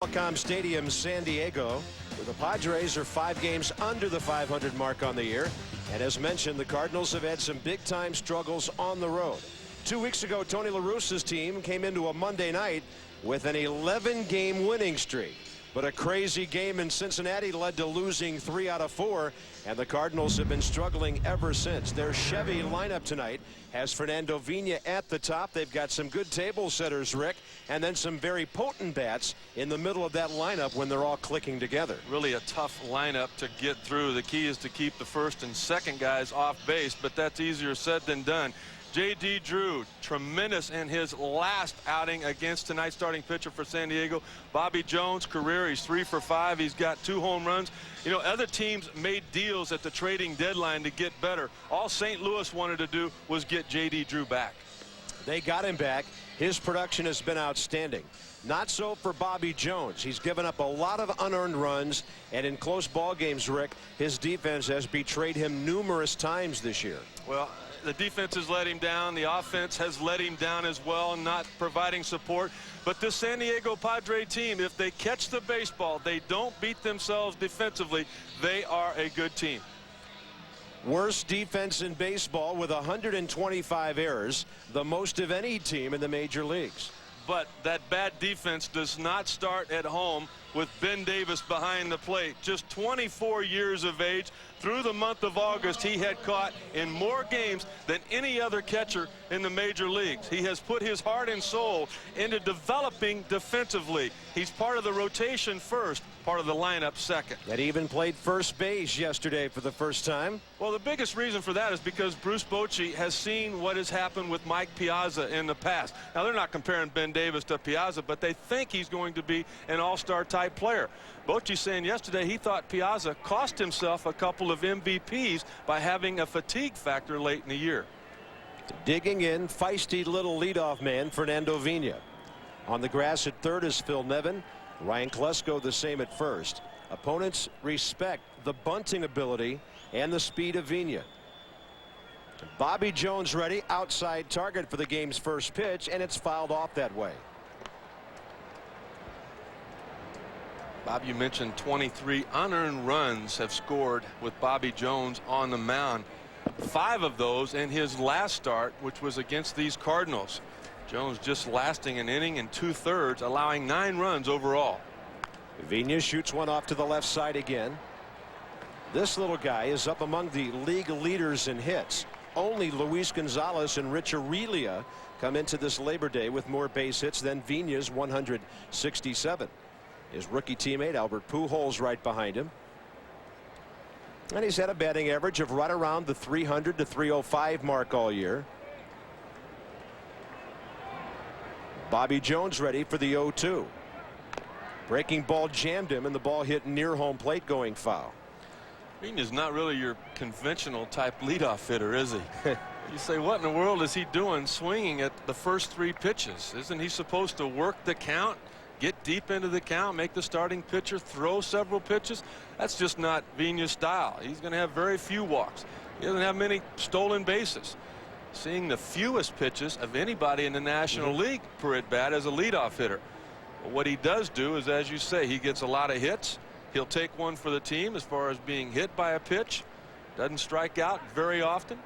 Telecom Stadium, San Diego, where the Padres are 5 games under the 500 mark on the year. And as mentioned, the Cardinals have had some big-time struggles on the road. 2 weeks ago, Tony La Russa's team came into a Monday night with an 11-game winning streak. But a crazy game in Cincinnati led to losing 3 out of 4, and the Cardinals have been struggling ever since. Their Chevy lineup tonight has Fernando Vina at the top. They've got some good table setters, Rick, and then some very potent bats in the middle of that lineup when they're all clicking together. Really a tough lineup to get through. The key is to keep the first and second guys off base, but that's easier said than done. J.D. Drew, tremendous in his last outing against tonight's starting pitcher for San Diego. Bobby Jones, career, he's 3 for 5. He's got 2 home runs. You know, other teams made deals at the trading deadline to get better. All St. Louis wanted to do was get J.D. Drew back. They got him back. His production has been outstanding. Not so for Bobby Jones. He's given up a lot of unearned runs, and in close ball games, Rick, his defense has betrayed him numerous times this year. Well, the defense has let him down. The offense has let him down as well, not providing support. But this San Diego Padre team, if they catch the baseball, they don't beat themselves defensively, they are a good team. Worst defense in baseball with 125 errors, the most of any team in the major leagues. But that bad defense does not start at home with Ben Davis behind the plate. Just 24 years of age. Through the month of August, he had caught in more games than any other catcher in the major leagues. He has put his heart and soul into developing defensively. He's part of the rotation first, part of the lineup second. And even played first base yesterday for the first time. Well, the biggest reason for that is because Bruce Bochy has seen what has happened with Mike Piazza in the past. Now, they're not comparing Ben Davis to Piazza, but they think he's going to be an all-star type player. Bochy saying yesterday he thought Piazza cost himself a couple of MVPs by having a fatigue factor late in the year. Digging in, feisty little leadoff man Fernando Vina. On the grass at third is Phil Nevin. Ryan Klesko the same at first. Opponents respect the bunting ability and the speed of Vina. Bobby Jones ready, outside target for the game's first pitch, and it's fouled off that way. Bob, you mentioned 23 unearned runs have scored with Bobby Jones on the mound. 5 of those in his last start, which was against these Cardinals. Jones just lasting an inning and 2/3, allowing 9 runs overall. Vina shoots one off to the left side again. This little guy is up among the league leaders in hits. Only Luis Gonzalez and Rich Aurelia come into this Labor Day with more base hits than Vina's 167. His rookie teammate Albert Pujols right behind him. And he's had a batting average of right around the 300 to 305 mark all year. Bobby Jones ready for the 0-2. Breaking ball jammed him, and the ball hit near home plate going foul. Vina's not really your conventional type leadoff hitter, is he? You say, what in the world is he doing swinging at the first 3 pitches? Isn't he supposed to work the count, get deep into the count, make the starting pitcher throw several pitches? That's just not Vina's style. He's going to have very few walks. He doesn't have many stolen bases. Seeing the fewest pitches of anybody in the National League per at bat as a leadoff hitter. But what he does do is, as you say, he gets a lot of hits. He'll take one for the team as far as being hit by a pitch. Doesn't strike out very often.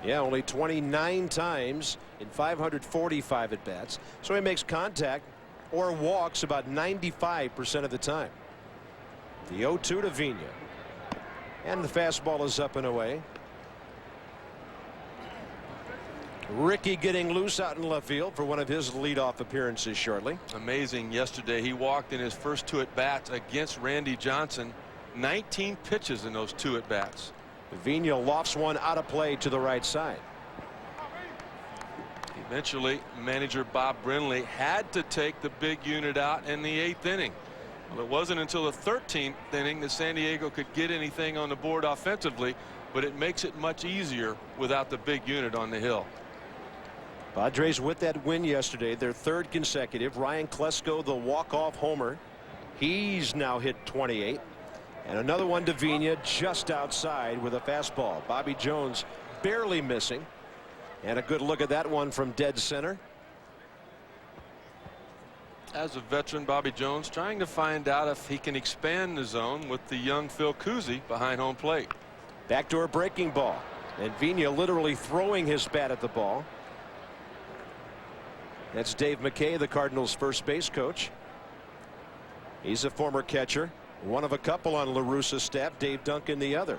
Yeah, only 29 times in 545 at bats. So he makes contact or walks about 95% of the time. The 0-2 to Vina. And the fastball is up and away. Ricky getting loose out in left field for one of his leadoff appearances shortly. Amazing yesterday. He walked in his first 2 at bats against Randy Johnson. 19 pitches in those 2 at bats. Vina lofts one out of play to the right side. Eventually, manager Bob Brenly had to take the big unit out in the 8th inning. Well, it wasn't until the 13th inning that San Diego could get anything on the board offensively, but it makes it much easier without the big unit on the hill. Padres with that win yesterday, their 3rd consecutive. Ryan Klesko, the walk-off homer. He's now hit 28. And another one to Vina just outside with a fastball. Bobby Jones barely missing. And a good look at that one from dead center. As a veteran, Bobby Jones trying to find out if he can expand the zone with the young Phil Cousy behind home plate. Backdoor breaking ball, and Vigna literally throwing his bat at the ball. That's Dave McKay, the Cardinals first base coach. He's a former catcher, one of a couple on La Russa's staff, Dave Duncan the other.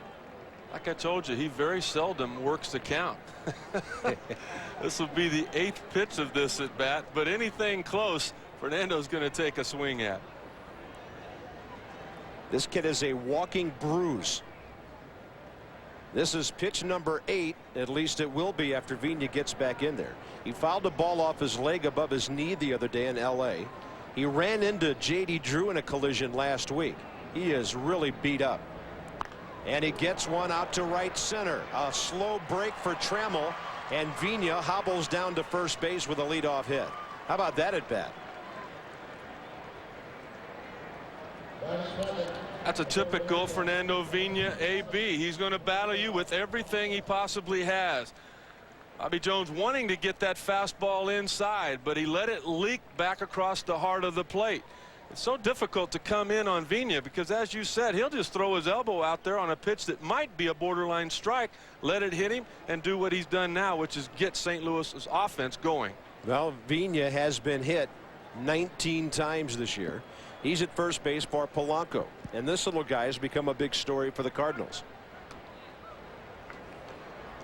Like I told you, he very seldom works the count. This will be the 8th pitch of this at bat, but anything close, Fernando's going to take a swing at. This kid is a walking bruise. This is pitch number 8. At least it will be after Vigna gets back in there. He fouled a ball off his leg above his knee the other day in L.A. He ran into J.D. Drew in a collision last week. He is really beat up. And he gets one out to right center. A slow break for Trammell, and Vigna hobbles down to first base with a leadoff hit. How about that at bat? That's a typical Fernando Vigna AB. He's going to battle you with everything he possibly has. Bobby Jones wanting to get that fastball inside, but he let it leak back across the heart of the plate. It's so difficult to come in on Vigna because, as you said, he'll just throw his elbow out there on a pitch that might be a borderline strike, let it hit him, and do what he's done now, which is get St. Louis's offense going. Well, Vigna has been hit 19 times this year. He's at first base for Polanco, and this little guy has become a big story for the Cardinals.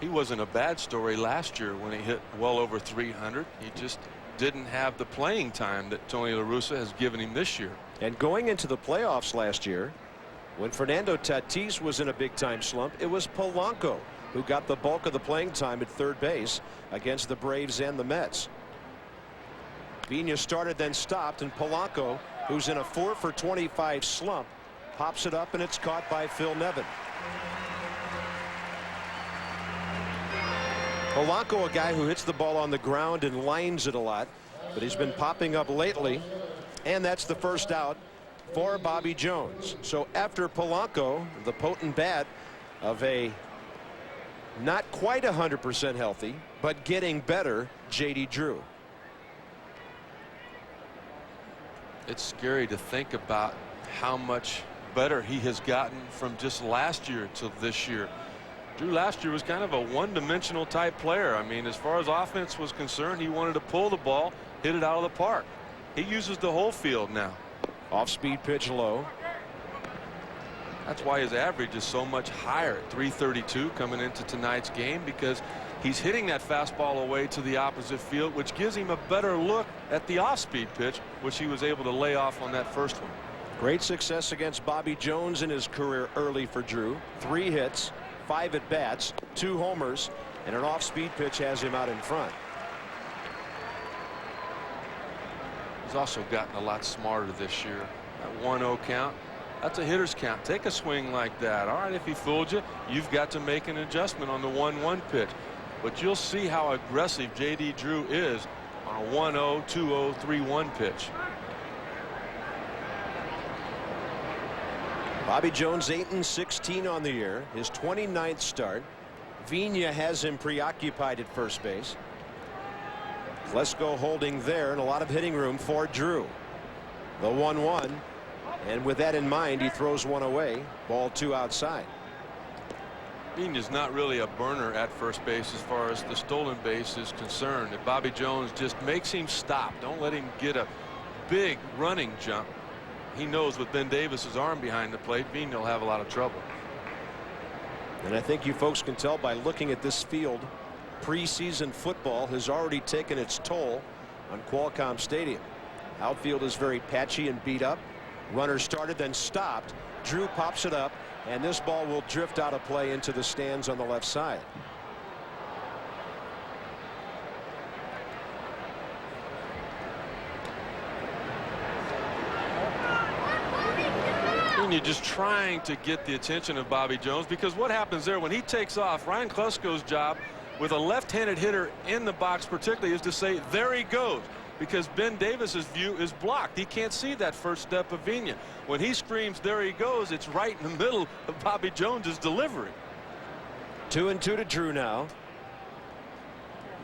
He wasn't a bad story last year when he hit well over 300. He just didn't have the playing time that Tony La Russa has given him this year. And going into the playoffs last year, when Fernando Tatis was in a big time slump, it was Polanco who got the bulk of the playing time at third base against the Braves and the Mets. Vigna started, then stopped, and Polanco, who's in a 4 for 25 slump, pops it up, and it's caught by Phil Nevin. Polanco, a guy who hits the ball on the ground and lines it a lot, but he's been popping up lately, and that's the first out for Bobby Jones. So after Polanco, the potent bat of a not quite 100% healthy, but getting better, J.D. Drew. It's scary to think about how much better he has gotten from just last year to this year. Drew last year was kind of a one-dimensional type player. I mean, as far as offense was concerned, he wanted to pull the ball, hit it out of the park. He uses the whole field now. Off-speed pitch low. That's why his average is so much higher at 332 coming into tonight's game, because he's hitting that fastball away to the opposite field, which gives him a better look at the off-speed pitch, which he was able to lay off on that first one. Great success against Bobby Jones in his career early for Drew. 3 hits, 5 at bats, 2 homers, and an off-speed pitch has him out in front. He's also gotten a lot smarter this year. That 1-0 count, that's a hitter's count. Take a swing like that. All right, if he fooled you, you've got to make an adjustment on the 1-1 pitch. But you'll see how aggressive J.D. Drew is on a 1-0, 2-0, 3-1 pitch. Bobby Jones 8-16 on the year, his 29th start. Vigna has him preoccupied at first base. Lesko holding there, and a lot of hitting room for Drew. The 1-1, and with that in mind, he throws one away. Ball 2 outside. Vigna's not really a burner at first base as far as the stolen base is concerned. If Bobby Jones just makes him stop, don't let him get a big running jump. He knows with Ben Davis's arm behind the plate, Vigna will have a lot of trouble. And I think you folks can tell by looking at this field, preseason football has already taken its toll on Qualcomm Stadium. Outfield is very patchy and beat up. Runner started, then stopped. Drew pops it up, and this ball will drift out of play into the stands on the left side. You're just trying to get the attention of Bobby Jones, because what happens there when he takes off, Ryan Klesko's job with a left-handed hitter in the box particularly is to say, there he goes, because Ben Davis's view is blocked. He can't see that first step of Vigna. When he screams, there he goes, it's right in the middle of Bobby Jones's delivery. 2-2 to Drew now.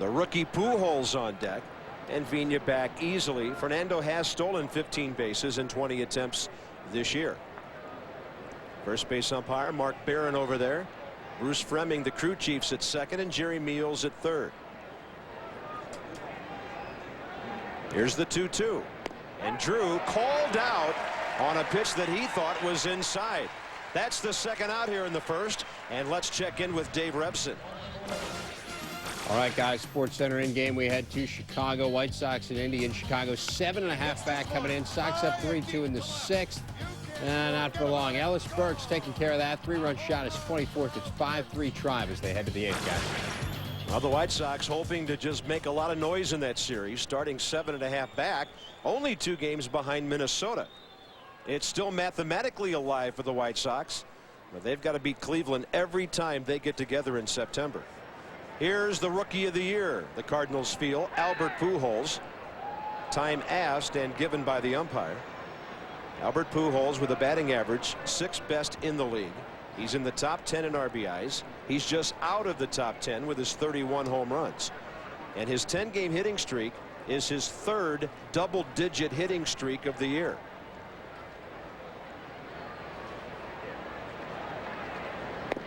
The rookie Pujols on deck. and Vina back easily. Fernando has stolen 15 bases in 20 attempts this year. First base umpire Mark Barron over there. Bruce Fremming, the crew chiefs, at second, and Jerry Meals at third. Here's the 2-2, and Drew called out on a pitch that he thought was inside. That's the second out here in the first, and let's check in with Dave Rebson. All right, guys, Sports Center in game. We had two Chicago White Sox and Indy in Chicago. 7.5 back coming in. Sox up 3-2 in the sixth. Not for long. Ellis Burks taking care of that. 3-run shot is 24th. It's 5-3 Tribe as they head to the eighth, guys. Well, the White Sox hoping to just make a lot of noise in that series, starting 7.5 back, only 2 games behind Minnesota. It's still mathematically alive for the White Sox, but they've got to beat Cleveland every time they get together in September. Here's the Rookie of the Year. The Cardinals feel Albert Pujols. Time asked and given by the umpire. Albert Pujols with a batting average 6th best in the league. He's in the top 10 in RBIs. He's just out of the top 10 with his 31 home runs. And his 10-game hitting streak is his 3rd double-digit hitting streak of the year.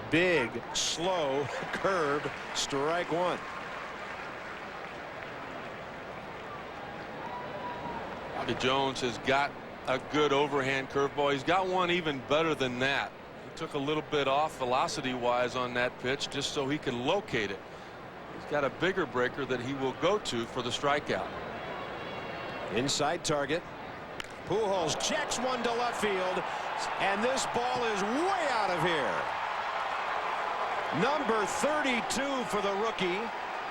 Big, slow curve, strike one. Bobby Jones has got a good overhand curveball. He's got one even better than that. He took a little bit off velocity-wise on that pitch just so he can locate it. He's got a bigger breaker that he will go to for the strikeout. Inside target. Pujols checks one to left field, and this ball is way out of here. Number 32 for the rookie.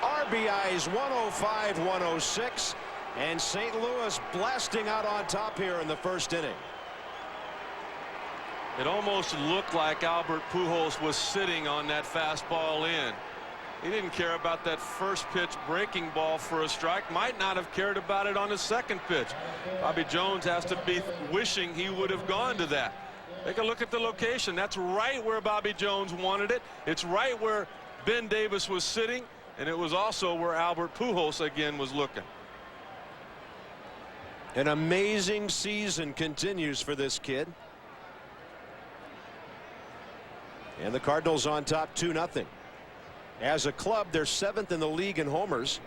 RBIs 105, 106, and St. Louis blasting out on top here in the first inning. It almost looked like Albert Pujols was sitting on that fastball in. He didn't care about that first pitch breaking ball for a strike. Might not have cared about it on the second pitch. Bobby Jones has to be wishing he would have gone to that. Take a look at the location. That's right where Bobby Jones wanted it. It's right where Ben Davis was sitting, and it was also where Albert Pujols again was looking. An amazing season continues for this kid. And the Cardinals on top 2-0. As a club, they're 7th in the league in homers,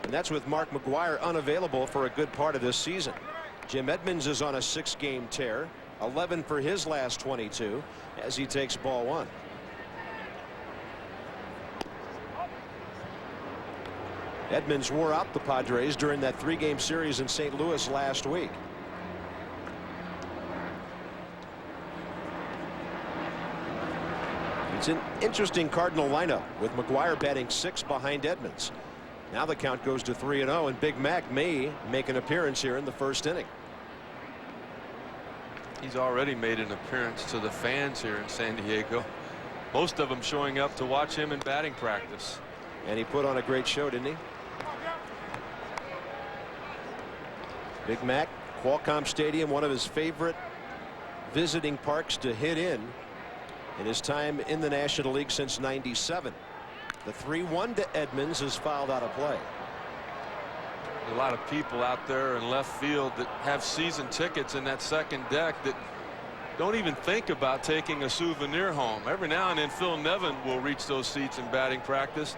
and that's with Mark McGwire unavailable for a good part of this season. Jim Edmonds is on a 6-game tear. 11 for his last 22 as he takes ball one. Edmonds wore out the Padres during that 3-game series in St. Louis last week. It's an interesting Cardinal lineup with McGwire batting 6th behind Edmonds. Now the count goes to 3-0, and Big Mac may make an appearance here in the first inning. He's already made an appearance to the fans here in San Diego. Most of them showing up to watch him in batting practice. And he put on a great show, didn't he? Big Mac, Qualcomm Stadium, one of his favorite visiting parks to hit in his time in the National League since '97. The 3-1 to Edmonds is fouled out of play. A lot of people out there in left field that have season tickets in that second deck that don't even think about taking a souvenir home. Every now and then Phil Nevin will reach those seats in batting practice.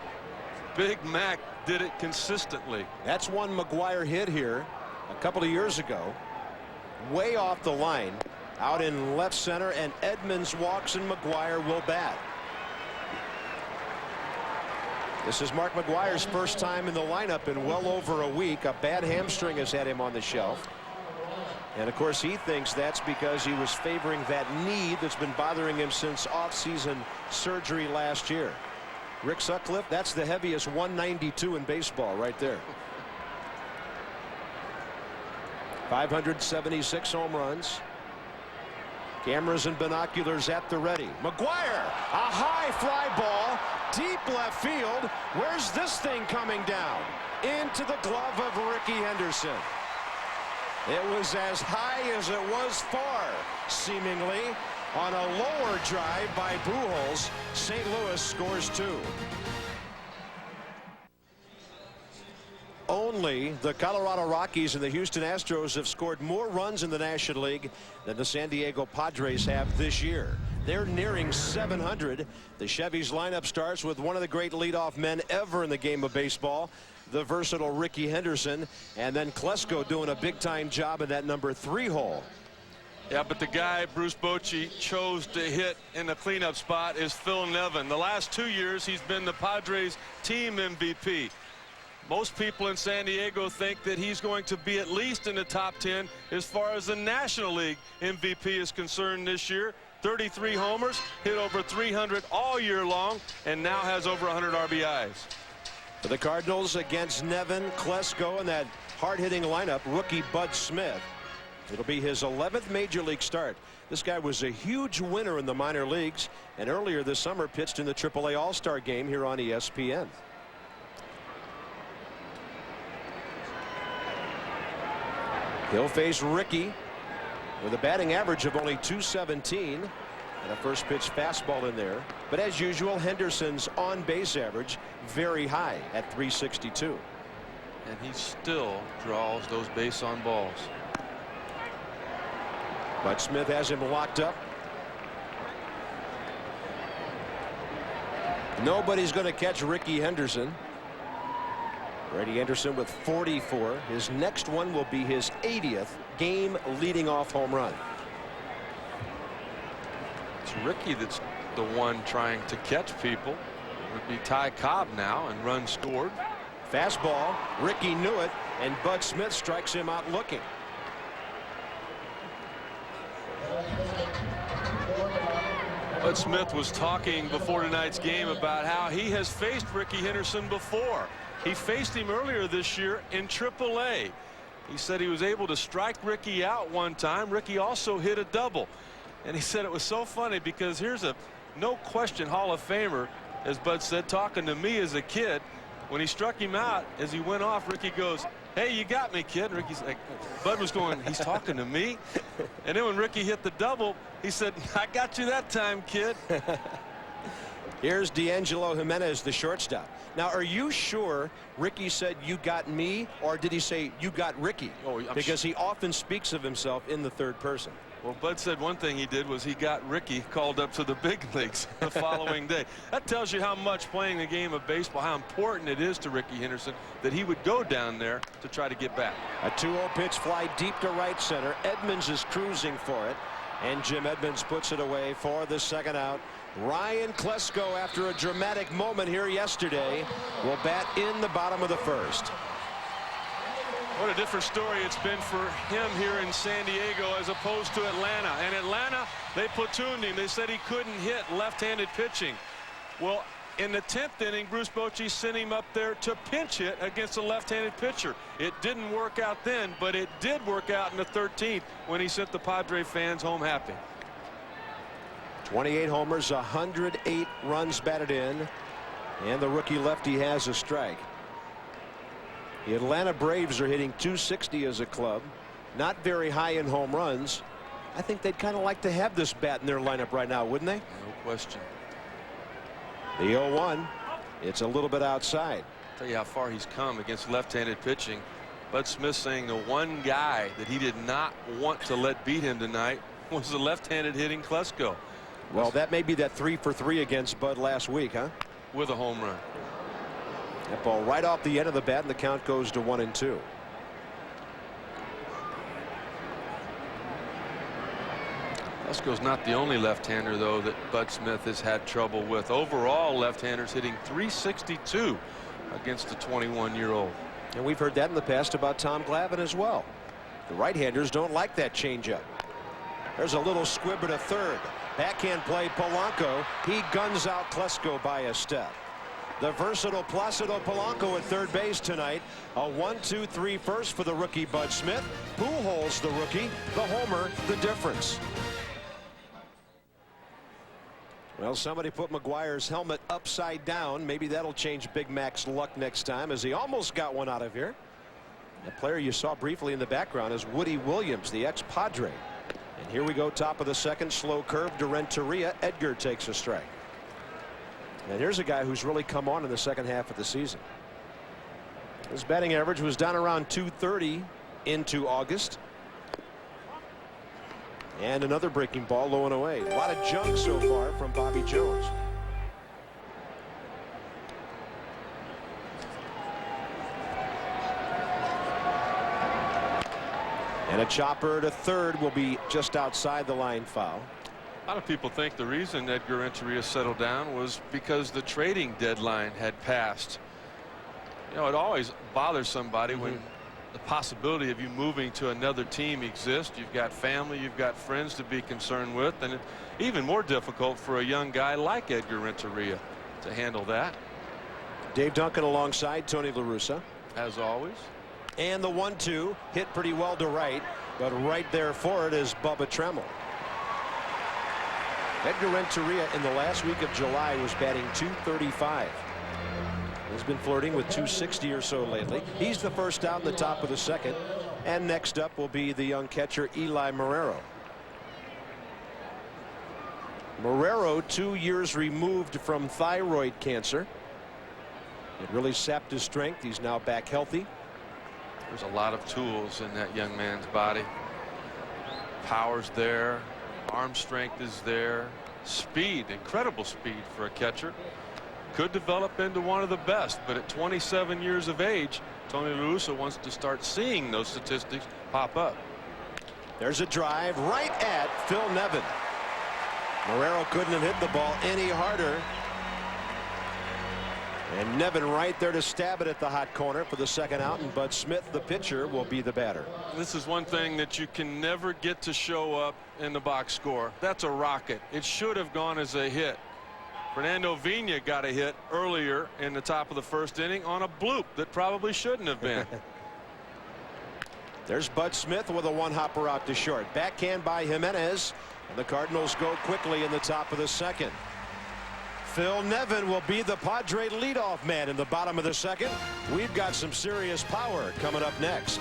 Big Mac did it consistently. That's one McGwire hit here a couple of years ago, way off the line, out in left center, and Edmonds walks and McGwire will bat. This is Mark McGwire's first time in the lineup in well over a week. A bad hamstring has had him on the shelf. And of course he thinks that's because he was favoring that knee that's been bothering him since off-season surgery last year. Rick Sutcliffe, that's the heaviest 192 in baseball right there. 576 home runs. Cameras and binoculars at the ready. McGwire, a high fly ball, deep left field. Where's this thing coming down? Into the glove of Ricky Henderson. It was as high as it was far, seemingly. On a lower drive by Pujols, St. Louis scores 2. Only the Colorado Rockies and the Houston Astros have scored more runs in the National League than the San Diego Padres have this year. They're nearing 700. The Chevys lineup starts with one of the great leadoff men ever in the game of baseball, the versatile Ricky Henderson, and then Klesko doing a big-time job in that number 3 hole. Yeah, but the guy Bruce Bochy chose to hit in the cleanup spot is Phil Nevin. The last 2 years he's been the Padres team MVP. Most people in San Diego think that he's going to be at least in the top 10 as far as the National League MVP is concerned this year. 33 homers, hit over 300 all year long, and now has over 100 RBIs. For the Cardinals against Nevin, Klesko, and that hard-hitting lineup, rookie Bud Smith. It'll be his 11th major league start. This guy was a huge winner in the minor leagues, and earlier this summer pitched in the AAA All-Star game here on ESPN. He'll face Ricky with a batting average of only .217 and a first pitch fastball in there. But as usual, Henderson's on base average very high at .362. And he still draws those base on balls. But Smith has him locked up. Nobody's going to catch Ricky Henderson. Ricky Henderson with 44. His next one will be his 80th game leading off home run. It's Ricky that's the one trying to catch people. It would be Ty Cobb now, and run scored. Fastball. Ricky knew it, and Bud Smith strikes him out looking. Bud Smith was talking before tonight's game about how he has faced Ricky Henderson before. He faced him earlier this year in AAA. He said he was able to strike Ricky out one time. Ricky also hit a double. And he said it was so funny because here's a no question Hall of Famer, as Bud said, talking to me as a kid. When he struck him out, as he went off, Ricky goes, "Hey, you got me, kid." And Ricky's like, Bud was going, he's talking to me. And then when Ricky hit the double, he said, "I got you that time, kid." Here's D'Angelo Jimenez, the shortstop. Now, are you sure Ricky said "you got me," or did he say "you got Ricky"? Oh, because he often speaks of himself in the third person. Well, Bud said one thing he did was he got Ricky called up to the big leagues the following day. That tells you how much playing the game of baseball, how important it is to Ricky Henderson that he would go down there to try to get back. A 2-0 pitch fly deep to right center. Edmonds is cruising for it, and Jim Edmonds puts it away for the second out. Ryan Klesko, after a dramatic moment here yesterday, will bat in the bottom of the first. What a different story it's been for him here in San Diego as opposed to Atlanta. And Atlanta, they platooned him. They said he couldn't hit left-handed pitching. Well, in the 10th inning, Bruce Bochy sent him up there to pinch hit against a left-handed pitcher. It didn't work out then, but it did work out in the 13th when he sent the Padre fans home happy. 28 homers, 108 runs batted in, and the rookie lefty has a strike. The Atlanta Braves are hitting .260 as a club, not very high in home runs. I think they'd kind of like to have this bat in their lineup right now, wouldn't they? No question. The 0-1. It's a little bit outside. Tell you how far he's come against left-handed pitching. Bud Smith saying the one guy that he did not want to let beat him tonight was the left-handed hitting Klesko. Well, that may be that 3 for 3 against Bud last week, huh? With a home run. That ball right off the end of the bat, and the count goes to 1-2. Klesko's not the only left-hander, though, that Bud Smith has had trouble with. Overall, left-handers hitting .362 against the 21-year-old. And we've heard that in the past about Tom Glavine as well. The right-handers don't like that changeup. There's a little squib at a third. Backhand play, Polanco. He guns out Klesko by a step. The versatile Placido Polanco at third base tonight. A 1-2-3 first for the rookie Bud Smith. Pujols, the rookie, the homer, the difference. Well, somebody put McGuire's helmet upside down. Maybe that'll change Big Mac's luck next time, as he almost got one out of here. The player you saw briefly in the background is Woody Williams, the ex-Padre. And here we go, top of the second, slow curve to Renteria. Edgar takes a strike. And here's a guy who's really come on in the second half of the season. His batting average was down around 230 into August. And another breaking ball low and away. A lot of junk so far from Bobby Jones. And a chopper to third will be just outside the line foul. A lot of people think the reason Edgar Renteria settled down was because the trading deadline had passed. You know, it always bothers somebody when the possibility of you moving to another team exists. You've got family, you've got friends to be concerned with, and it's even more difficult for a young guy like Edgar Renteria to handle that. Dave Duncan alongside Tony La Russa. As always. And the 1-2 hit pretty well to right, but right there for it is Bubba Tremmel. Edgar Renteria in the last week of July was batting .235. He's been flirting with .260 or so lately. He's the first out in the top of the second. And next up will be the young catcher Eli Marrero. Marrero, 2 years removed from thyroid cancer. It really sapped his strength. He's now back healthy. There's a lot of tools in that young man's body. Power's there. Arm strength is there. Speed, incredible speed for a catcher. Could develop into one of the best, but at 27 years of age, Tony La Russa wants to start seeing those statistics pop up. There's a drive right at Phil Nevin. Marrero couldn't have hit the ball any harder. And Nevin right there to stab it at the hot corner for the second out, and Bud Smith, the pitcher, will be the batter. This is one thing that you can never get to show up in the box score. That's a rocket. It should have gone as a hit. Fernando Vina got a hit earlier in the top of the first inning on a bloop that probably shouldn't have been. There's Bud Smith with a one-hopper out to short. Backhand by Jimenez, and the Cardinals go quickly in the top of the second. Phil Nevin will be the Padre leadoff man in the bottom of the second. We've got some serious power coming up next.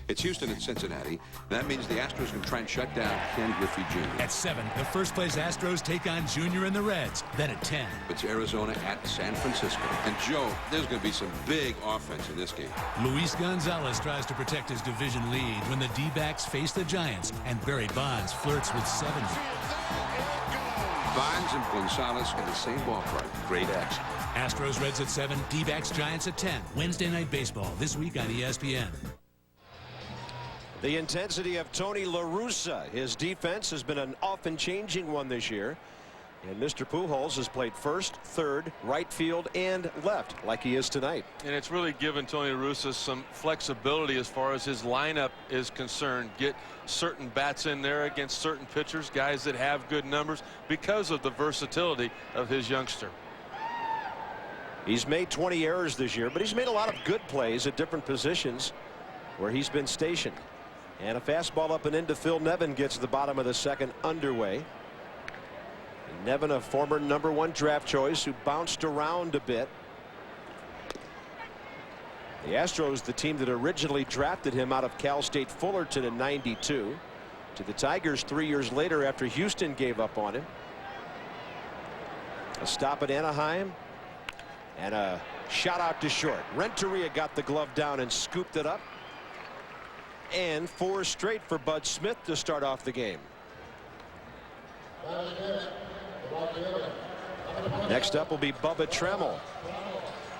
It's Houston and Cincinnati. That means the Astros can try and shut down Ken Griffey Jr. At 7, the first place Astros take on Junior and the Reds. Then at 10. It's Arizona at San Francisco. And Joe, there's going to be some big offense in this game. Luis Gonzalez tries to protect his division lead when the D-backs face the Giants, and Barry Bonds flirts with 70. Bonds and Gonzalez in the same ballpark. Great action. Astros Reds at 7, D-backs Giants at 10. Wednesday Night Baseball this week on ESPN. The intensity of Tony La Russa. His defense has been an often changing one this year. And Mr. Pujols has played first, third, right field, and left like he is tonight. And it's really given Tony La Russa some flexibility as far as his lineup is concerned. Get certain bats in there against certain pitchers, guys that have good numbers, because of the versatility of his youngster. He's made 20 errors this year, but he's made a lot of good plays at different positions where he's been stationed. And a fastball up and into Phil Nevin gets the bottom of the second underway. Nevin, a former #1 draft choice who bounced around a bit. The Astros, the team that originally drafted him out of Cal State Fullerton in '92, to the Tigers 3 years later after Houston gave up on him. A stop at Anaheim and a shot out to short. Renteria got the glove down and scooped it up. And 4 straight for Bud Smith to start off the game. Next up will be Bubba Tremmel.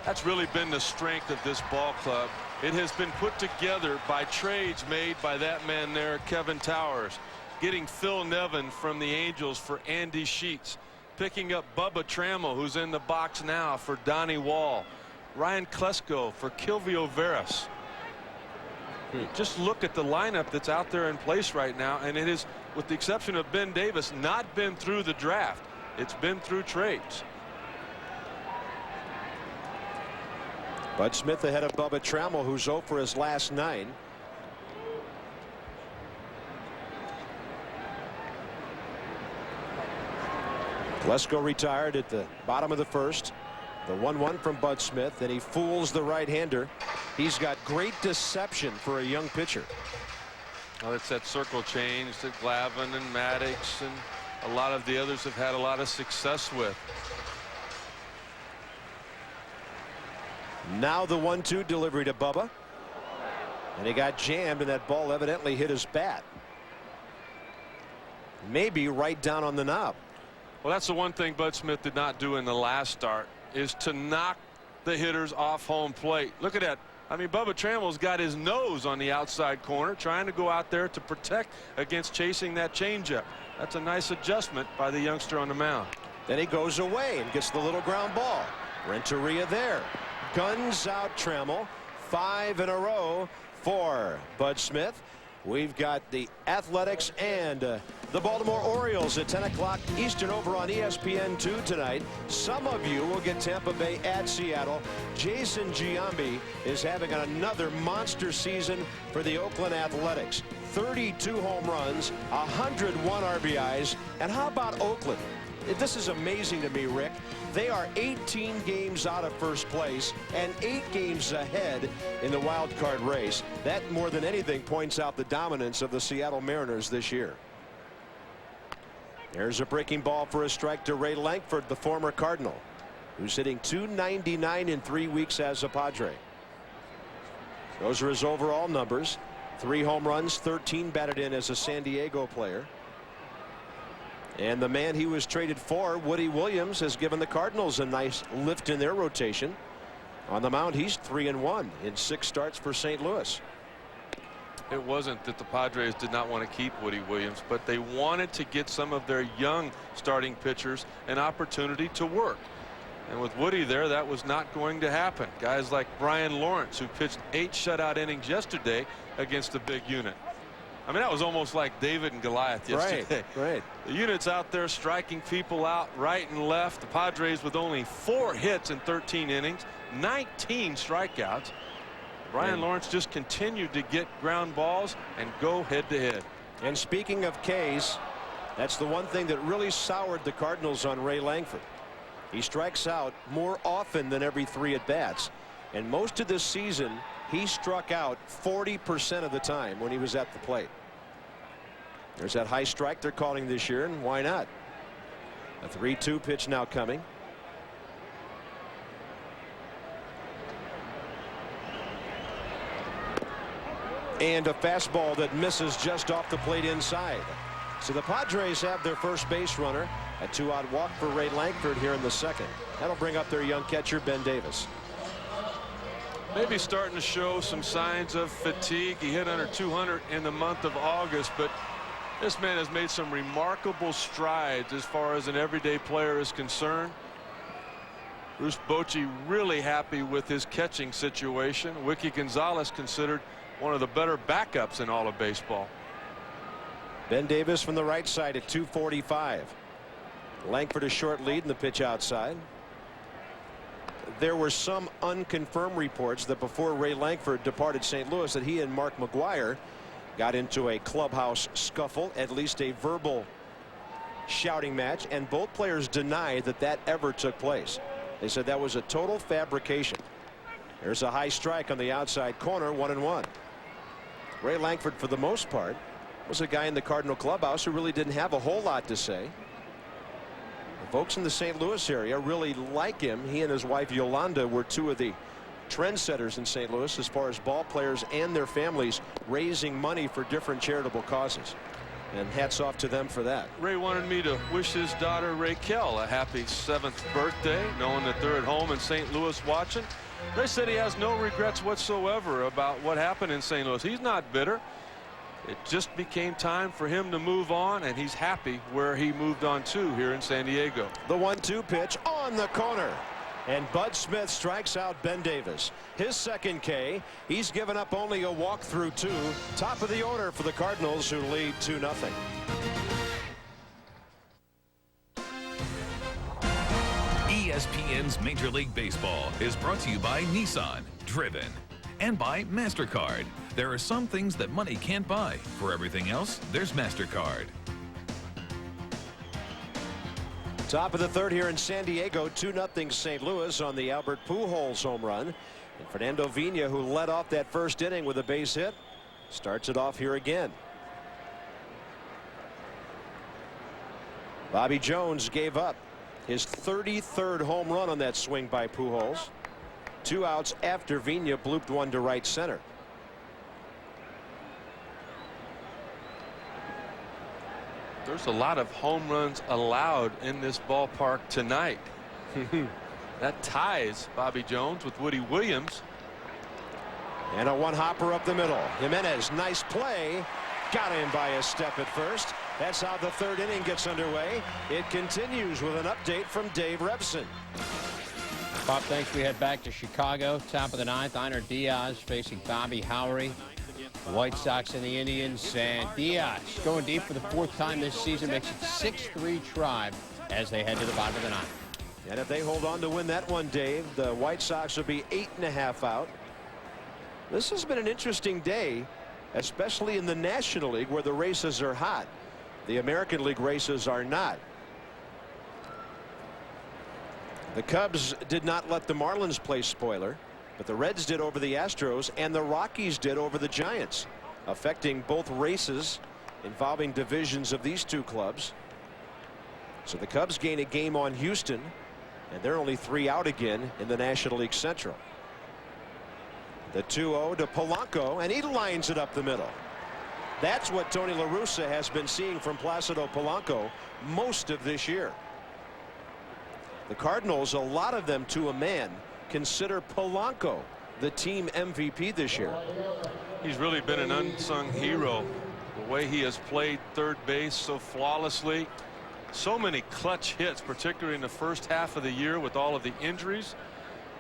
That's really been the strength of this ball club. It has been put together by trades made by that man there, Kevin Towers. Getting Phil Nevin from the Angels for Andy Sheets. Picking up Bubba Tremmel, who's in the box now, for Donnie Wall. Ryan Klesko for Kilvio Veras. Just look at the lineup that's out there in place right now, and it is, with the exception of Ben Davis, not been through the draft. It's been through trades. Bud Smith ahead of Bubba Tremmel, who's 0 for his last 9. Klesko retired at the bottom of the first. The 1-1 from Bud Smith, and he fools the right-hander. He's got great deception for a young pitcher. Well, it's that circle change that Glavine and Maddox and a lot of the others have had a lot of success with. Now the 1-2 delivery to Bubba. And he got jammed, and that ball evidently hit his bat. Maybe right down on the knob. Well, that's the one thing Bud Smith did not do in the last start, is to knock the hitters off home plate. Look at that. I mean, Bubba Trammell's got his nose on the outside corner, trying to go out there to protect against chasing that changeup. That's a nice adjustment by the youngster on the mound. Then he goes away and gets the little ground ball. Renteria there. Guns out Trammell. 5 in a row for Bud Smith. We've got the Athletics and the Baltimore Orioles at 10 o'clock Eastern over on ESPN2 tonight. Some of you will get Tampa Bay at Seattle. Jason Giambi is having another monster season for the Oakland Athletics. 32 home runs, 101 RBIs. And how about Oakland? This is amazing to me, Rick. They are 18 games out of first place and 8 games ahead in the wild card race. That more than anything points out the dominance of the Seattle Mariners this year. There's a breaking ball for a strike to Ray Lankford, the former Cardinal, who's hitting .299 in 3 weeks as a Padre. Those are his overall numbers. 3 home runs, 13 batted in as a San Diego player. And the man he was traded for, Woody Williams, has given the Cardinals a nice lift in their rotation. On the mound, he's 3-1 in 6 starts for St. Louis. It wasn't that the Padres did not want to keep Woody Williams, but they wanted to get some of their young starting pitchers an opportunity to work. And with Woody there, that was not going to happen. Guys like Brian Lawrence, who pitched 8 shutout innings yesterday against the big unit. I mean, that was almost like David and Goliath yesterday. Right. The unit's out there striking people out right and left. The Padres with only 4 hits in 13 innings, 19 strikeouts. Brian Lawrence just continued to get ground balls and go head to head. And speaking of Ks, that's the one thing that really soured the Cardinals on Ray Lankford. He strikes out more often than every 3 at bats. And most of this season, he struck out 40% of the time when he was at the plate. There's that high strike they're calling this year, and why not? A 3-2 pitch now coming. And a fastball that misses just off the plate inside. So the Padres have their first base runner. A 2-out walk for Ray Lankford here in the second. That'll bring up their young catcher, Ben Davis. Maybe starting to show some signs of fatigue. He hit under 200 in the month of August, but this man has made some remarkable strides as far as an everyday player is concerned. Bruce Bochy really happy with his catching situation. Wiki Gonzalez considered one of the better backups in all of baseball. Ben Davis from the right side at 245. Lankford a short lead in the pitch outside. There were some unconfirmed reports that before Ray Lankford departed St. Louis that he and Mark McGwire got into a clubhouse scuffle, at least a verbal shouting match, and both players denied that that ever took place. They said that was a total fabrication. There's a high strike on the outside corner, 1-1. Ray Lankford, for the most part, was a guy in the Cardinal clubhouse who really didn't have a whole lot to say. The folks in the St. Louis area really like him. He and his wife Yolanda were 2 of the trendsetters in St. Louis as far as ball players and their families raising money for different charitable causes. And hats off to them for that. Ray wanted me to wish his daughter Raquel a happy 7th birthday, knowing that they're at home in St. Louis watching. Ray said he has no regrets whatsoever about what happened in St. Louis. He's not bitter. It just became time for him to move on, and he's happy where he moved on to here in San Diego. The 1-2 pitch on the corner. And Bud Smith strikes out Ben Davis. His second K. He's given up only a walk through 2. Top of the order for the Cardinals, who lead 2-0. ESPN's Major League Baseball is brought to you by Nissan, Driven, and by MasterCard. There are some things that money can't buy. For everything else, there's MasterCard. Top of the third here in San Diego, 2-0 St. Louis on the Albert Pujols home run. And Fernando Vina, who led off that first inning with a base hit, starts it off here again. Bobby Jones gave up his 33rd home run on that swing by Pujols. 2 outs after Vigna blooped one to right center. There's a lot of home runs allowed in this ballpark tonight. That ties Bobby Jones with Woody Williams. And a one hopper up the middle. Jimenez, nice play. Got him by a step at first. That's how the 3rd inning gets underway. It continues with an update from Dave Revson. Bob, thanks. We head back to Chicago. Top of the 9th. Einar Diaz facing Bobby Howry. The White Sox and the Indians. And Diaz going deep for the 4th time this season. Makes it 6-3 Tribe as they head to the bottom of the 9th. And if they hold on to win that one, Dave, the White Sox will be 8.5 out. This has been an interesting day, especially in the National League where the races are hot. The American League races are not. The Cubs did not let the Marlins play spoiler, but the Reds did over the Astros and the Rockies did over the Giants, affecting both races involving divisions of these 2 clubs. So the Cubs gain a game on Houston, and they're only 3 out again in the National League Central. The 2-0 to Polanco, and he lines it up the middle. That's what Tony La Russa has been seeing from Placido Polanco most of this year. The Cardinals, a lot of them to a man, consider Polanco the team MVP this year. He's really been an unsung hero. The way he has played third base so flawlessly. So many clutch hits, particularly in the first half of the year with all of the injuries.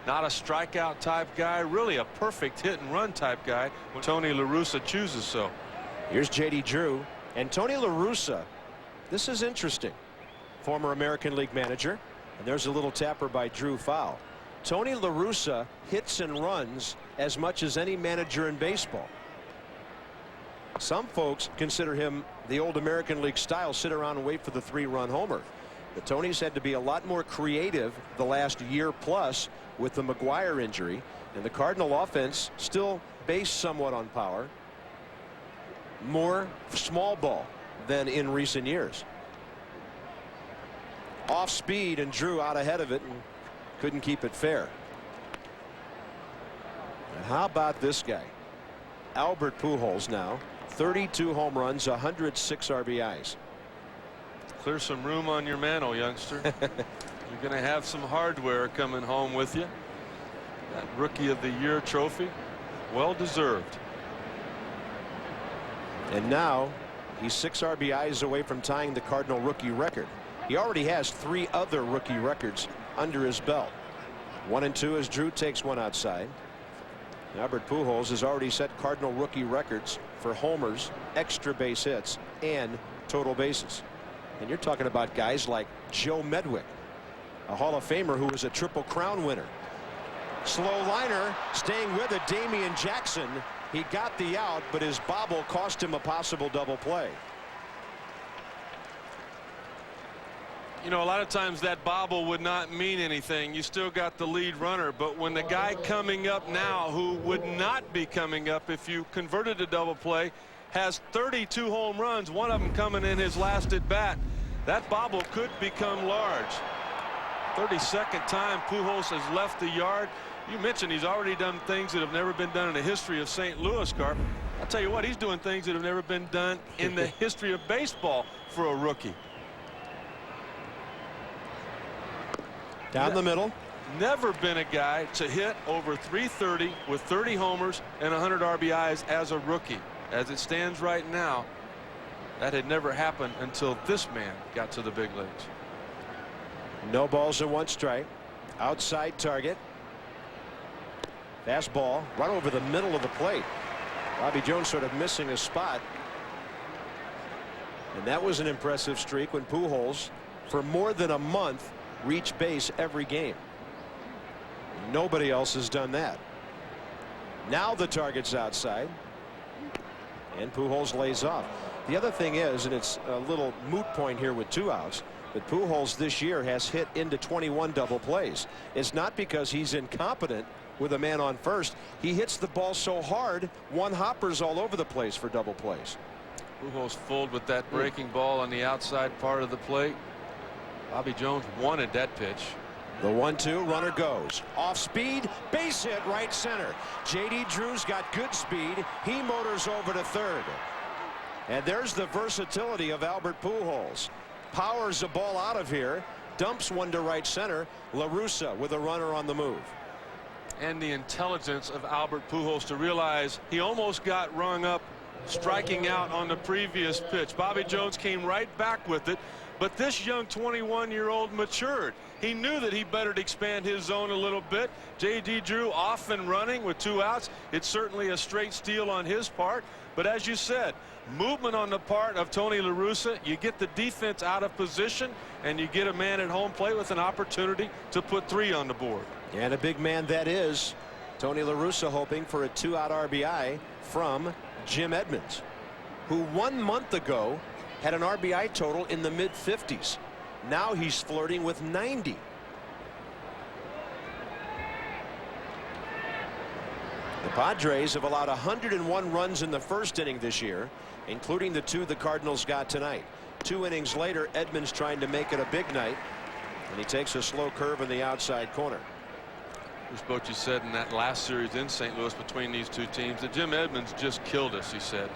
Not a strikeout type guy, really a perfect hit and run type guy when Tony La Russa chooses so. Here's J.D. Drew and Tony La Russa. This is interesting. Former American League manager, and there's a little tapper by Drew foul. Tony La Russa hits and runs as much as any manager in baseball. Some folks consider him the old American League style, sit around and wait for the 3-run homer. But Tony's had to be a lot more creative the last year plus with the McGuire injury, and the Cardinal offense still based somewhat on power. More small ball than in recent years. Off speed, and Drew out ahead of it and couldn't keep it fair. And how about this guy? Albert Pujols now. 32 home runs, 106 RBIs. Clear some room on your mantle, youngster. You're going to have some hardware coming home with you. That Rookie of the Year trophy, well deserved. And now he's 6 RBIs away from tying the Cardinal rookie record. He already has 3 other rookie records under his belt. 1 and 2 as Drew takes one outside. Albert Pujols has already set Cardinal rookie records for homers, extra base hits, and total bases. And you're talking about guys like Joe Medwick, a Hall of Famer who was a Triple Crown winner. Slow liner, staying with it, Damian Jackson. He got the out, but his bobble cost him a possible double play. You know, a lot of times that bobble would not mean anything. You still got the lead runner, but when the guy coming up now, who would not be coming up if you converted a double play, has 32 home runs, one of them coming in his last at bat, that bobble could become large. 32nd time Pujols has left the yard. You mentioned he's already done things that have never been done in the history of St. Louis, Carp. I'll tell you what, he's doing things that have never been done in the history of baseball for a rookie. Down the middle. Never been a guy to hit over 330 with 30 homers and 100 RBIs as a rookie. As it stands right now, that had never happened until this man got to the big leagues. No balls and 1 strike. Outside target. Fastball right over the middle of the plate. Bobby Jones sort of missing a spot. And that was an impressive streak when Pujols, for more than a month, reached base every game. Nobody else has done that. Now the target's outside. And Pujols lays off. The other thing is, and it's a little moot point here with 2 outs, but Pujols this year has hit into 21 double plays. It's not because he's incompetent with a man on first. He hits the ball so hard, 1 hoppers all over the place for double plays. Pujols fooled with that breaking ball on the outside part of the plate. Bobby Jones wanted that pitch. The 1-2, runner goes. Off speed, base hit right center. J.D. Drew's got good speed. He motors over to third. And there's the versatility of Albert Pujols. Powers the ball out of here. Dumps one to right center. La Russa with a runner on the move. And the intelligence of Albert Pujols to realize he almost got rung up striking out on the previous pitch. Bobby Jones came right back with it. But this young 21-year-old matured. He knew that he better expand his zone a little bit. J.D. Drew off and running with 2 outs. It's certainly a straight steal on his part. But as you said, movement on the part of Tony La Russa. You get the defense out of position, and you get a man at home plate with an opportunity to put 3 on the board. And a big man that is. Tony La Russa hoping for a 2-out RBI from Jim Edmonds, who 1 month ago had an RBI total in the mid-50s. Now he's flirting with 90. The Padres have allowed 101 runs in the first inning this year, including the 2 the Cardinals got tonight. 2 innings later, Edmonds trying to make it a big night, and he takes a slow curve in the outside corner. Bruce Bochy said in that last series in St. Louis between these 2 teams that Jim Edmonds just killed us, he said.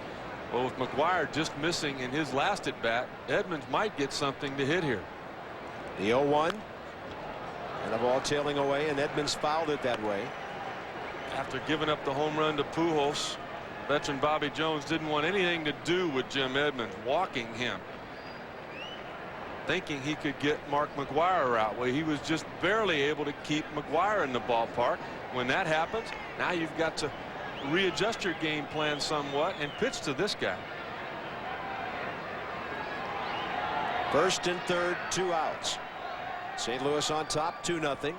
Well, with McGuire just missing in his last at bat, Edmonds might get something to hit here. The 0-1, and the ball tailing away, and Edmonds fouled it that way. After giving up the home run to Pujols, veteran Bobby Jones didn't want anything to do with Jim Edmonds, walking him, thinking he could get Mark McGuire out. Well, he was just barely able to keep McGuire in the ballpark. When that happens, now you've got to readjust your game plan somewhat and pitch to this guy. First and third, 2 outs. St. Louis on top, 2-0.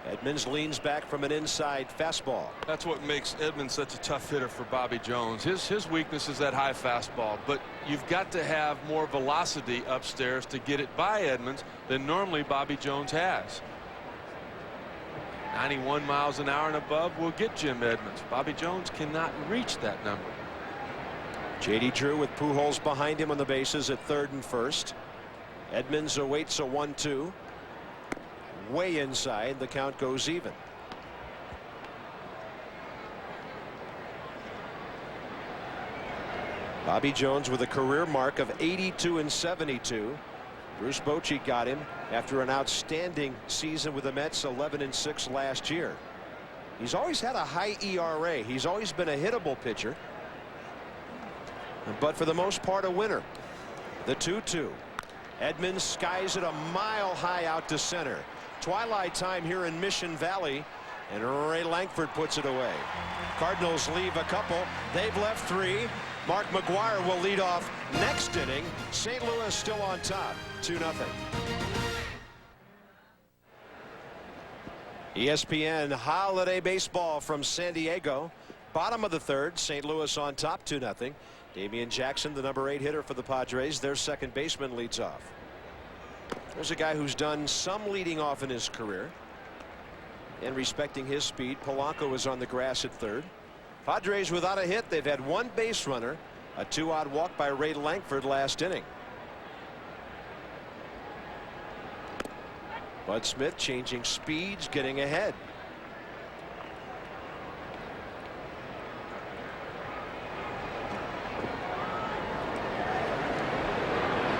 Edmonds leans back from an inside fastball. That's what makes Edmonds such a tough hitter for Bobby Jones. His weakness is that high fastball, but you've got to have more velocity upstairs to get it by Edmonds than normally Bobby Jones has. 91 miles an hour and above will get Jim Edmonds. Bobby Jones cannot reach that number. J.D. Drew with Pujols behind him on the bases at third and first. Edmonds awaits a 1-2. Way inside, the count goes even. Bobby Jones with a career mark of 82 and 72. Bruce Bochy got him after an outstanding season with the Mets, 11 and 6 last year. He's always had a high ERA. He's always been a hittable pitcher, but for the most part a winner. The 2-2. Edmonds skies it a mile high out to center. Twilight time here in Mission Valley, and Ray Langford puts it away. Cardinals leave a couple. They've left 3. Mark McGuire will lead off next inning. St. Louis still on top, 2-0. ESPN Holiday Baseball from San Diego. Bottom of the third, St. Louis on top, 2-0. Damian Jackson, the number 8 hitter for the Padres, their second baseman, leads off. There's a guy who's done some leading off in his career, and respecting his speed, Polanco is on the grass at third. Padres without a hit. They've had 1 base runner, a 2-out walk by Ray Langford last inning. Bud Smith changing speeds, getting ahead.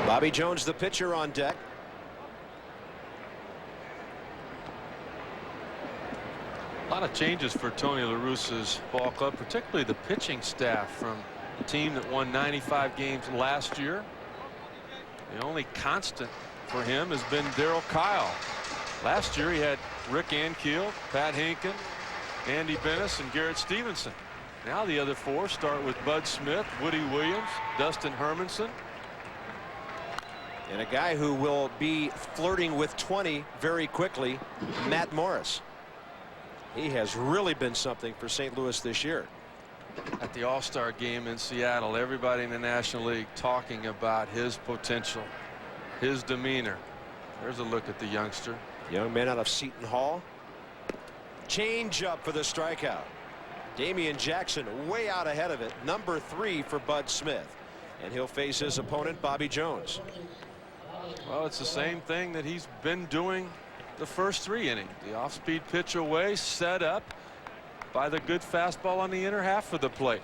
Bobby Jones, the pitcher, on deck. A lot of changes for Tony La Russa's ball club, particularly the pitching staff from a team that won 95 games last year. The only constant for him has been Darryl Kyle. Last year he had Rick Ankiel, Pat Hinken, Andy Bennis, and Garrett Stevenson. Now the other 4 start with Bud Smith, Woody Williams, Dustin Hermanson, and a guy who will be flirting with 20 very quickly, Matt Morris. He has really been something for St. Louis this year. At the All-Star game in Seattle, everybody in the National League talking about his potential, his demeanor. There's a look at the youngster. Young man out of Seton Hall. Change up for the strikeout. Damian Jackson way out ahead of it. Number 3 for Bud Smith. And he'll face his opponent, Bobby Jones. Well, it's the same thing that he's been doing the first 3 innings. The off-speed pitch away, set up by the good fastball on the inner half of the plate.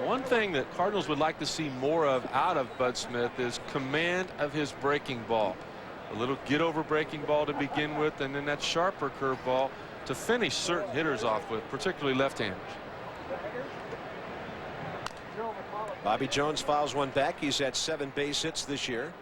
One thing that Cardinals would like to see more of out of Bud Smith is command of his breaking ball. A little get-over breaking ball to begin with, and then that sharper curveball to finish certain hitters off with, particularly left-handers. Bobby Jones fouls one back. He's had 7 base hits this year.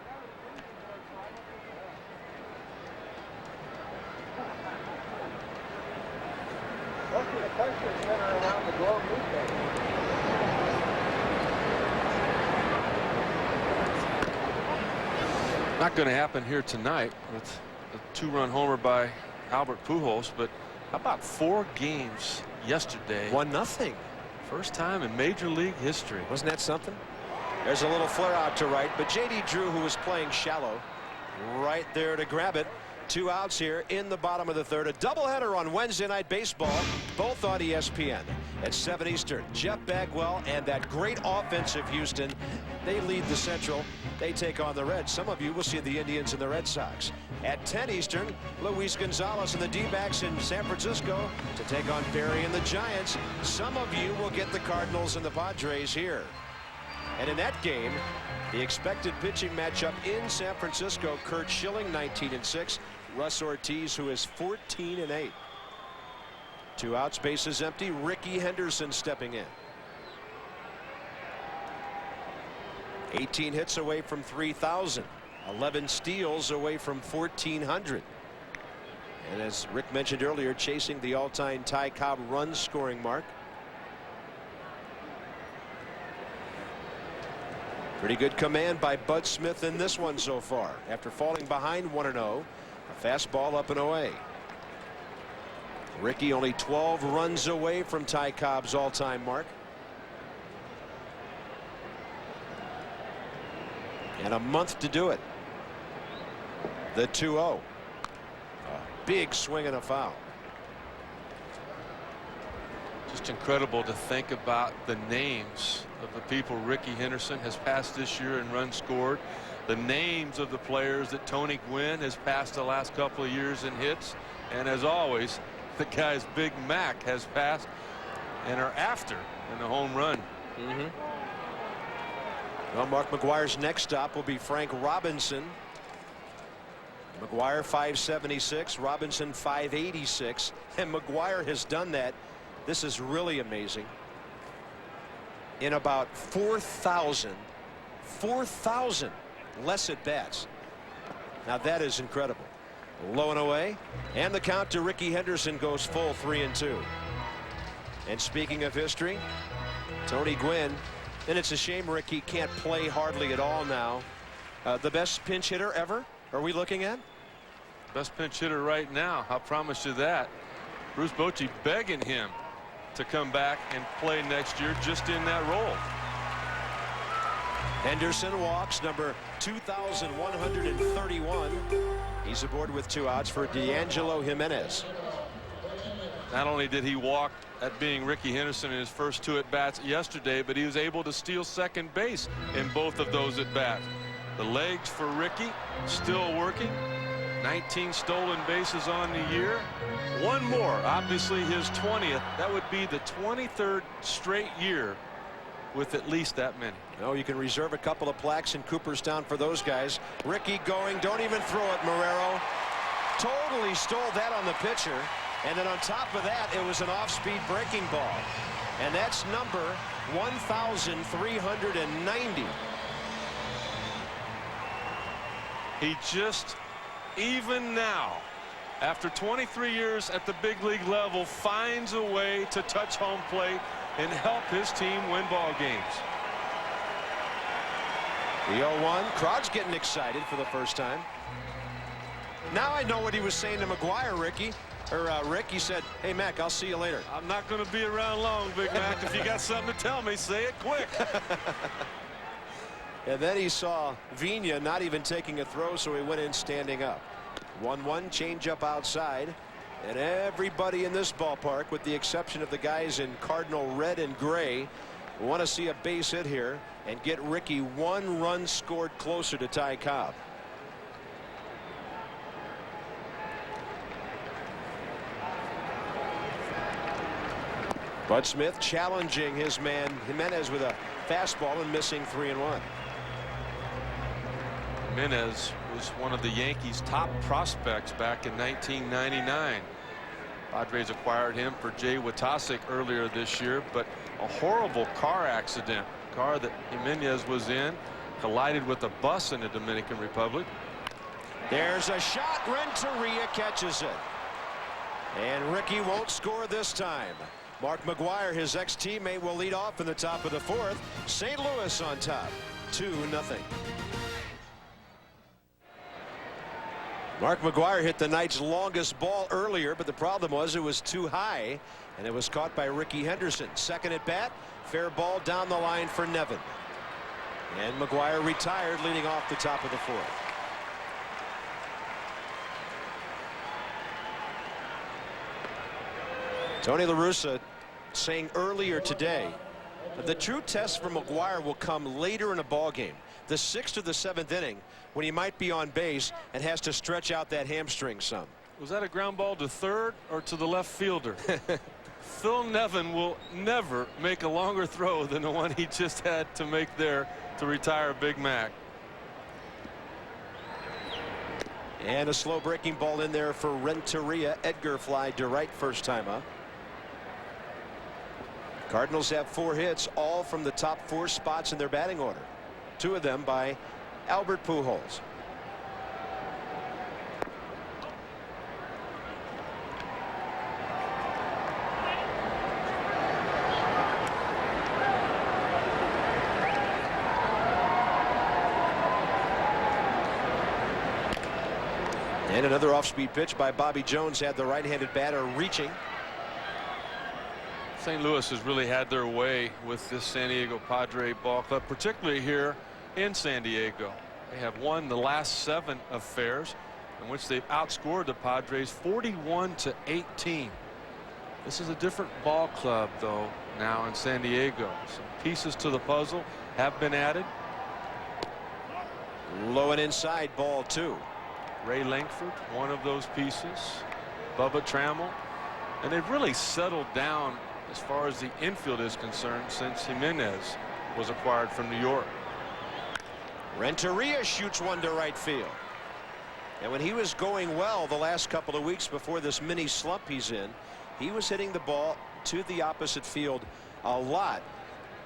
Not going to happen here tonight with a 2-run homer by Albert Pujols, but how about 4 games yesterday? 1-0. First time in Major League history. Wasn't that something? There's a little flare out to right, but J.D. Drew, who was playing shallow, right there to grab it. 2 outs here in the bottom of the 3rd. A doubleheader on Wednesday Night Baseball, both on ESPN at 7 Eastern. Jeff Bagwell and that great offensive Houston, they lead the Central. They take on the Reds. Some of you will see the Indians and the Red Sox. At 10 Eastern, Luis Gonzalez and the D-backs in San Francisco to take on Barry and the Giants. Some of you will get the Cardinals and the Padres here. And in that game, the expected pitching matchup in San Francisco, Curt Schilling 19-6, Russ Ortiz, who is 14-8. 2 outs, bases empty. Ricky Henderson stepping in. 18 hits away from 3,000. 11 steals away from 1,400. And as Rick mentioned earlier, chasing the all-time Ty Cobb run scoring mark. Pretty good command by Bud Smith in this one so far. After falling behind 1-0, a fastball up and away. Ricky only 12 runs away from Ty Cobb's all-time mark. And a month to do it. The 2-0. A big swing and a foul. Just incredible to think about the names of the people Ricky Henderson has passed this year in runs scored. The names of the players that Tony Gwynn has passed the last couple of years in hits. And as always, the guys Big Mac has passed and are after in the home run. Well, Mark McGwire's next stop will be Frank Robinson. McGwire 576, Robinson 586, and McGwire has done that. This is really amazing. In about 4,000 less at bats. Now that is incredible. Low and away, and the count to Ricky Henderson goes full 3-2. And speaking of history, Tony Gwynn. And it's a shame Ricky can't play hardly at all now. The best pinch hitter ever, are we looking at? Best pinch hitter right now, I promise you that. Bruce Bochy begging him to come back and play next year just in that role. Henderson walks, number 2,131. He's aboard with 2 outs for D'Angelo Jimenez. Not only did he walk at being Ricky Henderson in his first 2 at-bats yesterday, but he was able to steal second base in both of those at-bats. The legs for Ricky still working. 19 stolen bases on the year. 1 more, obviously his 20th. That would be the 23rd straight year with at least that many. Oh, you can reserve a couple of plaques in Cooperstown for those guys. Ricky going, don't even throw it, Marrero. Totally stole that on the pitcher. And then on top of that, it was an off-speed breaking ball. And that's number 1,390. He just, even now, after 23 years at the big league level, finds a way to touch home plate and help his team win ball games. The 0-1. Crowd's getting excited for the first time. Now I know what he was saying to McGwire, Ricky. Rick, he said, hey, Mac, I'll see you later. I'm not going to be around long, Big Mac. If you got something to tell me, say it quick. And then he saw Vigna not even taking a throw, so he went in standing up. 1-1, change up outside. And everybody in this ballpark, with the exception of the guys in Cardinal red and gray, We want to see a base hit here and get Ricky 1 run scored closer to Ty Cobb. Bud Smith challenging his man Jimenez with a fastball and missing 3-1. Jimenez was one of the Yankees' top prospects back in 1999. Padres acquired him for Jay Watasic earlier this year, but a horrible car accident. Car that Jimenez was in collided with a bus in the Dominican Republic. There's a shot. Renteria catches it. And Ricky won't score this time. Mark McGwire, his ex-teammate, will lead off in the top of the 4th. St. Louis on top, 2-0. Mark McGwire hit the night's longest ball earlier, but the problem was it was too high, and it was caught by Ricky Henderson. Second at bat, fair ball down the line for Nevin. And McGwire retired, leading off the top of the 4th. Tony La Russa saying earlier today that the true test for McGwire will come later in a ball game, the 6th or the 7th inning, when he might be on base and has to stretch out that hamstring some. Was that a ground ball to third or to the left fielder? Phil Nevin will never make a longer throw than the one he just had to make there to retire Big Mac. And a slow breaking ball in there for Renteria. Edgar fly to right first time up. Cardinals have 4 hits, all from the top 4 spots in their batting order. 2 of them by Albert Pujols. And another off-speed pitch by Bobby Jones had the right-handed batter reaching. St. Louis has really had their way with this San Diego Padre ball club, particularly here in San Diego. They have won the last 7 affairs in which they've outscored the Padres 41-18. This is a different ball club, though, now in San Diego. Some pieces to the puzzle have been added. Low and inside, ball 2. Ray Langford, one of those pieces. Bubba Trammell. And they've really settled down as far as the infield is concerned since Jimenez was acquired from New York. Renteria shoots one to right field. And when he was going well the last couple of weeks before this mini slump he's in, he was hitting the ball to the opposite field a lot.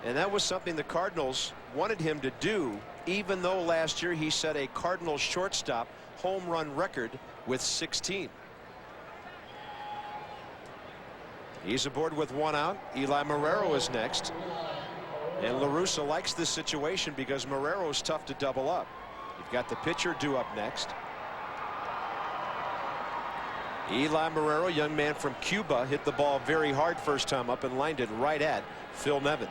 And that was something the Cardinals wanted him to do, even though last year he set a Cardinals shortstop home run record with 16. He's aboard with 1 out. Eli Marrero is next. And La Russa likes this situation because Marrero is tough to double up. You've got the pitcher due up next. Eli Marrero, young man from Cuba, hit the ball very hard first time up and lined it right at Phil Nevin.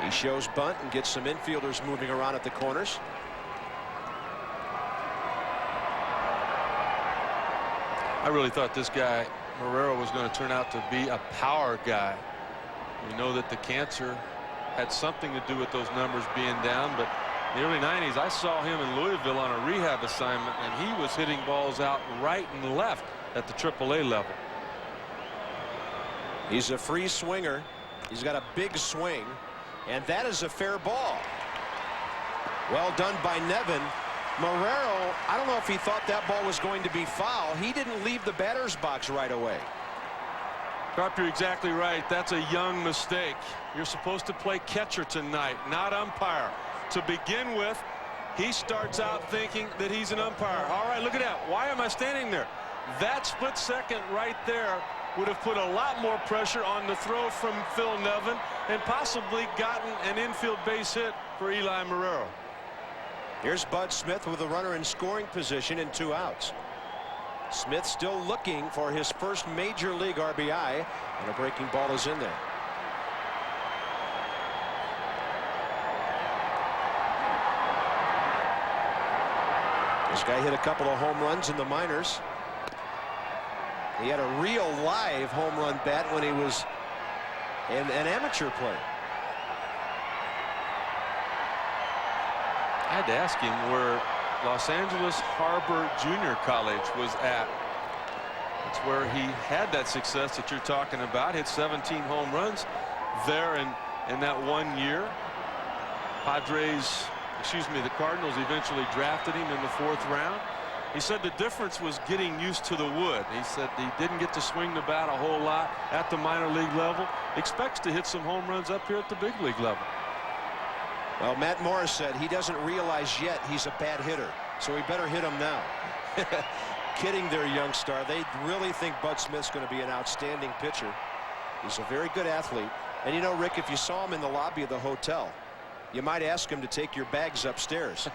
He shows bunt and gets some infielders moving around at the corners. I really thought this guy Marrero was going to turn out to be a power guy. We know that the cancer had something to do with those numbers being down, but in the early 90s I saw him in Louisville on a rehab assignment, and he was hitting balls out right and left at the AAA level. He's a free swinger. He's got a big swing, and that is a fair ball. Well done by Nevin. Marrero, I don't know if he thought that ball was going to be foul. He didn't leave the batter's box right away. Carp, you're exactly right. That's a young mistake. You're supposed to play catcher tonight, not umpire. To begin with, he starts out thinking that he's an umpire. All right, look at that. Why am I standing there? That split second right there would have put a lot more pressure on the throw from Phil Nevin and possibly gotten an infield base hit for Eli Marrero. Here's Bud Smith with a runner in scoring position and 2 outs. Smith still looking for his first major league RBI, and a breaking ball is in there. This guy hit a couple of home runs in the minors. He had a real live home run bat when he was an amateur player. I had to ask him where Los Angeles Harbor Junior College was at. That's where he had that success that you're talking about. Hit 17 home runs there in that 1 year. The Cardinals eventually drafted him in the 4th round. He said the difference was getting used to the wood. He said he didn't get to swing the bat a whole lot at the minor league level. Expects to hit some home runs up here at the big league level. Well, Matt Morris said he doesn't realize yet he's a bad hitter, so he better hit him now. Kidding their young star. They really think Bud Smith's going to be an outstanding pitcher. He's a very good athlete. And you know, Rick, if you saw him in the lobby of the hotel, you might ask him to take your bags upstairs.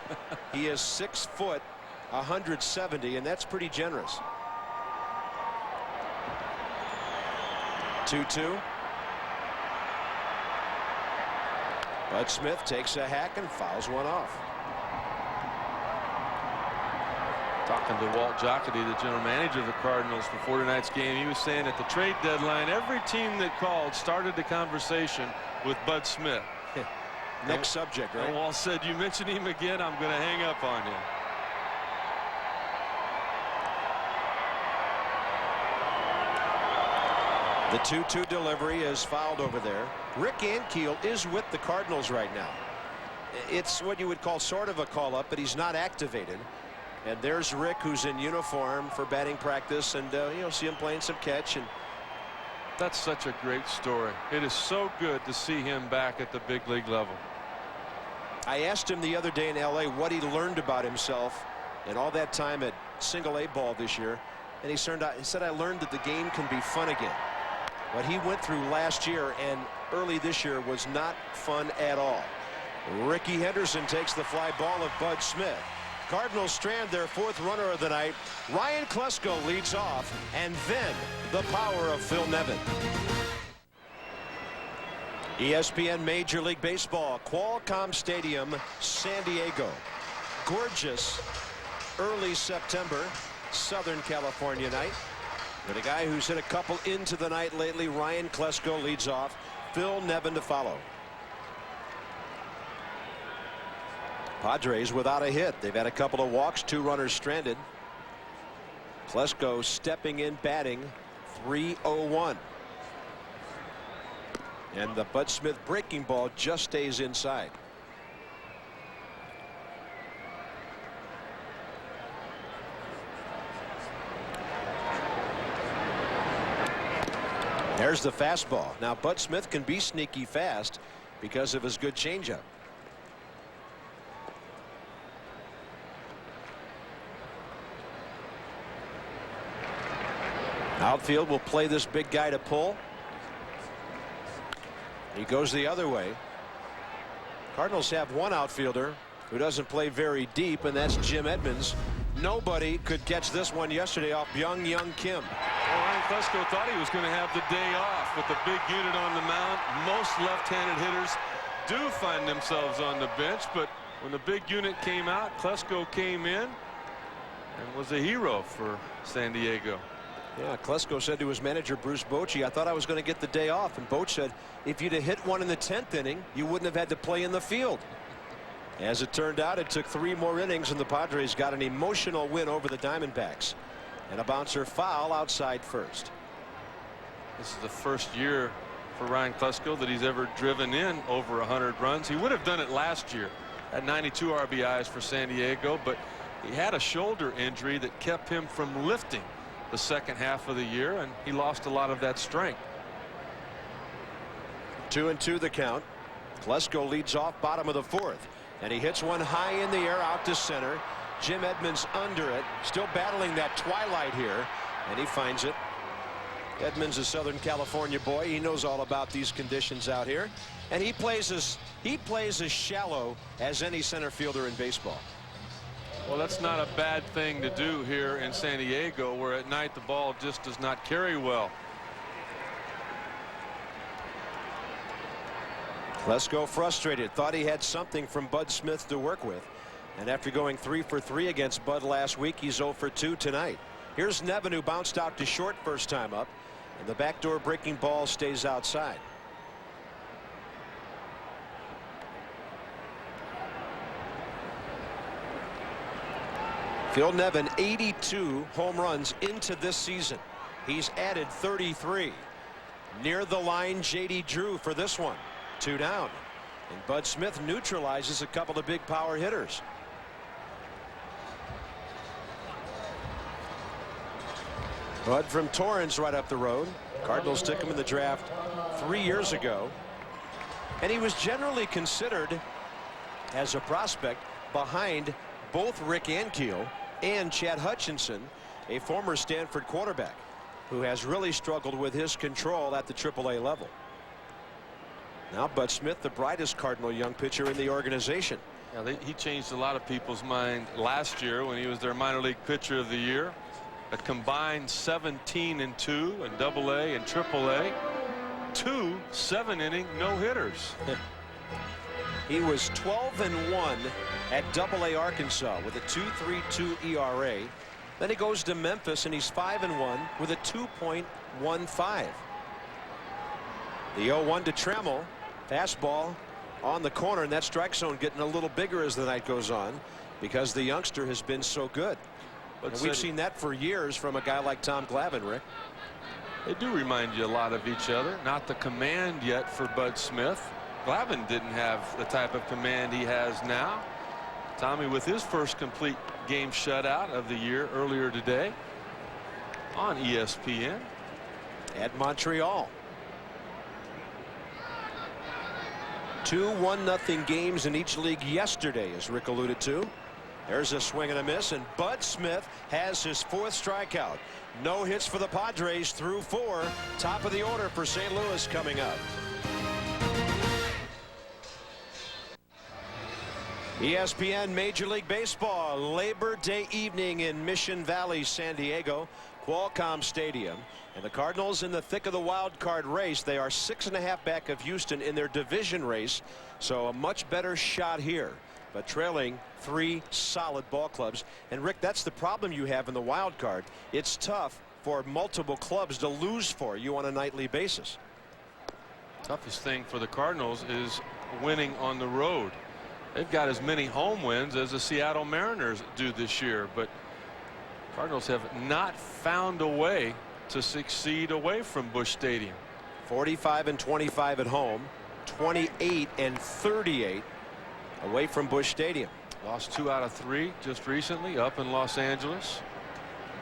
He is 6 foot, 170, and that's pretty generous. 2-2. Bud Smith takes a hack and fouls one off. Talking to Walt Jocketty, the general manager of the Cardinals, before tonight's game, he was saying at the trade deadline, every team that called started the conversation with Bud Smith. Next subject, right? And Walt said, you mention him again, I'm going to hang up on you. The 2-2 delivery is fouled over there. Rick Ankiel is with the Cardinals right now. It's what you would call sort of a call-up, but he's not activated. And there's Rick, who's in uniform for batting practice, and you'll see him playing some catch. And that's such a great story. It is so good to see him back at the big league level. I asked him the other day in LA what he learned about himself and all that time at single-A ball this year, and he said, I learned that the game can be fun again. What he went through last year and early this year was not fun at all. Ricky Henderson takes the fly ball of Bud Smith. Cardinals strand their 4th runner of the night. Ryan Klesko leads off, and then the power of Phil Nevin. ESPN Major League Baseball, Qualcomm Stadium, San Diego. Gorgeous early September, Southern California night. With a guy who's hit a couple into the night lately, Ryan Klesko leads off. Phil Nevin to follow. Padres without a hit. They've had a couple of walks, 2 runners stranded. Klesko stepping in batting, 3-0-1. And the Bud Smith breaking ball just stays inside. There's the fastball. Now Bud Smith can be sneaky fast because of his good changeup. Outfield will play this big guy to pull. He goes the other way. Cardinals have one outfielder who doesn't play very deep, and that's Jim Edmonds. Nobody could catch this one yesterday off Byung-Young Kim. Well, Ryan Klesko thought he was going to have the day off with the big unit on the mound. Most left-handed hitters do find themselves on the bench, but when the big unit came out, Klesko came in and was a hero for San Diego. Yeah, Klesko said to his manager, Bruce Bochy, I thought I was going to get the day off. And Boch said, if you'd have hit one in the 10th inning, you wouldn't have had to play in the field. As it turned out, it took 3 more innings, and the Padres got an emotional win over the Diamondbacks. And a bouncer foul outside first. This is the first year for Ryan Klesko that he's ever driven in over 100 runs. He would have done it last year at 92 RBIs for San Diego, but he had a shoulder injury that kept him from lifting the second half of the year, and he lost a lot of that strength. 2-2 the count. Klesko leads off bottom of the 4th, and he hits one high in the air out to center. Jim Edmonds under it, still battling that twilight here, and he finds it. Edmonds, a Southern California boy, he knows all about these conditions out here, and he plays as shallow as any center fielder in baseball. Well, that's not a bad thing to do here in San Diego, where at night the ball just does not carry well. Klesko frustrated, thought he had something from Bud Smith to work with, and after going 3 for 3 against Bud last week, he's 0 for 2 tonight. Here's Nevin, who bounced out to short first time up, and the backdoor breaking ball stays outside. Phil Nevin, 82 home runs into this season. He's added 33. Near the line, J.D. Drew for this one. 2 down. And Bud Smith neutralizes a couple of big power hitters. Bud from Torrance right up the road. Cardinals took him in the draft 3 years ago. And he was generally considered as a prospect behind both Rick Ankiel and Chad Hutchinson, a former Stanford quarterback who has really struggled with his control at the AAA level. Now Bud Smith, the brightest Cardinal young pitcher in the organization. Yeah, he changed a lot of people's mind last year when he was their minor league pitcher of the year. A combined 17-2 in AA and AAA. 2 7-inning no-hitters. He was 12-1 at AA Arkansas with a 2.32 ERA. Then he goes to Memphis and he's 5-1 with a 2.15. The 0-1 to Trammell. Fastball on the corner, and that strike zone getting a little bigger as the night goes on because the youngster has been so good. And we've seen that for years from a guy like Tom Glavine, Rick. They do remind you a lot of each other. Not the command yet for Bud Smith. Glavine didn't have the type of command he has now. Tommy with his first complete game shutout of the year earlier today on ESPN at Montreal. 2 1-0 games in each league yesterday, as Rick alluded to. There's a swing and a miss, and Bud Smith has his 4th strikeout. No hits for the Padres through 4. Top of the order for St. Louis coming up. ESPN Major League Baseball, Labor Day evening in Mission Valley, San Diego, Qualcomm Stadium. And the Cardinals in the thick of the wild card race. They are 6.5 back of Houston in their division race, so a much better shot here, but trailing 3 solid ball clubs. And Rick, that's the problem you have in the wild card. It's tough for multiple clubs to lose for you on a nightly basis. Toughest thing for the Cardinals is winning on the road. They've got as many home wins as the Seattle Mariners do this year, but Cardinals have not found a way to succeed away from Busch Stadium. 45-25 at home, 28-38 away from Busch Stadium. Lost 2 out of 3 just recently up in Los Angeles.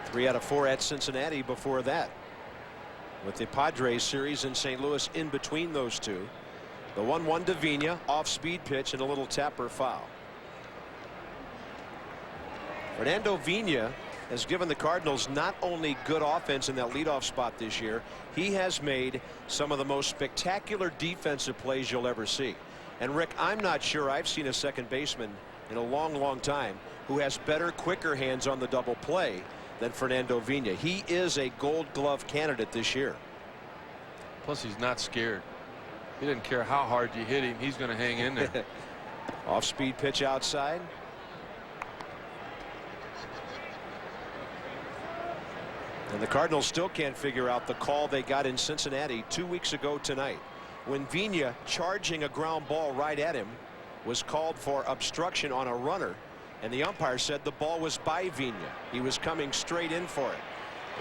3 out of 4 at Cincinnati before that, with the Padres series in St. Louis in between those two. The 1-1 to Vina, off speed pitch and a little tapper foul. Fernando Vina has given the Cardinals not only good offense in that leadoff spot this year, he has made some of the most spectacular defensive plays you'll ever see. And Rick, I'm not sure I've seen a second baseman in a long time who has better, quicker hands on the double play than Fernando Vina. He is a Gold Glove candidate this year. Plus he's not scared. He didn't care how hard you hit him. He's going to hang in there. Off speed pitch outside. And the Cardinals still can't figure out the call they got in Cincinnati 2 weeks ago tonight, when Vina, charging a ground ball right at him, was called for obstruction on a runner, and the umpire said the ball was by Vina. He was coming straight in for it.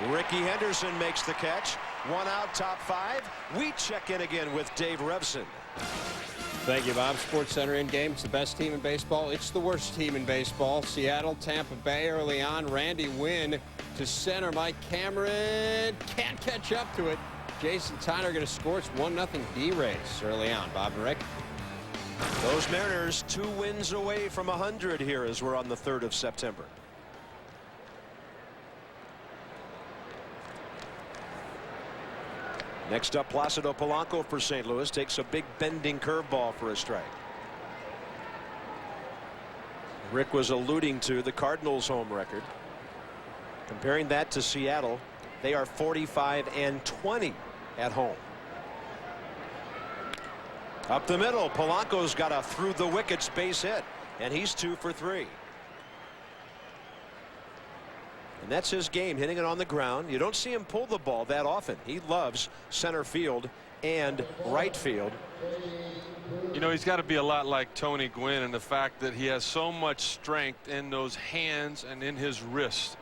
Ricky Henderson makes the catch. 1 out, top 5. We check in again with Dave Revson. Thank you, Bob. Sports Center in game. It's the best team in baseball. It's the worst team in baseball. Seattle, Tampa Bay early on. Randy Wynn to center. Mike Cameron can't catch up to it. Jason Tyner going to score. It's 1-0 D-Rays early on. Bob and Rick. Those Mariners 2 wins away from 100 here as we're on the 3rd of September. Next up, Placido Polanco for St. Louis takes a big bending curveball for a strike. Rick was alluding to the Cardinals' home record. Comparing that to Seattle, they are 45-20 at home. Up the middle, Polanco's got a through the wickets base hit, and he's 2 for 3. And that's his game, hitting it on the ground. You don't see him pull the ball that often. He loves center field and right field. You know, he's got to be a lot like Tony Gwynn in the fact that he has so much strength in those hands and in his wrist.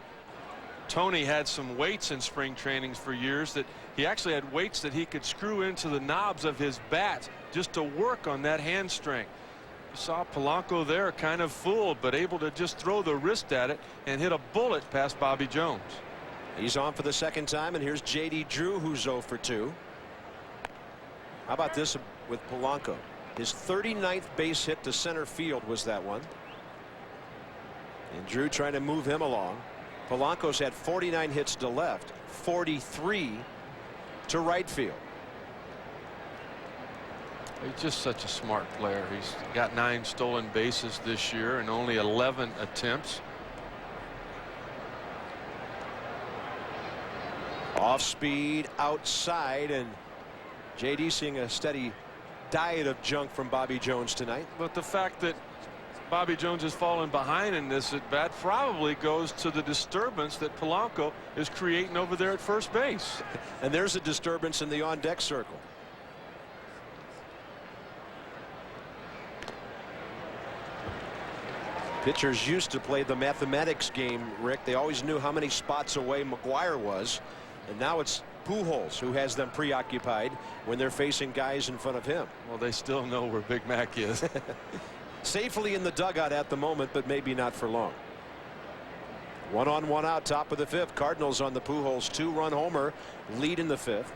Tony had some weights in spring trainings for years that he actually had weights that he could screw into the knobs of his bat just to work on that hand strength. You saw Polanco there, kind of fooled, but able to just throw the wrist at it and hit a bullet past Bobby Jones. He's on for the second time, and here's J.D. Drew, who's 0 for 2. How about this with Polanco? His 39th base hit to center field was that one. And Drew trying to move him along. Polanco's had 49 hits to left, 43 to right field. He's just such a smart player. He's got 9 stolen bases this year and only 11 attempts. Off speed outside, and J.D. seeing a steady diet of junk from Bobby Jones tonight. But the fact that Bobby Jones has fallen behind in this at bat probably goes to the disturbance that Polanco is creating over there at first base. And there's a disturbance in the on deck circle. Pitchers used to play the mathematics game, Rick. They always knew how many spots away McGuire was, and now it's Pujols who has them preoccupied when they're facing guys in front of him. Well, they still know where Big Mac is. Safely in the dugout at the moment, but maybe not for long. 1 on 1 out, top of the 5th. Cardinals on the Pujols 2-run homer, lead in the 5th.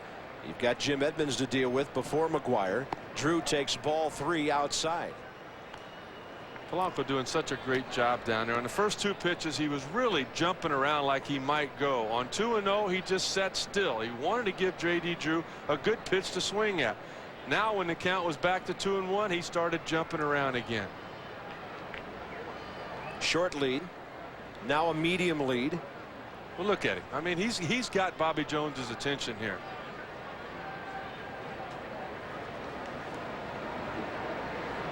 You've got Jim Edmonds to deal with before McGuire. Drew takes ball 3 outside. Polanco doing such a great job down there. On the first 2 pitches, he was really jumping around like he might go. On 2-0, he just sat still. He wanted to give J.D. Drew a good pitch to swing at. Now when the count was back to 2-1, he started jumping around again. Short lead, now a medium lead. Well, look at him. I mean, he's got Bobby Jones's attention here.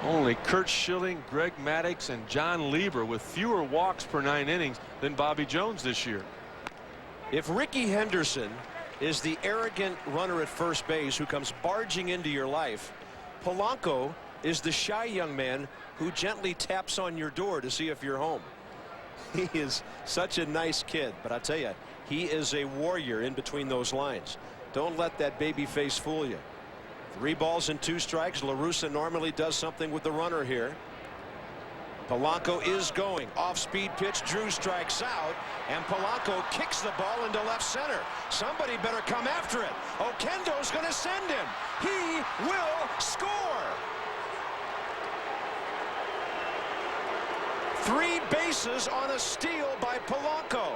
Only Kurt Schilling, Greg Maddux, and John Lieber with fewer walks per 9 innings than Bobby Jones this year. If Ricky Henderson is the arrogant runner at first base who comes barging into your life, Polanco is the shy young man who gently taps on your door to see if you're home. He is such a nice kid, but I tell you, he is a warrior in between those lines. Don't let that baby face fool you. 3 balls and 2 strikes. La Russa normally does something with the runner here. Polanco is going. Off-speed pitch. Drew strikes out, and Polanco kicks the ball into left center. Somebody better come after it. Oquendo's going to send him. He will score. 3 bases on a steal by Polanco,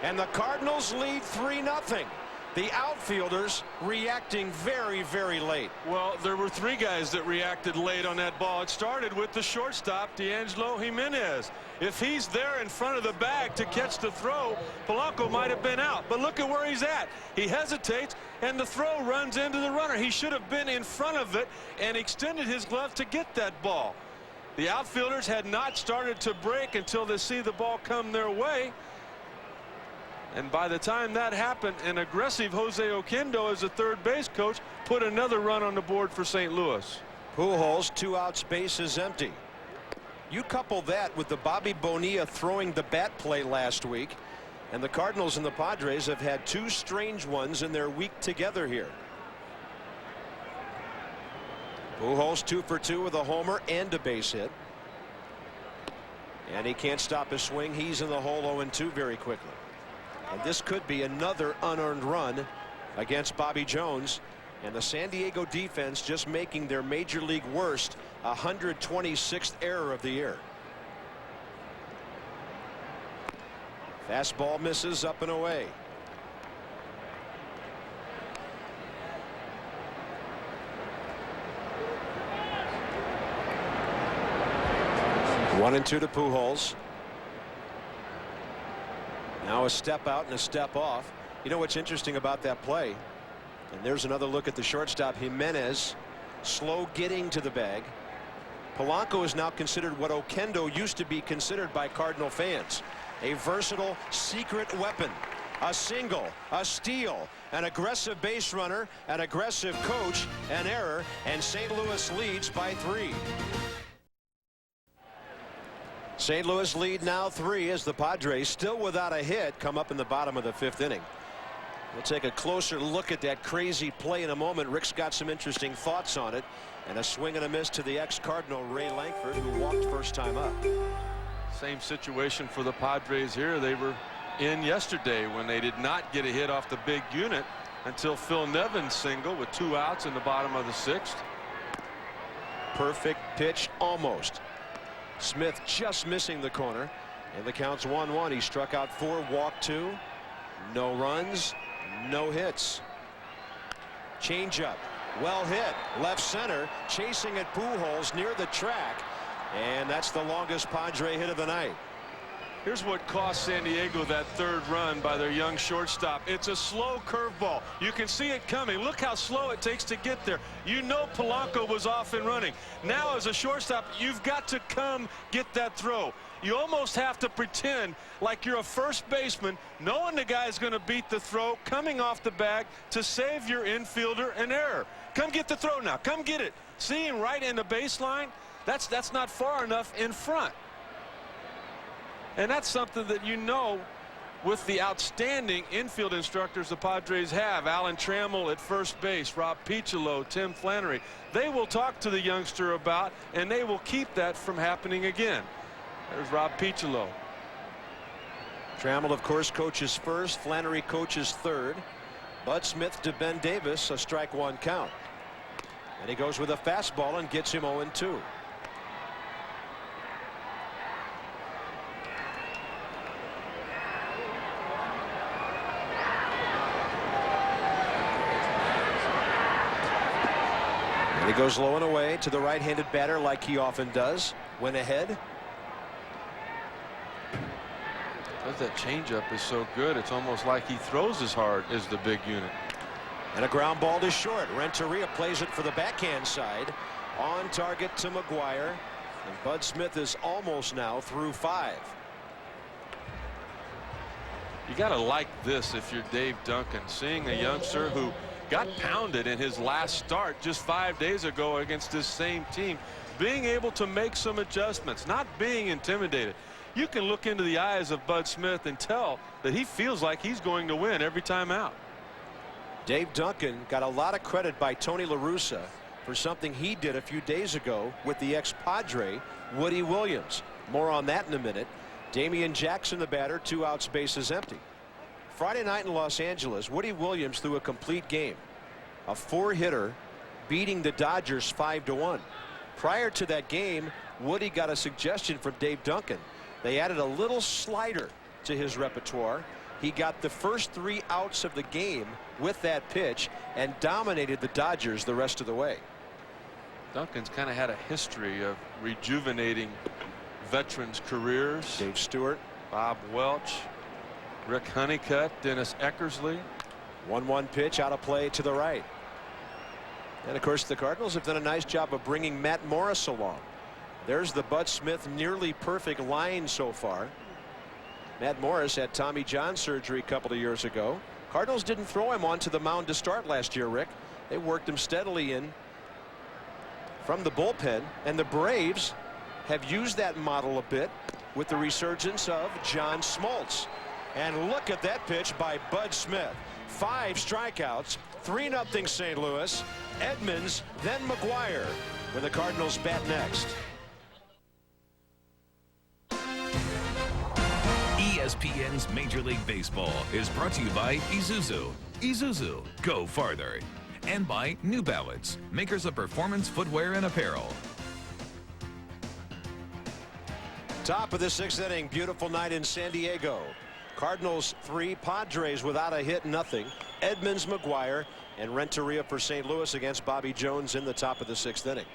and the Cardinals lead 3-0. The outfielders reacting very, very late. Well, there were 3 guys that reacted late on that ball. It started with the shortstop, D'Angelo Jimenez. If he's there in front of the bag to catch the throw, Polanco might have been out. But look at where he's at. He hesitates, and the throw runs into the runner. He should have been in front of it and extended his glove to get that ball. The outfielders had not started to break until they see the ball come their way. And by the time that happened, an aggressive Jose Oquendo as the third base coach put another run on the board for St. Louis. Pujols, 2 outs, base is empty. You couple that with the Bobby Bonilla throwing the bat play last week, and the Cardinals and the Padres have had 2 strange ones in their week together here. Pujols 2 for 2 with a homer and a base hit. And he can't stop his swing. He's in the hole 0-2 very quickly. And this could be another unearned run against Bobby Jones, and the San Diego defense just making their major league worst 126th error of the year. Fastball misses, up and away. One and 2 to Pujols. Now a step out and a step off. You know what's interesting about that play? And there's another look at the shortstop, Jimenez, slow getting to the bag. Polanco is now considered what Oquendo used to be considered by Cardinal fans, a versatile secret weapon. A single, a steal, an aggressive base runner, an aggressive coach, an error, and St. Louis leads by 3. St. Louis lead now 3 as the Padres, still without a hit, come up in the bottom of the 5th inning. We'll take a closer look at that crazy play in a moment. Rick's got some interesting thoughts on it. And a swing and a miss to the ex-Cardinal Ray Lankford, who walked first time up. Same situation for the Padres here. They were in yesterday when they did not get a hit off the big unit until Phil Nevin's single with 2 outs in the bottom of the 6th. Perfect pitch almost. Smith just missing the corner, and the count's 1-1. He struck out 4, walked 2, no runs, no hits. Changeup, well hit, left center, chasing at Pujols near the track, and that's the longest Padre hit of the night. Here's what cost San Diego that 3rd run by their young shortstop. It's a slow curveball. You can see it coming. Look how slow it takes to get there. You know Polanco was off and running. Now as a shortstop, you've got to come get that throw. You almost have to pretend like you're a first baseman, knowing the guy's going to beat the throw, coming off the bag to save your infielder an error. Come get the throw now. Come get it. See him right in the baseline? That's not far enough in front. And that's something that you know with the outstanding infield instructors the Padres have. Alan Trammell at first base, Rob Piccolo, Tim Flannery. They will talk to the youngster about, and they will keep that from happening again. There's Rob Piccolo. Trammell, of course, coaches first. Flannery coaches 3rd. Bud Smith to Ben Davis, a strike 1 count. And he goes with a fastball and gets him 0-2. And he goes low and away to the right-handed batter like he often does. Went ahead. Because that changeup is so good, it's almost like he throws as hard as the big unit. And a ground ball to short. Renteria plays it for the backhand side. On target to McGuire. And Bud Smith is almost now through 5. You got to like this if you're Dave Duncan, seeing a youngster who got pounded in his last start just 5 days ago against this same team, being able to make some adjustments, not being intimidated. You can look into the eyes of Bud Smith and tell that he feels like he's going to win every time out. Dave Duncan got a lot of credit by Tony La Russa for something he did a few days ago with the ex-Padre Woody Williams. More on that in a minute. Damian Jackson, the batter, 2 outs, bases empty. Friday night in Los Angeles, Woody Williams threw a complete game. A 4-hitter beating the Dodgers 5-1. Prior to that game, Woody got a suggestion from Dave Duncan. They added a little slider to his repertoire. He got the first 3 outs of the game with that pitch and dominated the Dodgers the rest of the way. Duncan's kind of had a history of rejuvenating veterans' careers. Dave Stewart, Bob Welch, Rick Honeycutt, Dennis Eckersley. 1-1 pitch out of play to the right. And of course the Cardinals have done a nice job of bringing Matt Morris along. There's the Bud Smith nearly perfect line so far. Matt Morris had Tommy John surgery a couple of years ago. Cardinals didn't throw him onto the mound to start last year, Rick. They worked him steadily in from the bullpen, and the Braves have used that model a bit with the resurgence of John Smoltz. And look at that pitch by Bud Smith. 5 strikeouts, 3-0 St. Louis. Edmonds, then McGuire, when the Cardinals bat next. ESPN's Major League Baseball is brought to you by Isuzu. Isuzu, go farther. And by New Balance, makers of performance footwear and apparel. Top of the 6th inning, beautiful night in San Diego. Cardinals 3, Padres without a hit, nothing. Edmonds, McGuire, and Renteria for St. Louis against Bobby Jones in the top of the 6th inning.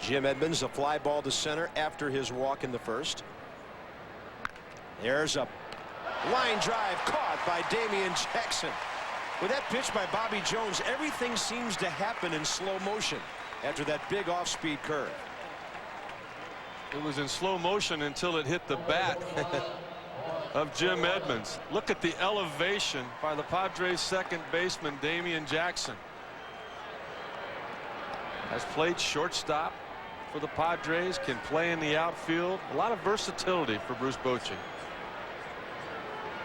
Jim Edmonds, a fly ball to center after his walk in the first. There's a line drive caught by Damian Jackson. With that pitch by Bobby Jones, everything seems to happen in slow motion after that big off-speed curve. It was in slow motion until it hit the bat of Jim Edmonds. Look at the elevation by the Padres second baseman Damian Jackson. Has played shortstop for the Padres, can play in the outfield. A lot of versatility for Bruce Bochy.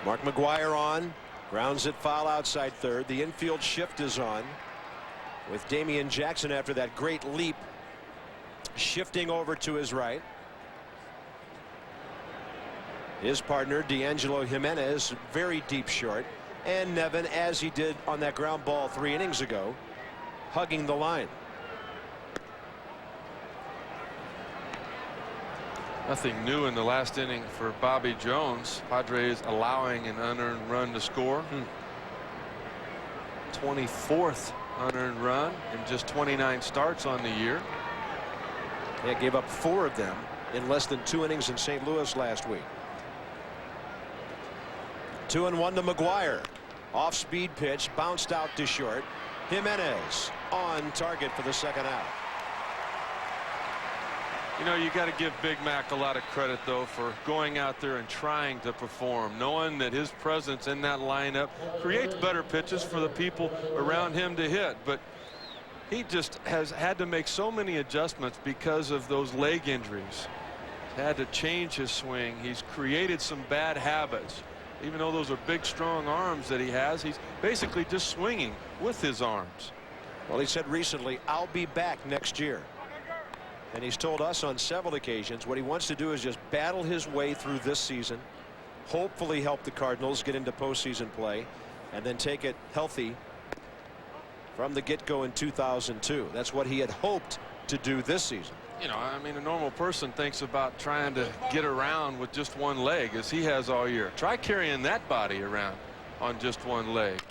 Mark McGwire on, grounds it foul outside third. The infield shift is on with Damian Jackson after that great leap, shifting over to his right. His partner D'Angelo Jimenez very deep short, and Nevin, as he did on that ground ball 3 innings ago, hugging the line. Nothing new in the last inning for Bobby Jones. Padres allowing an unearned run to score. 24th unearned run in just 29 starts on the year. They gave up 4 of them in less than 2 innings in St. Louis last week. 2-1 to McGwire. Off speed pitch, bounced out to short. Jimenez on target for the second out. You know, you got to give Big Mac a lot of credit, though, for going out there and trying to perform, knowing that his presence in that lineup creates better pitches for the people around him to hit. But he just has had to make so many adjustments because of those leg injuries. He's had to change his swing. He's created some bad habits. Even though those are big, strong arms that he has, he's basically just swinging with his arms. Well, he said recently, "I'll be back next year." And he's told us on several occasions what he wants to do is just battle his way through this season, hopefully help the Cardinals get into postseason play, and then take it healthy from the get-go in 2002. That's what he had hoped to do this season. You know, I mean, a normal person thinks about trying to get around with just one leg, as he has all year. Try carrying that body around on just one leg.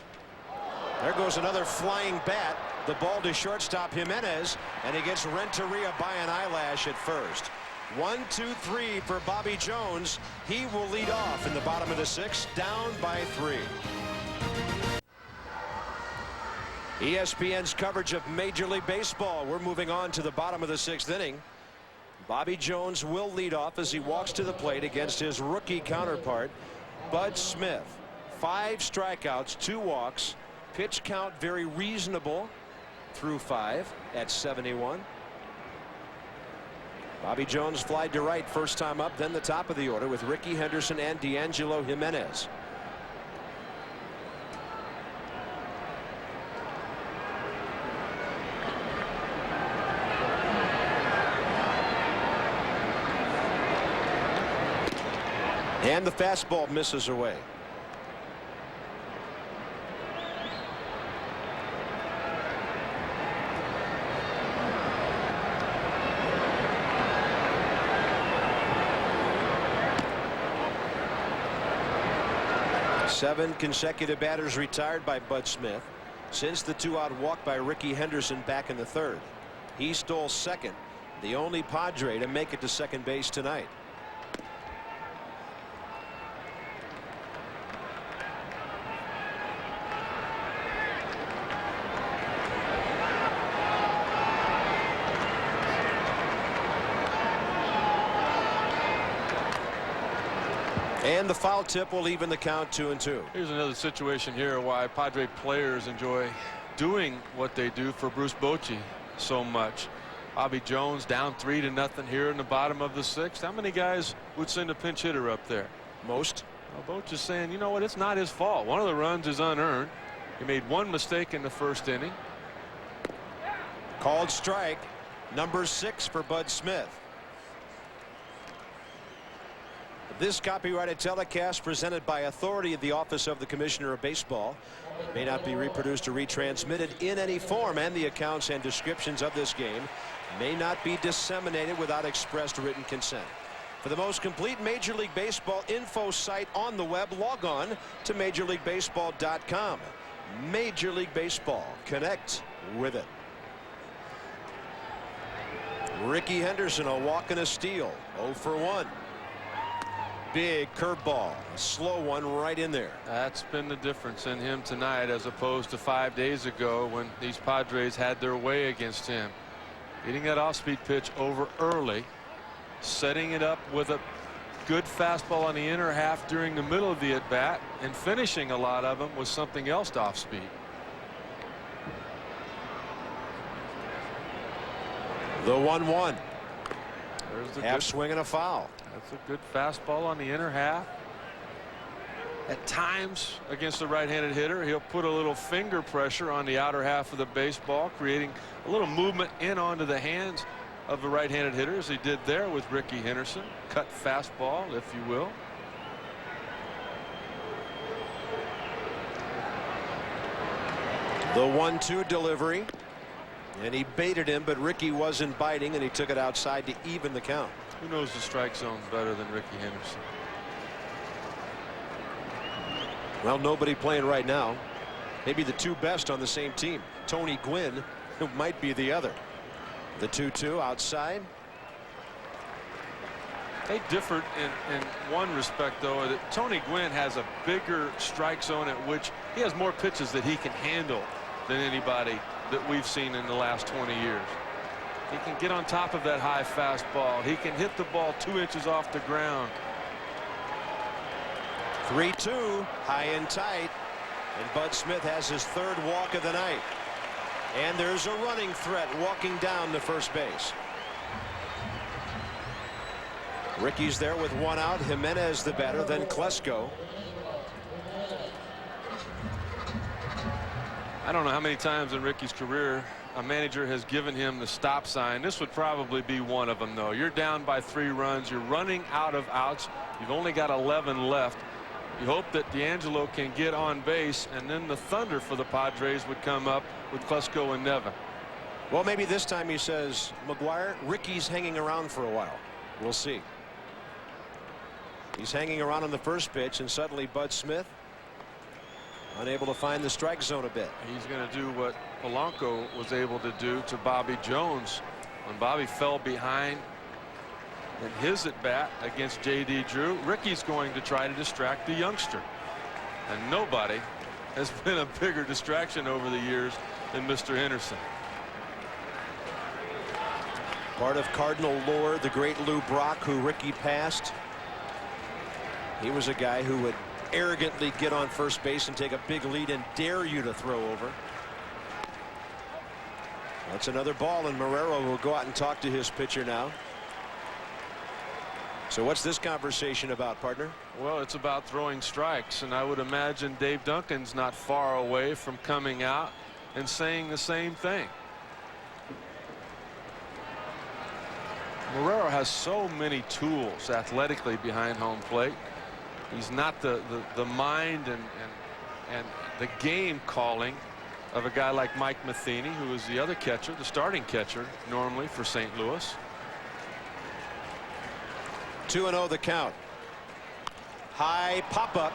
There goes another flying bat. The ball to shortstop Jimenez, and he gets Renteria by an eyelash at first. 1-2-3 for Bobby Jones. He will lead off in the bottom of the 6th, down by 3. ESPN's coverage of Major League Baseball. We're moving on to the bottom of the 6th inning. Bobby Jones will lead off as he walks to the plate against his rookie counterpart, Bud Smith. 5 strikeouts, 2 walks. Pitch count very reasonable through 5 at 71. Bobby Jones flied to right first time up, then the top of the order with Ricky Henderson and D'Angelo Jimenez. And the fastball misses away. Seven consecutive batters retired by Bud Smith since the 2-out walk by Ricky Henderson back in the 3rd. He stole second, the only Padre to make it to second base tonight. And the foul tip will even the count 2-2. Here's another situation here why Padre players enjoy doing what they do for Bruce Bochy so much. Bobby Jones down 3-0 here in the bottom of the 6th. How many guys would send a pinch hitter up there? Most. Well, Bochy's saying, you know what, it's not his fault. One of the runs is unearned. He made 1 mistake in the 1st inning. Called strike, number 6 for Bud Smith. This copyrighted telecast presented by authority of the Office of the Commissioner of Baseball may not be reproduced or retransmitted in any form, and the accounts and descriptions of this game may not be disseminated without expressed written consent. For the most complete Major League Baseball info site on the web, log on to MajorLeagueBaseball.com. Major League Baseball. Connect with it. Ricky Henderson, a walk and a steal. 0 for 1. Big curveball, a slow one right in there. That's been the difference in him tonight as opposed to 5 days ago when these Padres had their way against him. Getting that off-speed pitch over early setting it up with a good fastball on the inner half during the middle of the at bat and finishing a lot of them with something else off speed. The 1-1. There's the half good swing and a foul. That's a good fastball on the inner half. At times against the right-handed hitter, he'll put a little finger pressure on the outer half of the baseball, creating a little movement in onto the hands of the right-handed hitter, as he did there with Ricky Henderson. Cut fastball, if you will. The 1-2 delivery, and he baited him, but Ricky wasn't biting, and he took it outside to even the count. Who knows the strike zone better than Ricky Henderson? Well, nobody playing right now. Maybe the two best on the same team. Tony Gwynn, who might be the other. The 2-2 outside. They differed in one respect, though, that Tony Gwynn has a bigger strike zone at which he has more pitches that he can handle than anybody that we've seen in the last 20 years. He can get on top of that high fastball. He can hit the ball 2 inches off the ground. 3-2, high and tight, and Bud Smith has his third walk of the night. And there's a running threat walking down to first base. Ricky's there with one out. Jimenez the batter, then Klesko. I don't know how many times in Ricky's career a manager has given him the stop sign. This would probably be one of them, though. You're down by 3 runs. You're running out of outs. You've only got 11 left. You hope that D'Angelo can get on base, and then the thunder for the Padres would come up with Klesko and Nevin. Well, maybe this time he says, McGuire, Ricky's hanging around for a while. We'll see. He's hanging around on the first pitch, and suddenly Bud Smith unable to find the strike zone a bit. He's going to do what Polanco was able to do to Bobby Jones when Bobby fell behind in his at bat against J.D. Drew. Ricky's going to try to distract the youngster, and nobody has been a bigger distraction over the years than Mr. Henderson. Part of Cardinal lore, the great Lou Brock, who Ricky passed. He was a guy who would arrogantly get on first base and take a big lead and dare you to throw over. That's another ball, and Marrero will go out and talk to his pitcher now. So what's this conversation about, partner? Well, it's about throwing strikes, and I would imagine Dave Duncan's not far away from coming out and saying the same thing. Marrero has so many tools athletically behind home plate. He's not the mind and the game calling of a guy like Mike Matheny, who is the other catcher, the starting catcher normally for St. Louis. 2-0 the count. High pop up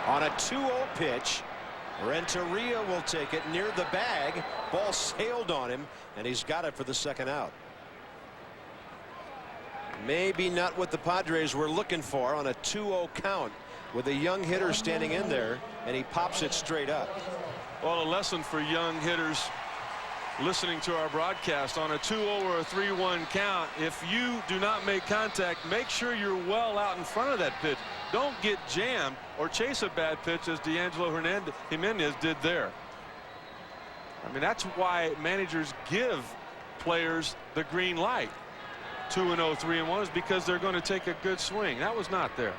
on a 2-0 pitch. Renteria will take it near the bag. Ball sailed on him, and he's got it for the second out. Maybe not what the Padres were looking for on a 2-0 count with a young hitter standing in there, and he pops it straight up. Well, a lesson for young hitters listening to our broadcast: on a 2-0 or a 3-1 count, if you do not make contact, make sure you're well out in front of that pitch. Don't get jammed or chase a bad pitch as D'Angelo Jimenez did there. I mean, that's why managers give players the green light. 2-0, 3-1 is because they're going to take a good swing. That was not there.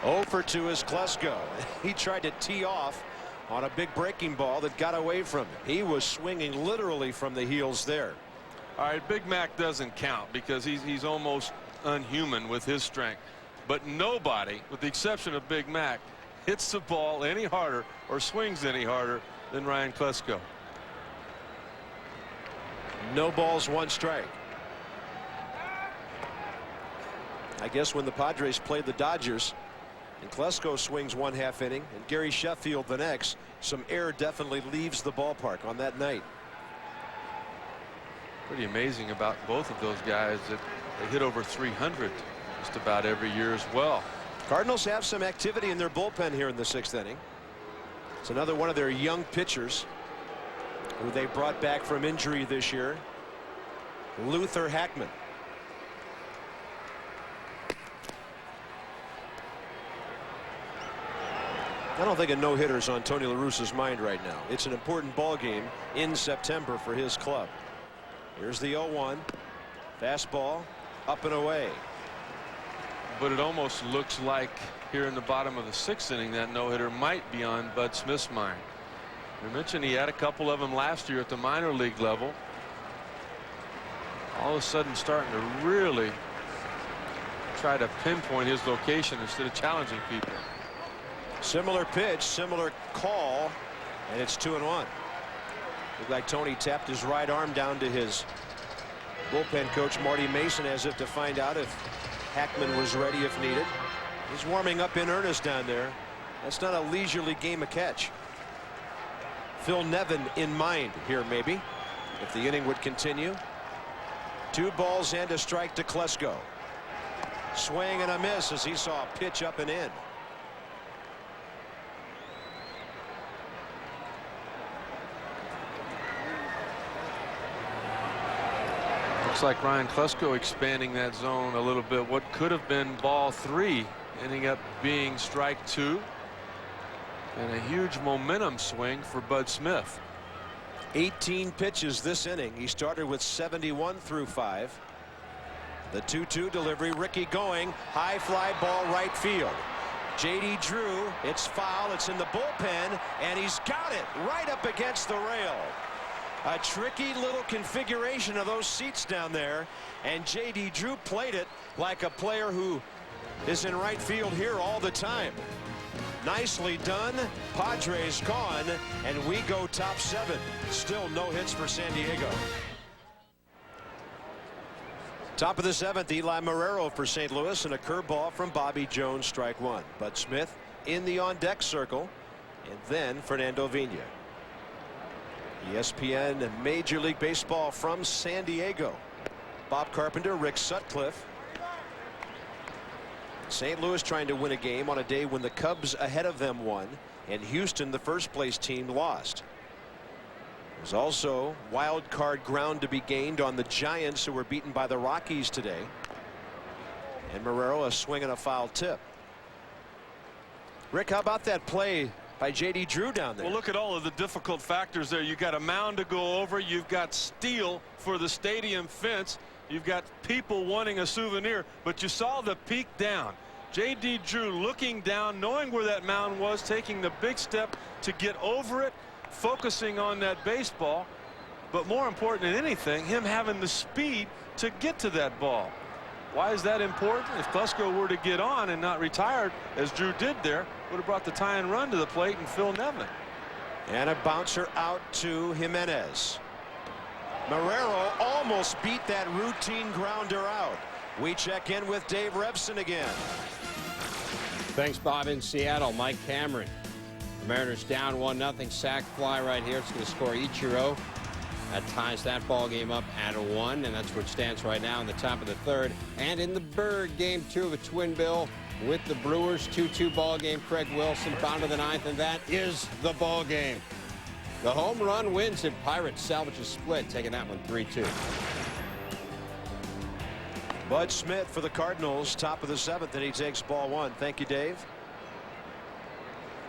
0 for 2 is Klesko. He tried to tee off on a big breaking ball that got away from him. He was swinging literally from the heels there. All right, Big Mac doesn't count because he's almost unhuman with his strength. But nobody, with the exception of Big Mac, hits the ball any harder or swings any harder than Ryan Klesko. No balls, 1 strike. I guess when the Padres played the Dodgers and Klesko swings 1/2 inning and Gary Sheffield the next, some air definitely leaves the ballpark on that night. Pretty amazing about both of those guys that they hit over 300 just about every year as well. Cardinals have some activity in their bullpen here in the 6th inning. It's another one of their young pitchers who they brought back from injury this year, Luther Hackman. I don't think a no-hitter's on Tony La Russa's mind right now. It's an important ball game in September for his club. Here's the 0-1. Fastball up and away. But it almost looks like here in the bottom of the 6th inning that no-hitter might be on Bud Smith's mind. We mentioned he had a couple of them last year at the minor league level. All of a sudden starting to really try to pinpoint his location instead of challenging people. Similar pitch, similar call, and it's 2-1. Looked like Tony tapped his right arm down to his bullpen coach Marty Mason as if to find out if Hackman was ready if needed. He's warming up in earnest down there. That's not a leisurely game of catch. Phil Nevin in mind here maybe if the inning would continue. 2 balls and a strike to Klesko. Swing and a miss as he saw a pitch up and in. Looks like Ryan Klesko expanding that zone a little bit. What could have been ball 3 ending up being strike 2. And a huge momentum swing for Bud Smith. 18 pitches this inning. He started with 71 through 5. The 2-2 delivery. Ricky going. High fly ball right field. J.D. Drew. It's foul. It's in the bullpen. And he's got it right up against the rail. A tricky little configuration of those seats down there. And J.D. Drew played it like a player who is in right field here all the time. Nicely done. Padres gone, and we go top 7. Still no hits for San Diego. Top of the 7th, Eli Marrero for St. Louis, and a curveball from Bobby Jones, strike 1. Bud Smith in the on-deck circle, and then Fernando Vina. ESPN Major League Baseball from San Diego. Bob Carpenter, Rick Sutcliffe. St. Louis trying to win a game on a day when the Cubs ahead of them won, and Houston, the first place team, lost. There's also wild card ground to be gained on the Giants, who were beaten by the Rockies today. And Marrero a swing and a foul tip. Rick, how about that play by J.D. Drew down there? Well, look at all of the difficult factors there. You've got a mound to go over. You've got steel for the stadium fence. You've got people wanting a souvenir, but you saw the peak down. J.D. Drew looking down, knowing where that mound was, taking the big step to get over it, focusing on that baseball. But more important than anything, him having the speed to get to that ball. Why is that important? If Klesko were to get on and not retired, as Drew did there, would have brought the tie-in run to the plate and Phil Nevin. And a bouncer out to Jimenez. Marrero almost beat that routine grounder out. We check in with Dave Revson again. Thanks, Bob. In Seattle, Mike Cameron. The Mariners down 1-0. Sac fly right here. It's going to score Ichiro. That ties that ball game up at 1, and that's where it stands right now in the top of the 3rd. And in the Berg, game 2 of a twin bill with the Brewers. 2-2 ball game. Craig Wilson bound to the 9th, and that is the ball game. The home run wins it. Pirates salvage a split, taking that one 3-2. Bud Smith for the Cardinals, top of the 7th, and he takes ball 1. Thank you, Dave.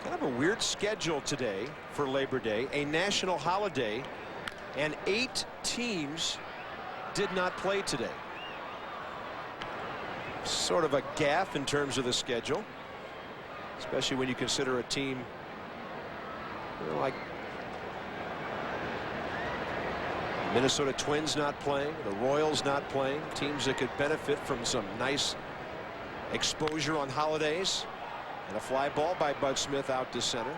Kind of a weird schedule today for Labor Day, a national holiday, and 8 teams did not play today. Sort of a gaffe in terms of the schedule, especially when you consider a team like Minnesota Twins not playing, the Royals not playing, teams that could benefit from some nice exposure on holidays. And a fly ball by Bud Smith out to center.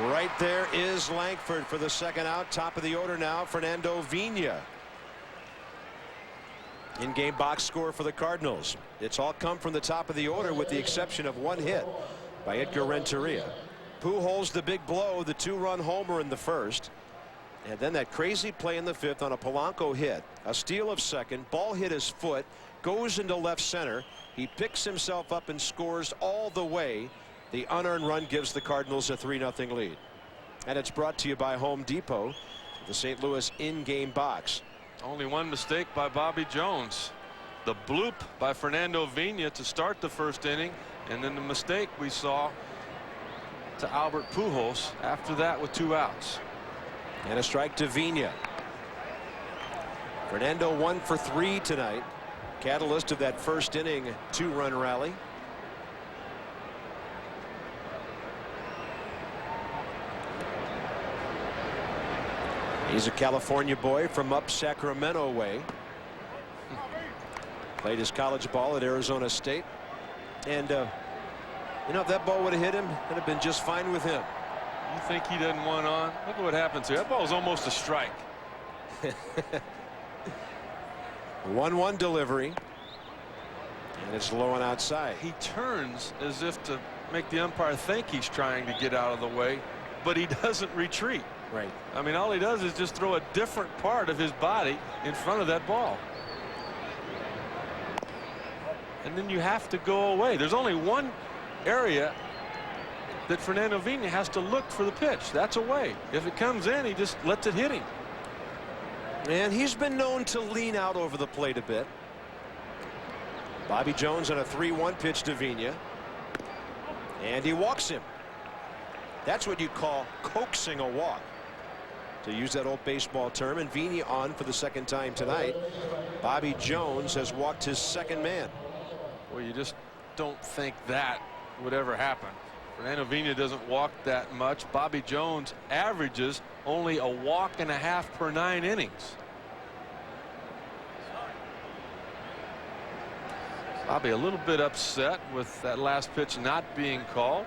Right there is Langford for the 2nd out. Top of the order now, Fernando Vina. In-game box score for the Cardinals. It's all come from the top of the order with the exception of 1 hit by Edgar Renteria. Pujols the big blow, the 2-run homer in the 1st. And then that crazy play in the 5th on a Polanco hit. A steal of 2nd. Ball hit his foot. Goes into left center. He picks himself up and scores all the way. The unearned run gives the Cardinals a 3-0 lead. And it's brought to you by Home Depot, the St. Louis in-game box. Only one mistake by Bobby Jones. The bloop by Fernando Vina to start the 1st inning, And then the mistake we saw to Albert Pujols after that with 2 outs. And a strike to Vigna. Fernando 1 for 3 tonight. Catalyst of that first inning 2-run rally. He's a California boy from up Sacramento way. Played his college ball at Arizona State. And you know, if that ball would have hit him, it would have been just fine with him. You think he doesn't want on? Look at what happened to him. That ball was almost a strike. 1-1 delivery. And it's low and outside. He turns as if to make the umpire think he's trying to get out of the way, but he doesn't retreat. Right. I mean, all he does is just throw a different part of his body in front of that ball. And then you have to go away. There's only one area that Fernando Vigna has to look for the pitch. That's away. If it comes in, he just lets it hit him. And he's been known to lean out over the plate a bit. Bobby Jones on a 3-1 pitch to Vigna. And he walks him. That's what you call coaxing a walk, to use that old baseball term. And Vigna on for the second time tonight. Bobby Jones has walked his second man. Well, you just don't think that would ever happen. Fernando Vigna doesn't walk that much. Bobby Jones averages only a walk and a half per 9 innings. Bobby a little bit upset with that last pitch not being called.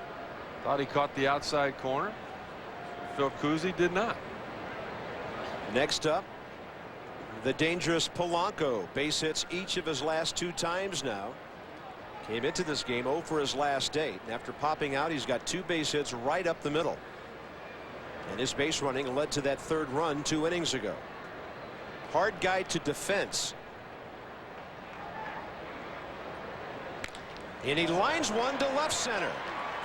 Thought he caught the outside corner. Phil Cousy did not. Next up, the dangerous Polanco. Base hits each of his last 2 times now. Came into this game 0 for his last 8. And after popping out, he's got 2 base hits right up the middle. And his base running led to that 3rd run 2 innings ago. Hard guy to defense. And he lines one to left center.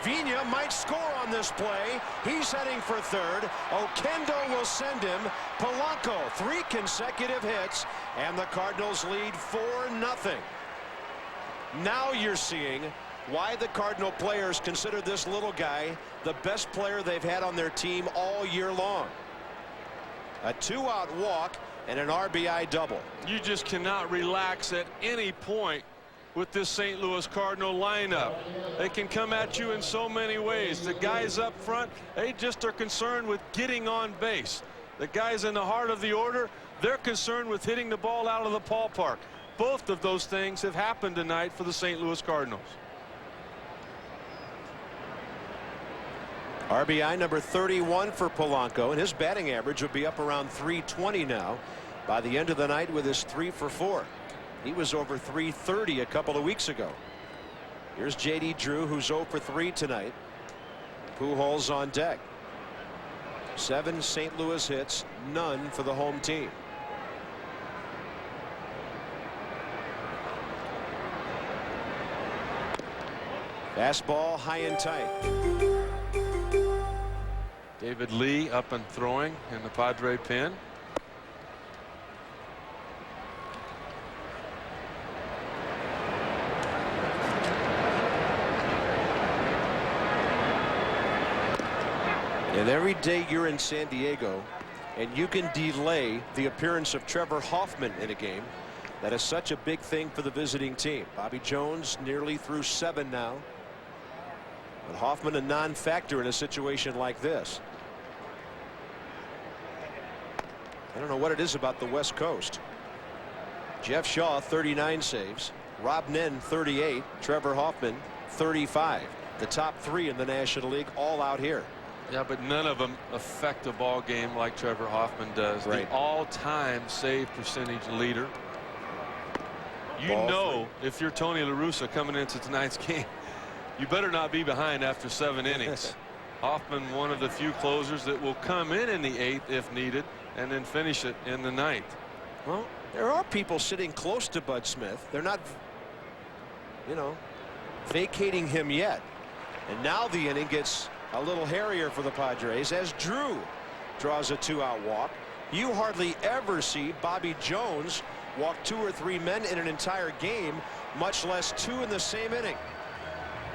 Vigna might score on this play. He's heading for 3rd. Oquendo will send him. Polanco 3 consecutive hits, and the Cardinals lead 4-0. Now you're seeing why the Cardinal players consider this little guy the best player they've had on their team all year long. A 2-out walk and an RBI double. You just cannot relax at any point with this St. Louis Cardinal lineup. They can come at you in so many ways. The guys up front, they just are concerned with getting on base. The guys in the heart of the order, they're concerned with hitting the ball out of the ballpark. Both of those things have happened tonight for the St. Louis Cardinals. RBI number 31 for Polanco, and his batting average will be up around 320 now by the end of the night with his 3 for 4. He was over 330 a couple of weeks ago. Here's J.D. Drew, who's 0 for 3 tonight. Pujols on deck. 7 St. Louis hits, none for the home team. Fastball high and tight. David Lee up and throwing in the Padre pen. And every day you're in San Diego and you can delay the appearance of Trevor Hoffman in a game, that is such a big thing for the visiting team. Bobby Jones nearly through 7 now. But Hoffman a non-factor in a situation like this. I don't know what it is about the West Coast. Jeff Shaw 39 saves. Rob Nen 38. Trevor Hoffman 35. The top 3 in the National League all out here. Yeah, but none of them affect a ball game like Trevor Hoffman does. Right. The all-time save percentage leader. You Ball know, if you're Tony La Russa coming into tonight's game, you better not be behind after 7 innings. Hoffman, one of the few closers that will come in the 8th if needed and then finish it in the 9th. Well, there are people sitting close to Bud Smith. They're not, you know, vacating him yet. And now the inning gets a little hairier for the Padres as Drew draws a 2-out walk. You hardly ever see Bobby Jones walk 2 or 3 men in an entire game, much less 2 in the same inning.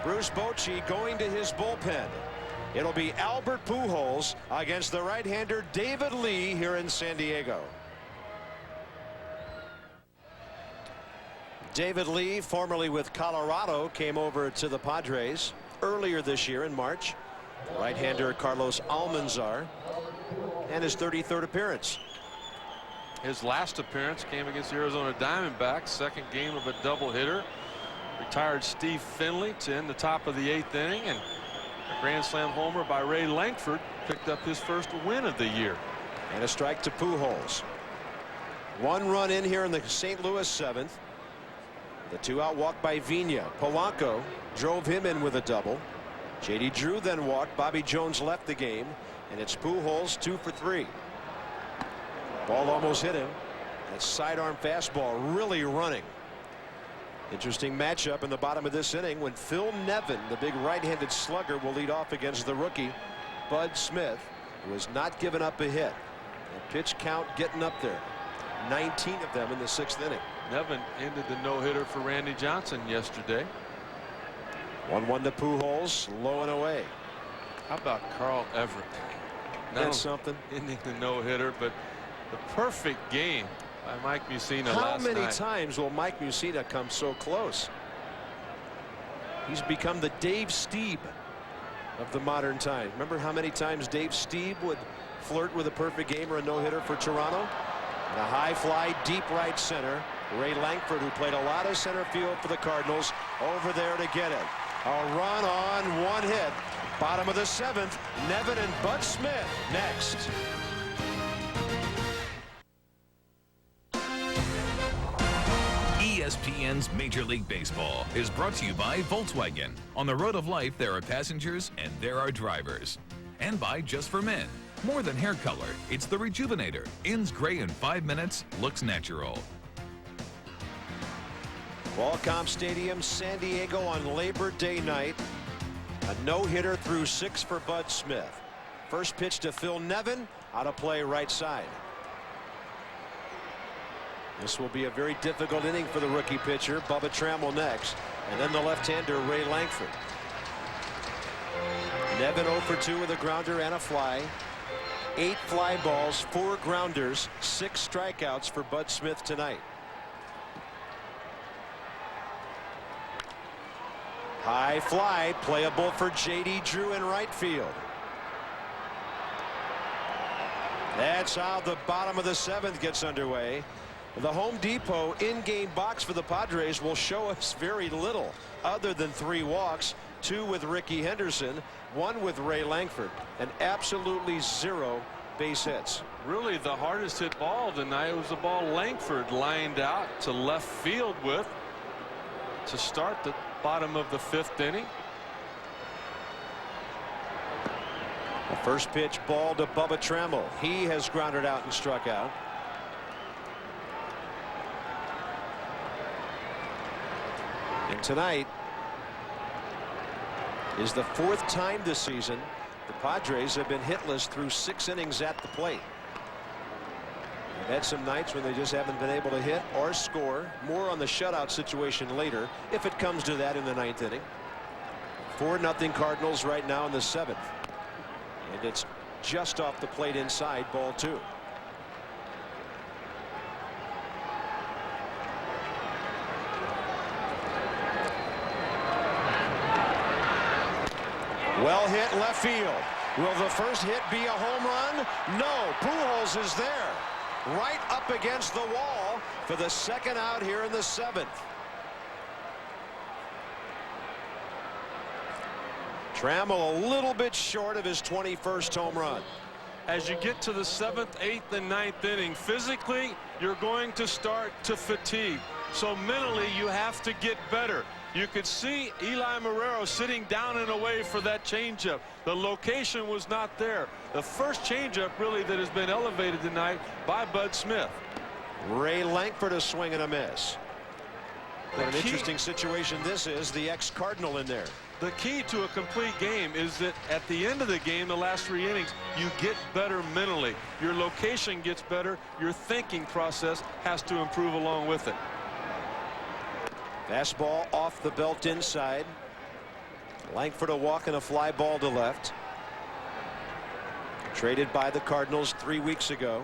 Bruce Bochy going to his bullpen. It'll be Albert Pujols against the right-hander David Lee here in San Diego. David Lee, formerly with Colorado, came over to the Padres earlier this year in March. Right-hander Carlos Almanzar, and his 33rd appearance. His last appearance came against the Arizona Diamondbacks, second game of a doubleheader. Retired Steve Finley to end the top of the 8th inning, and a grand slam homer by Ray Lankford picked up his first win of the year. And a strike to Pujols. 1 run in here in the St. Louis 7th. The 2-out walk by Vina. Polanco drove him in with a double. J.D. Drew then walked. Bobby Jones left the game, and it's Pujols 2 for 3. Ball almost hit him. That sidearm fastball really running. Interesting matchup in the bottom of this inning when Phil Nevin, the big right-handed slugger, will lead off against the rookie Bud Smith, who has not given up a hit. And pitch count getting up there. 19 of them in the 6th inning. Nevin ended the no-hitter for Randy Johnson yesterday. 1-1 to Pujols, low and away. How about Carl Everett? That's something. Ending the no-hitter, but the perfect game by Mike Mussina last night. How many times will Mike Mussina come so close? He's become the Dave Stieb of the modern time. Remember how many times Dave Stieb would flirt with a perfect game or a no-hitter for Toronto? And a high fly deep right center. Ray Lankford, who played a lot of center field for the Cardinals, over there to get it. A run on 1 hit. Bottom of the 7th. Nevin and Bud Smith next. ESPN's Major League Baseball is brought to you by Volkswagen. On the road of life, there are passengers and there are drivers. And by Just for Men. More than hair color, it's the Rejuvenator. Ends gray in 5 minutes, looks natural. Qualcomm Stadium, San Diego on Labor Day night. A no-hitter through 6 for Bud Smith. First pitch to Phil Nevin, out of play right side. This will be a very difficult inning for the rookie pitcher, Bubba Trammell, next, and then the left-hander Ray Lankford. Nevin 0 for 2 with a grounder and a fly. 8 fly balls, 4 grounders, 6 strikeouts for Bud Smith tonight. High fly, playable for J.D. Drew in right field. That's how the bottom of the 7th gets underway. The Home Depot in-game box for the Padres will show us very little other than 3 walks, 2 with Ricky Henderson, 1 with Ray Lankford, and absolutely 0 base hits. Really, the hardest hit ball tonight was the ball Lankford lined out to left field with to start the bottom of the 5th inning. The first pitch ball to Bubba Trammell. He has grounded out and struck out. And tonight is the 4th time this season the Padres have been hitless through 6 innings at the plate. They've had some nights when they just haven't been able to hit or score. More on the shutout situation later, if it comes to that in the 9th inning. 4-0 Cardinals right now in the 7th. And it's just off the plate inside, ball 2. Well hit left field. Will the first hit be a home run? No. Pujols is there, right up against the wall for the 2nd out here in the 7th. Trammell a little bit short of his 21st home run. As you get to the 7th, 8th, and 9th inning, physically you're going to start to fatigue. So mentally you have to get better. You could see Eli Marrero sitting down and away for that changeup. The location was not there. The first changeup really that has been elevated tonight by Bud Smith. Ray Lankford a swing and a miss. What an interesting situation this is. The ex-Cardinal in there. The key to a complete game is that at the end of the game, the last 3 innings, you get better mentally. Your location gets better. Your thinking process has to improve along with it. Fastball off the belt inside. Langford a walk and a fly ball to left. Traded by the Cardinals 3 weeks ago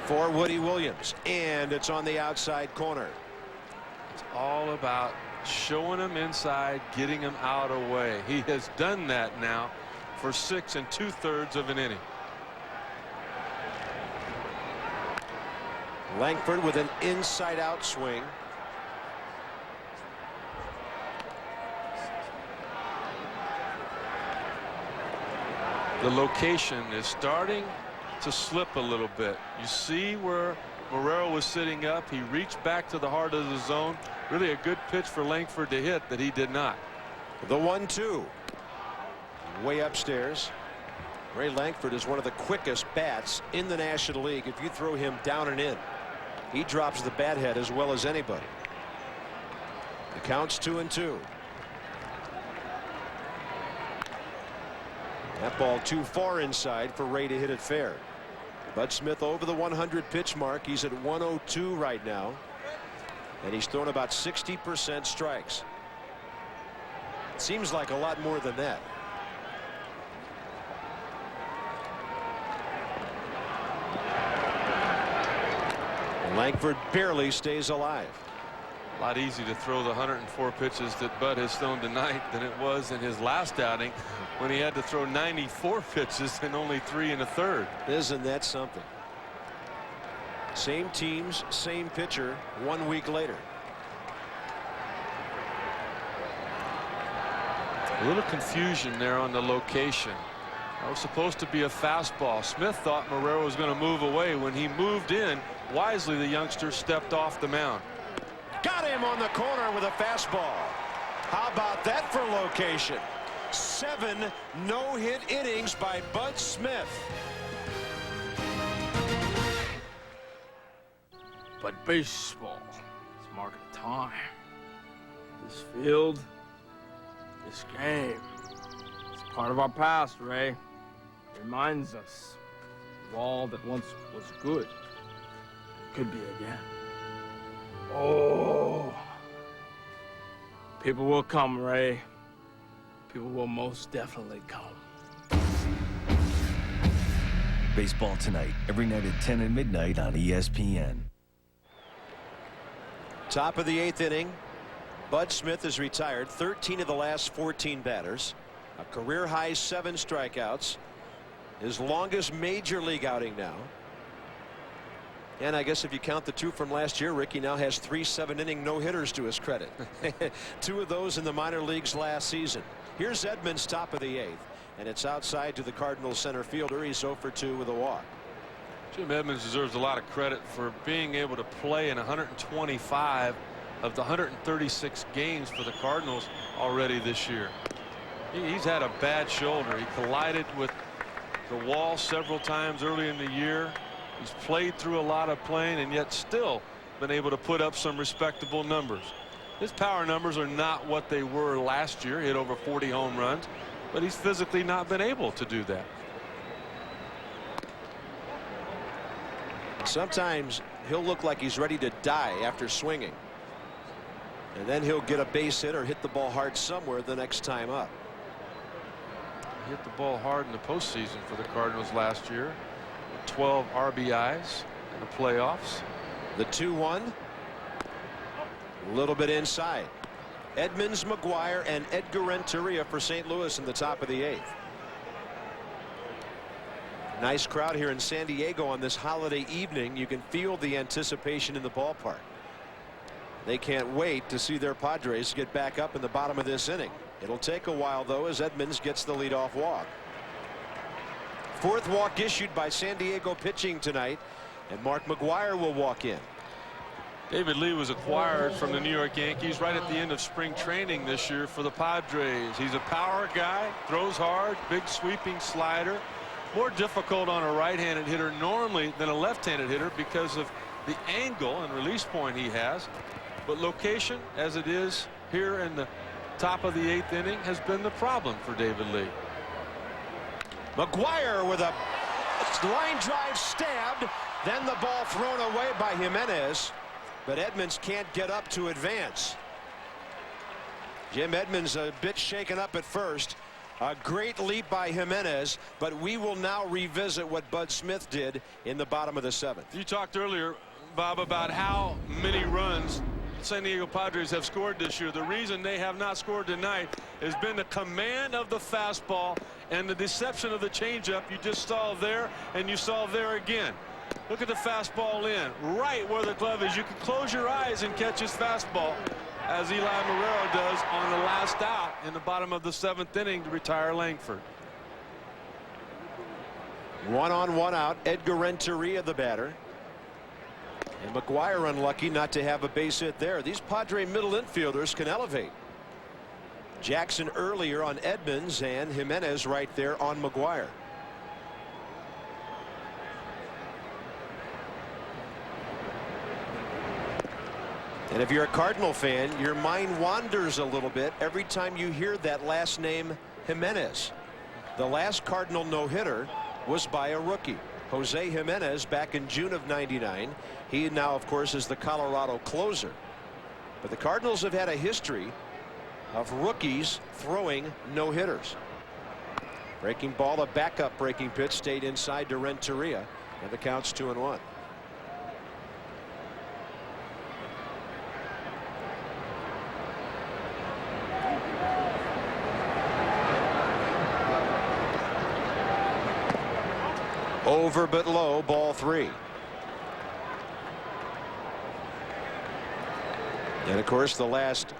for Woody Williams, and it's on the outside corner. It's all about showing him inside, getting him out of the way. He has done that now for 6 2/3 of an inning. Langford with an inside out swing. The location is starting to slip a little bit. You see where Marrero was sitting up. He reached back to the heart of the zone. Really a good pitch for Langford to hit that he did not. The 1-2 way upstairs. Ray Langford is one of the quickest bats in the National League. If you throw him down and in, he drops the bat head as well as anybody. The count's 2-2. That ball too far inside for Ray to hit it fair. Bud Smith over the 100 pitch mark. He's at 102 right now, and he's thrown about 60% strikes. Seems like a lot more than that. Langford barely stays alive. A lot easier to throw the 104 pitches that Bud has thrown tonight than it was in his last outing when he had to throw 94 pitches and only 3 1/3. Isn't that something? Same teams, same pitcher 1 week later. A little confusion there on the location. That was supposed to be a fastball. Smith thought Marrero was going to move away. When he moved in, wisely the youngster stepped off the mound. Got him on the corner with a fastball. How about that for location? 7 no-hit innings by Bud Smith. But baseball is marking time. This field, this game, it's part of our past, Ray. It reminds us of all that once was good. Could be again. Oh, people will come, Ray. People will most definitely come. Baseball Tonight, every night at 10 and midnight on ESPN. Top of the 8th inning. Bud Smith is retired. 13 of the last 14 batters. A career high 7 strikeouts. His longest major league outing now. And I guess if you count the 2 from last year, Ricky now has 3 7-inning no-hitters to his credit. 2 of those in the minor leagues last season. Here's Edmonds, top of the 8th, and it's outside to the Cardinals center fielder. He's 0 for 2 with a walk. Jim Edmonds deserves a lot of credit for being able to play in 125 of the 136 games for the Cardinals already this year. He's had a bad shoulder. He collided with the wall several times early in the year. He's played through a lot of playing and yet still been able to put up some respectable numbers. His power numbers are not what they were last year. He hit over 40 home runs, but he's physically not been able to do that. Sometimes he'll look like he's ready to die after swinging, and then he'll get a base hit or hit the ball hard somewhere the next time up. He hit the ball hard in the postseason for the Cardinals last year. 12 RBIs in the playoffs. The 2-1. A little bit inside. Edmonds, McGuire, and Edgar Renteria for St. Louis in the top of the 8th. Nice crowd here in San Diego on this holiday evening. You can feel the anticipation in the ballpark. They can't wait to see their Padres get back up in the bottom of this inning. It'll take a while, though, as Edmonds gets the leadoff walk. 4th walk issued by San Diego pitching tonight, and Mark McGuire will walk in. David Lee was acquired from the New York Yankees right at the end of spring training this year for the Padres. He's a power guy, throws hard, big sweeping slider. More difficult on a right-handed hitter normally than a left-handed hitter because of the angle and release point he has. But location, as it is here in the top of the 8th inning, has been the problem for David Lee. McGuire with a line drive stabbed, then the ball thrown away by Jimenez, but Edmonds can't get up to advance. Jim Edmonds a bit shaken up at first. A great leap by Jimenez, but we will now revisit what Bud Smith did in the bottom of the 7th. You talked earlier, Bob, about how many runs San Diego Padres have scored this year. The reason they have not scored tonight has been the command of the fastball and the deception of the changeup. You just saw there, and you saw there again. Look at the fastball in, right where the glove is. You can close your eyes and catch his fastball, as Eli Marrero does on the last out in the bottom of the 7th inning to retire Langford. 1 on 1 out. Edgar Renteria the batter. And McGuire unlucky not to have a base hit there. These Padre middle infielders can elevate. Jackson earlier on Edmonds and Jimenez right there on McGuire. And if you're a Cardinal fan, your mind wanders a little bit every time you hear that last name Jimenez. The last Cardinal no-hitter was by a rookie, Jose Jimenez, back in June of '99. He now, of course, is the Colorado closer. But the Cardinals have had a history of rookies throwing no-hitters. Breaking ball, a backup breaking pitch, stayed inside to Renteria, and the count's 2-1. Over but low, ball 3. And of course, the last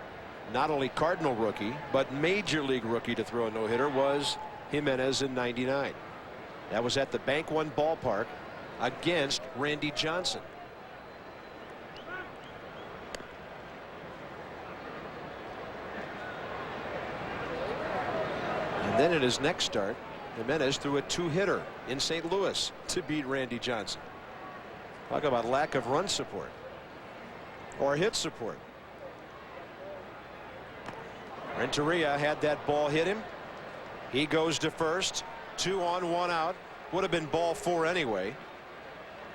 not only Cardinal rookie but major league rookie to throw a no-hitter was Jimenez in '99. That was at the Bank One ballpark against Randy Johnson. And then in his next start, Jimenez threw a 2-hitter in St. Louis to beat Randy Johnson. Talk about lack of run support or hit support. Renteria had that ball hit him. He goes to first. 2 on 1 out. Would have been ball 4 anyway.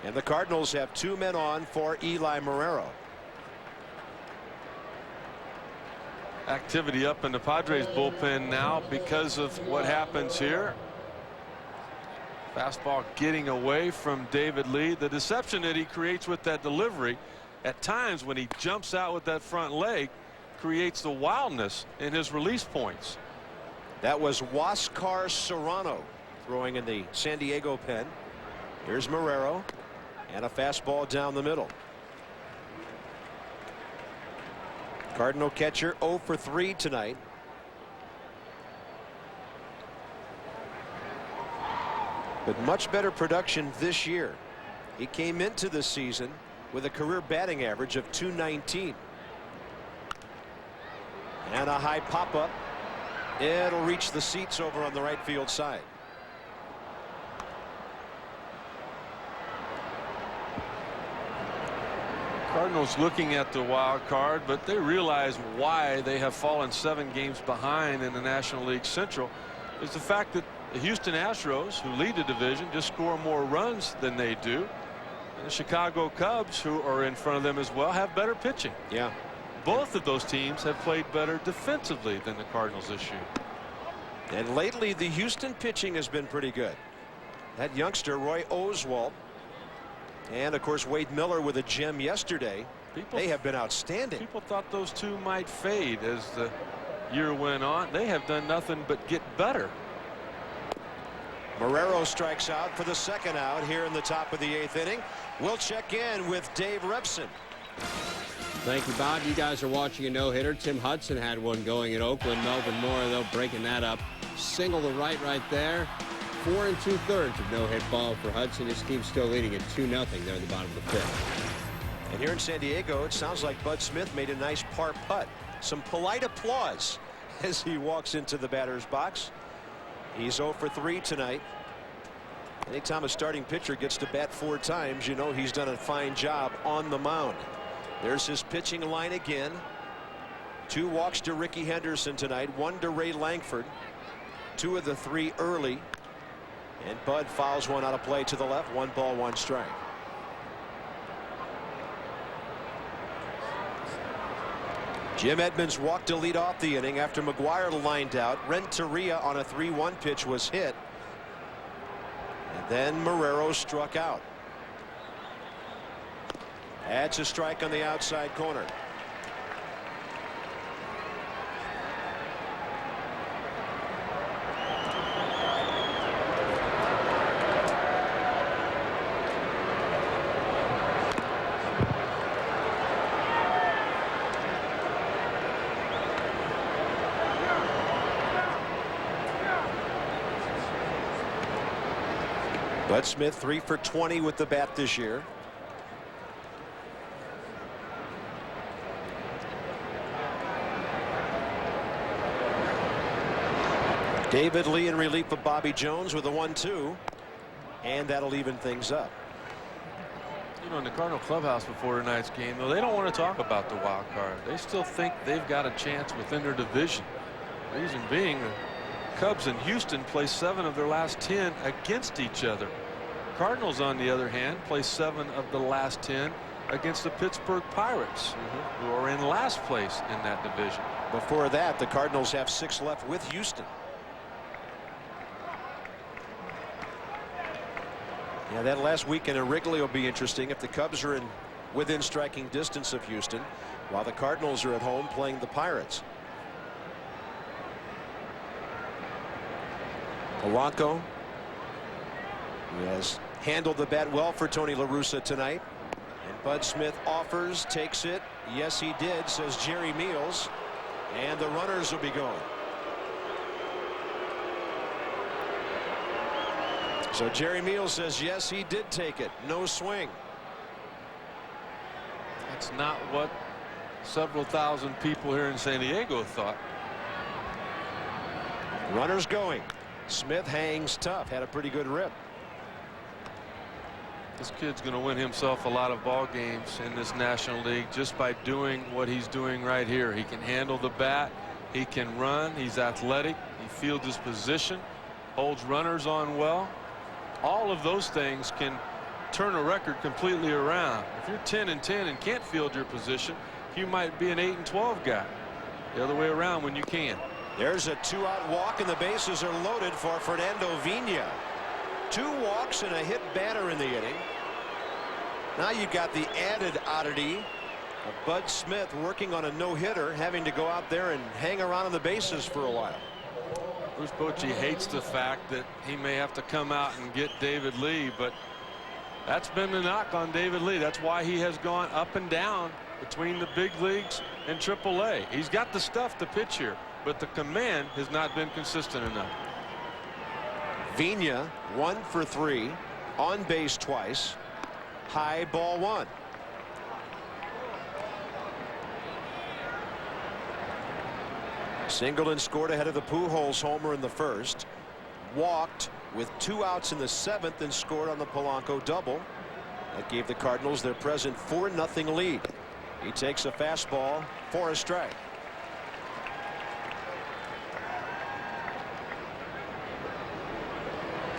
And the Cardinals have 2 men on for Eli Marrero. Activity up in the Padres bullpen now because of what happens here. Fastball getting away from David Lee. The deception that he creates with that delivery at times when he jumps out with that front leg creates the wildness in his release points. That was Huáscar Serrano throwing in the San Diego pen. Here's Marrero and a fastball down the middle. Cardinal catcher 0 for 3 tonight. But much better production this year. He came into the season with a career batting average of .219. And a high pop-up. It'll reach the seats over on the right field side. Cardinals looking at the wild card, but they realize why they have fallen 7 games behind in the National League Central is the fact that the Houston Astros, who lead the division, just score more runs than they do. And the Chicago Cubs, who are in front of them as well, have better pitching. Yeah. Both of those teams have played better defensively than the Cardinals this year. And lately, the Houston pitching has been pretty good. That youngster, Roy Oswalt, and of course Wade Miller with a gem yesterday. They have been outstanding. People thought those two might fade as the year went on. They have done nothing but get better. Marrero strikes out for the 2nd out here in the top of the 8th inning. We'll check in with Dave Repson. Thank you, Bob. You guys are watching a no-hitter. Tim Hudson had one going at Oakland. Melvin Moore, though, breaking that up. Single to right there. 4 2/3 of no-hit ball for Hudson. His team's still leading at 2-0 there at the bottom of the 5th. And here in San Diego, it sounds like Bud Smith made a nice par putt. Some polite applause as he walks into the batter's box. He's 0 for 3 tonight. Anytime a starting pitcher gets to bat 4 times, you know he's done a fine job on the mound. There's his pitching line again. 2 walks to Ricky Henderson tonight, 1 to Ray Langford. 2 of the 3 early. And Bud fouls one out of play to the left. 1 ball, 1 strike. Jim Edmonds walked to lead off the inning after McGuire lined out. Renteria on a 3-1 pitch was hit. And then Marrero struck out. That's a strike on the outside corner. Bud Smith 3 for 20 with the bat this year. David Lee in relief of Bobby Jones with a 1-2, and that'll even things up. You know, in the Cardinal clubhouse before tonight's game, though, they don't want to talk about the wild card. They still think they've got a chance within their division. Reason being, the Cubs and Houston play 7 of their last 10 against each other. Cardinals, on the other hand, play 7 of the last 10 against the Pittsburgh Pirates, who are in last place in that division. Before that, the Cardinals have 6 left with Houston. Yeah, that last weekend in Wrigley will be interesting if the Cubs are within striking distance of Houston, while the Cardinals are at home playing the Pirates. Polanco, who has handled the bat well for Tony La Russa tonight. And Bud Smith offers, takes it. Yes, he did, says Jerry Meals. And the runners will be going. So Jerry Meals says yes, he did take it. No swing. That's not what several thousand people here in San Diego thought. Runners going. Smith hangs tough. Had a pretty good rip. This kid's going to win himself a lot of ball games in this National League just by doing what he's doing right here. He can handle the bat. He can run. He's athletic. He fields his position. Holds runners on well. All of those things can turn a record completely around. If you're 10-10 and can't field your position, you might be an 8-12 guy. The other way around when you can. There's a 2-out walk, and the bases are loaded for Fernando Vina. 2 walks and a hit batter in the inning. Now you got the added oddity of Bud Smith working on a no-hitter, having to go out there and hang around on the bases for a while. Bruce Bochy hates the fact that he may have to come out and get David Lee, but that's been the knock on David Lee. That's why he has gone up and down between the big leagues and AAA. He's got the stuff to pitch here, but the command has not been consistent enough. Vina 1 for 3, on base twice, high, ball 1. Singleton scored ahead of the Pujols homer in the first, walked with 2 outs in the 7th, and scored on the Polanco double. That gave the Cardinals their present 4-0 lead. He takes a fastball for a strike.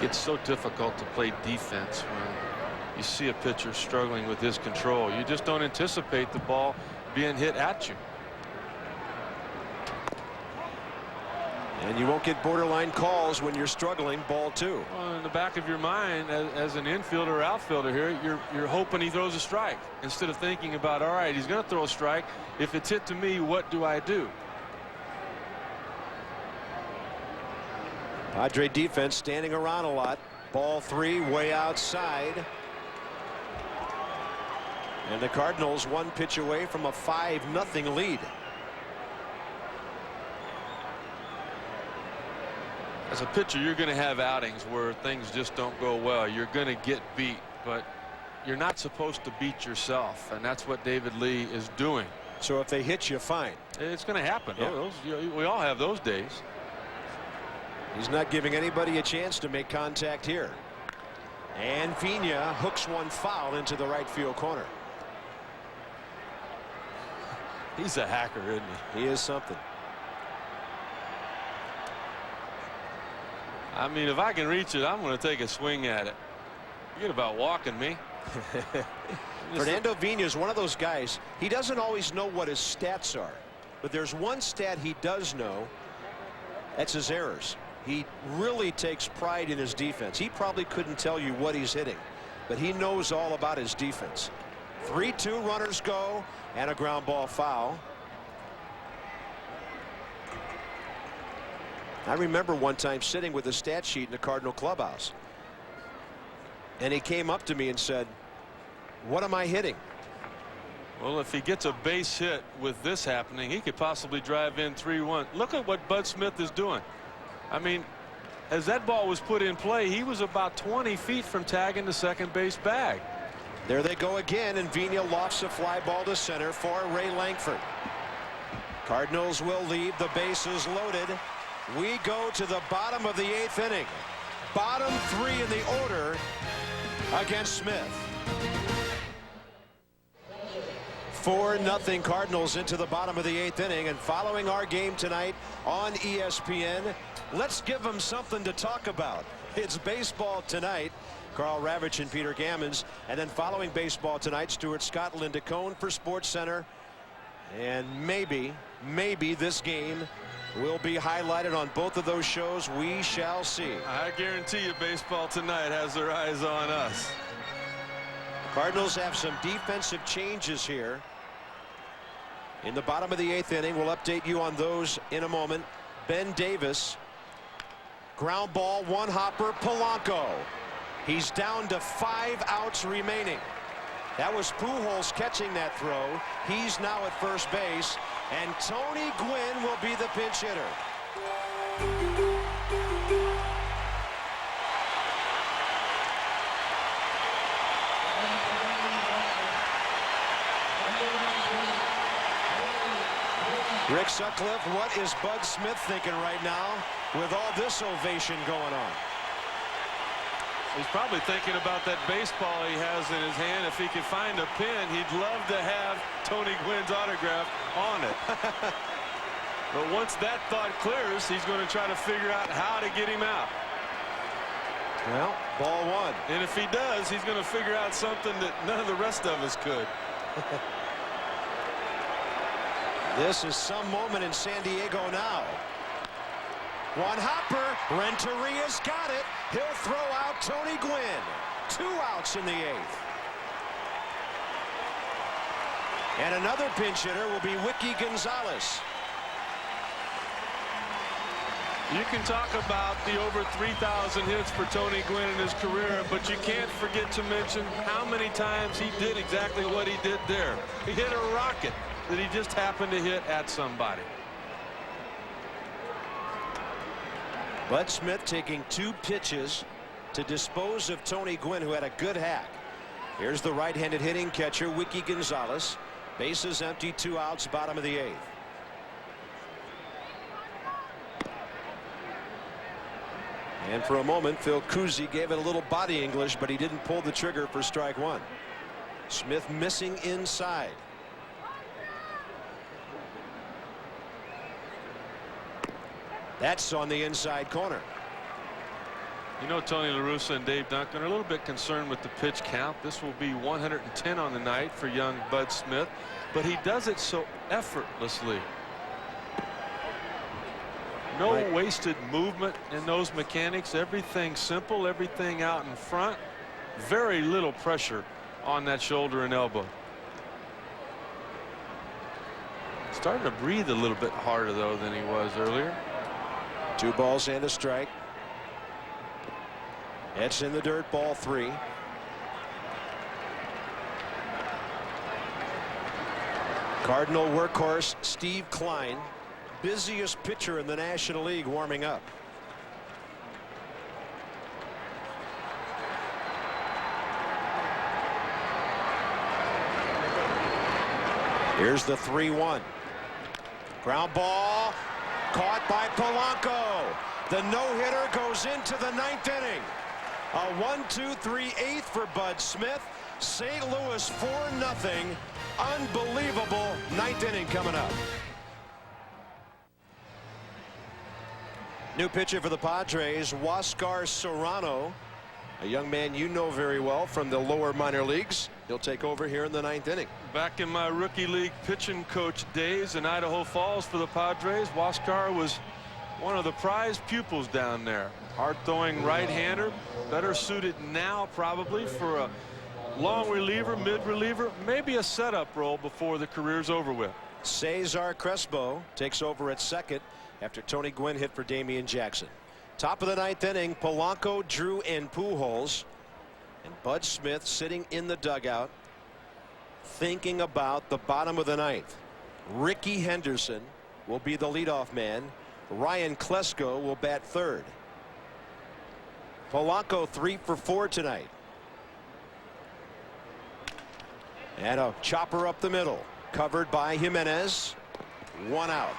It's so difficult to play defense when you see a pitcher struggling with his control. You just don't anticipate the ball being hit at you. And you won't get borderline calls when you're struggling. Ball 2. Well, in the back of your mind, as an infielder or outfielder here, you're hoping he throws a strike instead of thinking about, all right, he's going to throw a strike. If it's hit to me, what do I do? Padre defense standing around a lot. Ball 3, way outside. And the Cardinals 1 pitch away from a 5-0 lead. As a pitcher, you're going to have outings where things just don't go well. You're going to get beat, but you're not supposed to beat yourself, and that's what David Lee is doing. So if they hit you, fine. It's going to happen. Yeah. We all have those days. He's not giving anybody a chance to make contact here. And Vina hooks one foul into the right field corner. He's a hacker, isn't he? He is something. I mean, if I can reach it, I'm going to take a swing at it. Forget about walking me. Fernando Vina is one of those guys. He doesn't always know what his stats are, But there's one stat he does know. That's his errors. He really takes pride in his defense. He probably couldn't tell you what he's hitting, but he knows all about his defense. 3-2 runners go and a ground ball foul. I remember one time sitting with a stat sheet in the Cardinal clubhouse, and he came up to me and said, "What am I hitting?" Well, if he gets a base hit with this happening, he could possibly drive in 3-1. Look at what Bud Smith is doing. I mean, as that ball was put in play, he was about 20 feet from tagging the second base bag. There they go again, and Vina lofts a fly ball to center for Ray Langford. Cardinals will leave the bases loaded. We go to the bottom of the 8th inning. Bottom 3 in the order against Smith. 4-0 Cardinals into the bottom of the 8th inning, and following our game tonight on ESPN, let's give them something to talk about. It's baseball tonight. Carl Ravitch and Peter Gammons, and then following baseball tonight, Stuart Scotland to Cone for Sports Center, and maybe this game will be highlighted on both of those shows. We shall see. I guarantee you baseball tonight has their eyes on us. Cardinals have some defensive changes here in the bottom of the 8th inning. We'll update you on those in a moment. Ben Davis, ground ball, one hopper, Polanco. He's down to 5 outs remaining. That was Pujols catching that throw. He's now at first base, and Tony Gwynn will be the pinch hitter. Rick Sutcliffe, what is Bud Smith thinking right now with all this ovation going on? He's probably thinking about that baseball he has in his hand. If he could find a pin, he'd love to have Tony Gwynn's autograph on it. But once that thought clears, he's going to try to figure out how to get him out. Well, ball 1. And if he does, he's going to figure out something that none of the rest of us could. This is some moment in San Diego now. One hopper. Renteria's got it. He'll throw out Tony Gwynn. 2 outs in the 8th. And another pinch hitter will be Wiki Gonzalez. You can talk about the over 3,000 hits for Tony Gwynn in his career, but you can't forget to mention how many times he did exactly what he did there. He hit a rocket that he just happened to hit at somebody. Bud Smith taking 2 pitches to dispose of Tony Gwynn, who had a good hack. Here's the right-handed hitting catcher, Wiki Gonzalez. Bases empty, 2 outs, bottom of the 8th. And for a moment, Phil Cousy gave it a little body English, but he didn't pull the trigger for strike 1. Smith missing inside. That's on the inside corner. You know, Tony La Russa and Dave Duncan are a little bit concerned with the pitch count. This will be 110 on the night for young Bud Smith, but he does it so effortlessly. No wasted movement in those mechanics. Everything simple, everything out in front. Very little pressure on that shoulder and elbow. Starting to breathe a little bit harder, though, than he was earlier. 2 balls and a strike. It's in the dirt, ball 3. Cardinal workhorse Steve Klein, busiest pitcher in the National League, warming up. Here's the 3-1. Ground ball. Caught by Polanco. The no-hitter goes into the 9th inning. A 1-2-3-8 for Bud Smith. St. Louis 4-0. Unbelievable 9th inning coming up. New pitcher for the Padres, Huáscar Serrano. a young man you know very well from the lower minor leagues. He'll take over here in the 9th inning. Back in my rookie league pitching coach days in Idaho Falls for the Padres, Huascar was one of the prized pupils down there. Hard throwing right-hander, better suited now probably for a long reliever, mid reliever, maybe a setup role before the career's over with. Cesar Crespo takes over at second after Tony Gwynn hit for Damian Jackson. Top of the 9th inning, Polanco, Drew, and Pujols. And Bud Smith sitting in the dugout thinking about the bottom of the 9th. Ricky Henderson will be the leadoff man. Ryan Klesko will bat third. Polanco 3 for 4 tonight. And a chopper up the middle. Covered by Jimenez. 1 out.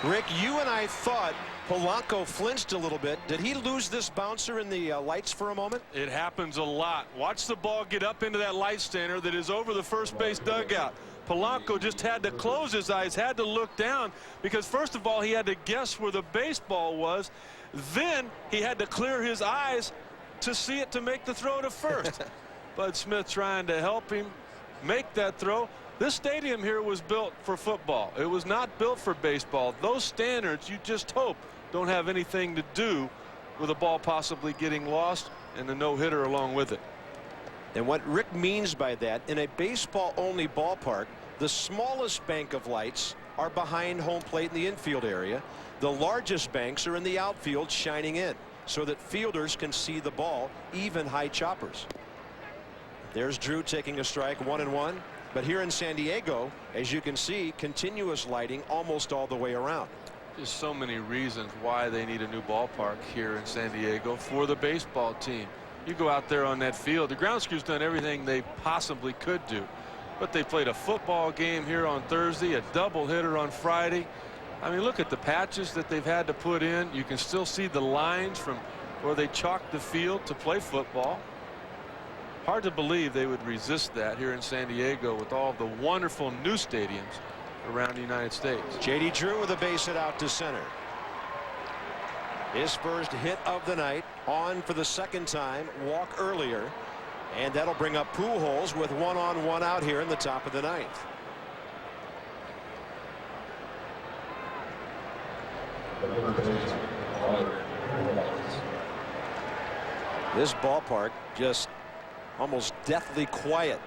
Rick, you and I thought Polanco flinched a little bit. Did he lose this bouncer in the lights for a moment? It happens a lot. Watch the ball get up into that light stander that is over the first base dugout. Polanco just had to close his eyes, had to look down, because first of all he had to guess where the baseball was. Then he had to clear his eyes to see it to make the throw to first. Bud Smith trying to help him make that throw. This stadium here was built for football. It was not built for baseball. Those standards, you just hope, don't have anything to do with a ball possibly getting lost and the no-hitter along with it. And what Rick means by that, in a baseball-only ballpark, the smallest bank of lights are behind home plate in the infield area. The largest banks are in the outfield shining in so that fielders can see the ball, even high choppers. There's Drew taking a strike, 1-1. But here in San Diego, as you can see, continuous lighting almost all the way around. There's so many reasons why they need a new ballpark here in San Diego for the baseball team. You go out there on that field, the grounds crew's done everything they possibly could do. But they played a football game here on Thursday, a doubleheader on Friday. I mean, look at the patches that they've had to put in. You can still see the lines from where they chalked the field to play football. Hard to believe they would resist that here in San Diego with all the wonderful new stadiums around the United States. J.D. Drew with a base hit out to center. His first hit of the night, on for the second time, walk earlier, and that'll bring up Pujols with 1 on 1 out here in the top of the 9th. This ballpark just almost deathly quiet.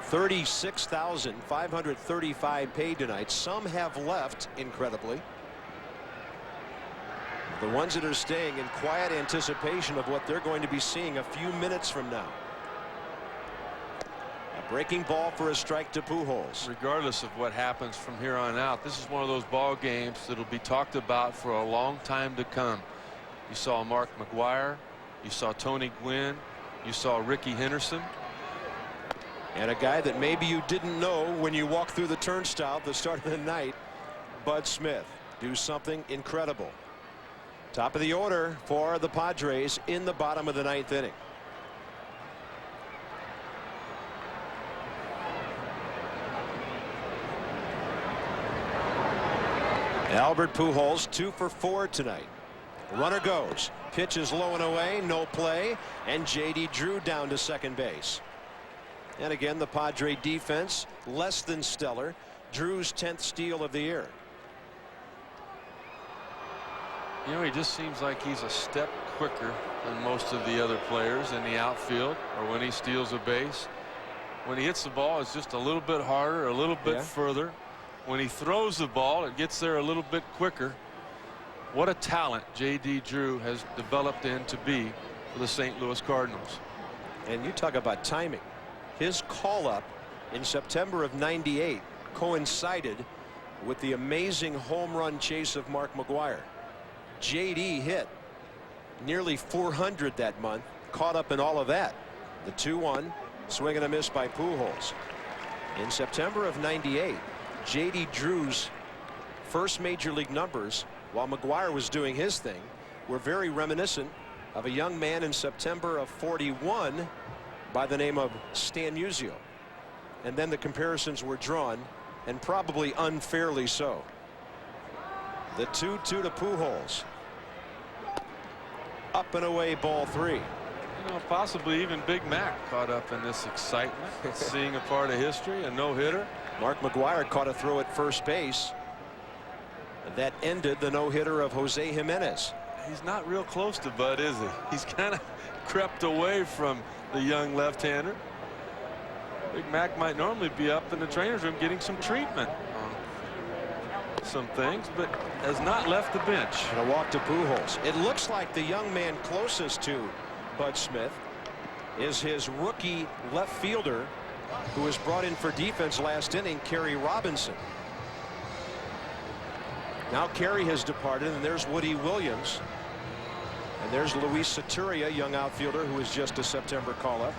36,535 paid tonight. Some have left, incredibly. The ones that are staying in quiet anticipation of what they're going to be seeing a few minutes from now. A breaking ball for a strike to Pujols. Regardless of what happens from here on out, this is one of those ball games that'll be talked about for a long time to come. You saw Mark McGwire, you saw Tony Gwynn, you saw Ricky Henderson. And a guy that maybe you didn't know when you walked through the turnstile at the start of the night, Bud Smith, do something incredible. Top of the order for the Padres in the bottom of the 9th inning. Albert Pujols 2 for 4 tonight. Runner goes. Pitch is low and away. No play. And J.D. Drew down to second base. And again, the Padre defense less than stellar. Drew's 10th steal of the year. You know, he just seems like he's a step quicker than most of the other players in the outfield, or when he steals a base. When he hits the ball, it's just a little bit harder, a little bit further. When he throws the ball, it gets there a little bit quicker. What a talent J.D. Drew has developed into be for the St. Louis Cardinals. And you talk about timing. His call-up in September of '98 coincided with the amazing home run chase of Mark McGwire. J.D. hit nearly 400 that month, caught up in all of that. The 2-1 swing and a miss by Pujols. In September of '98, J.D. Drew's first major league numbers, while McGwire was doing his thing, were very reminiscent of a young man in September of '41 by the name of Stan Musial. And then the comparisons were drawn, and probably unfairly so. The 2-2 to Pujols. Up and away, ball 3. You know, possibly even Big Mac caught up in this excitement, seeing a part of history, a no-hitter. Mark McGwire caught a throw at first base. That ended the no-hitter of Jose Jimenez. He's not real close to Bud, is he? He's kind of crept away from the young left-hander. Big Mac might normally be up in the trainer's room getting some treatment on some things, but has not left the bench. And a walk to Pujols. It looks like the young man closest to Bud Smith is his rookie left fielder who was brought in for defense last inning, Kerry Robinson. Now Kerry has departed, and there's Woody Williams. And there's Luis Saturia, young outfielder who is just a September call-up.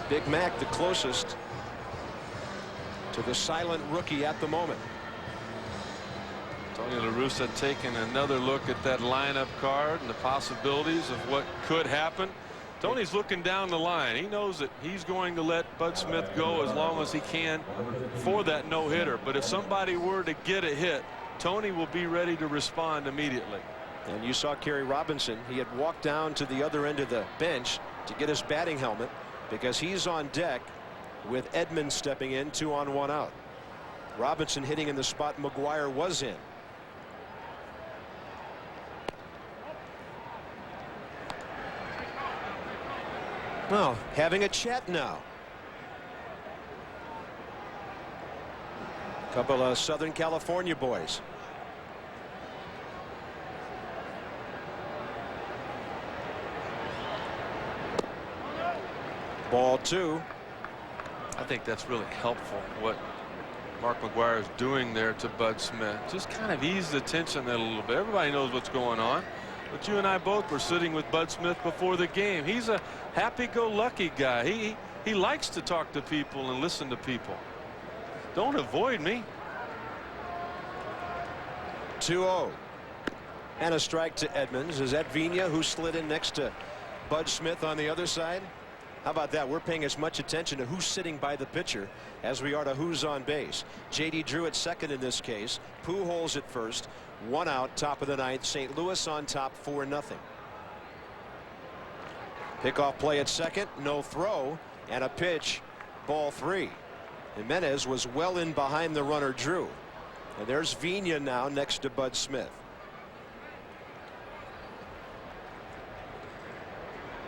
Big Mac the closest to the silent rookie at the moment. Tony La Russa taking another look at that lineup card and the possibilities of what could happen. Tony's looking down the line. He knows that he's going to let Bud Smith go as long as he can for that no-hitter. But if somebody were to get a hit, Tony will be ready to respond immediately. And you saw Kerry Robinson. He had walked down to the other end of the bench to get his batting helmet because he's on deck with Edmonds stepping in, 2 on 1 out. Robinson hitting in the spot McGwire was in. Well, having a chat now. Couple of Southern California boys. Ball 2. I think that's really helpful what Mark McGwire is doing there to Bud Smith. Just kind of ease the tension a little bit. Everybody knows what's going on. But you and I both were sitting with Bud Smith before the game. He's a happy-go-lucky guy. He likes to talk to people and listen to people. Don't avoid me. 2-0. And a strike to Edmonds. Is that Vina who slid in next to Bud Smith on the other side? How about that? We're paying as much attention to who's sitting by the pitcher as we are to who's on base. J.D. Drew at second in this case. Pujols at first. 1 out, top of the 9th. St. Louis on top, 4-0. Pickoff play at second. No throw. And a pitch. Ball 3. Jimenez was well in behind the runner Drew. And there's Vina now next to Bud Smith.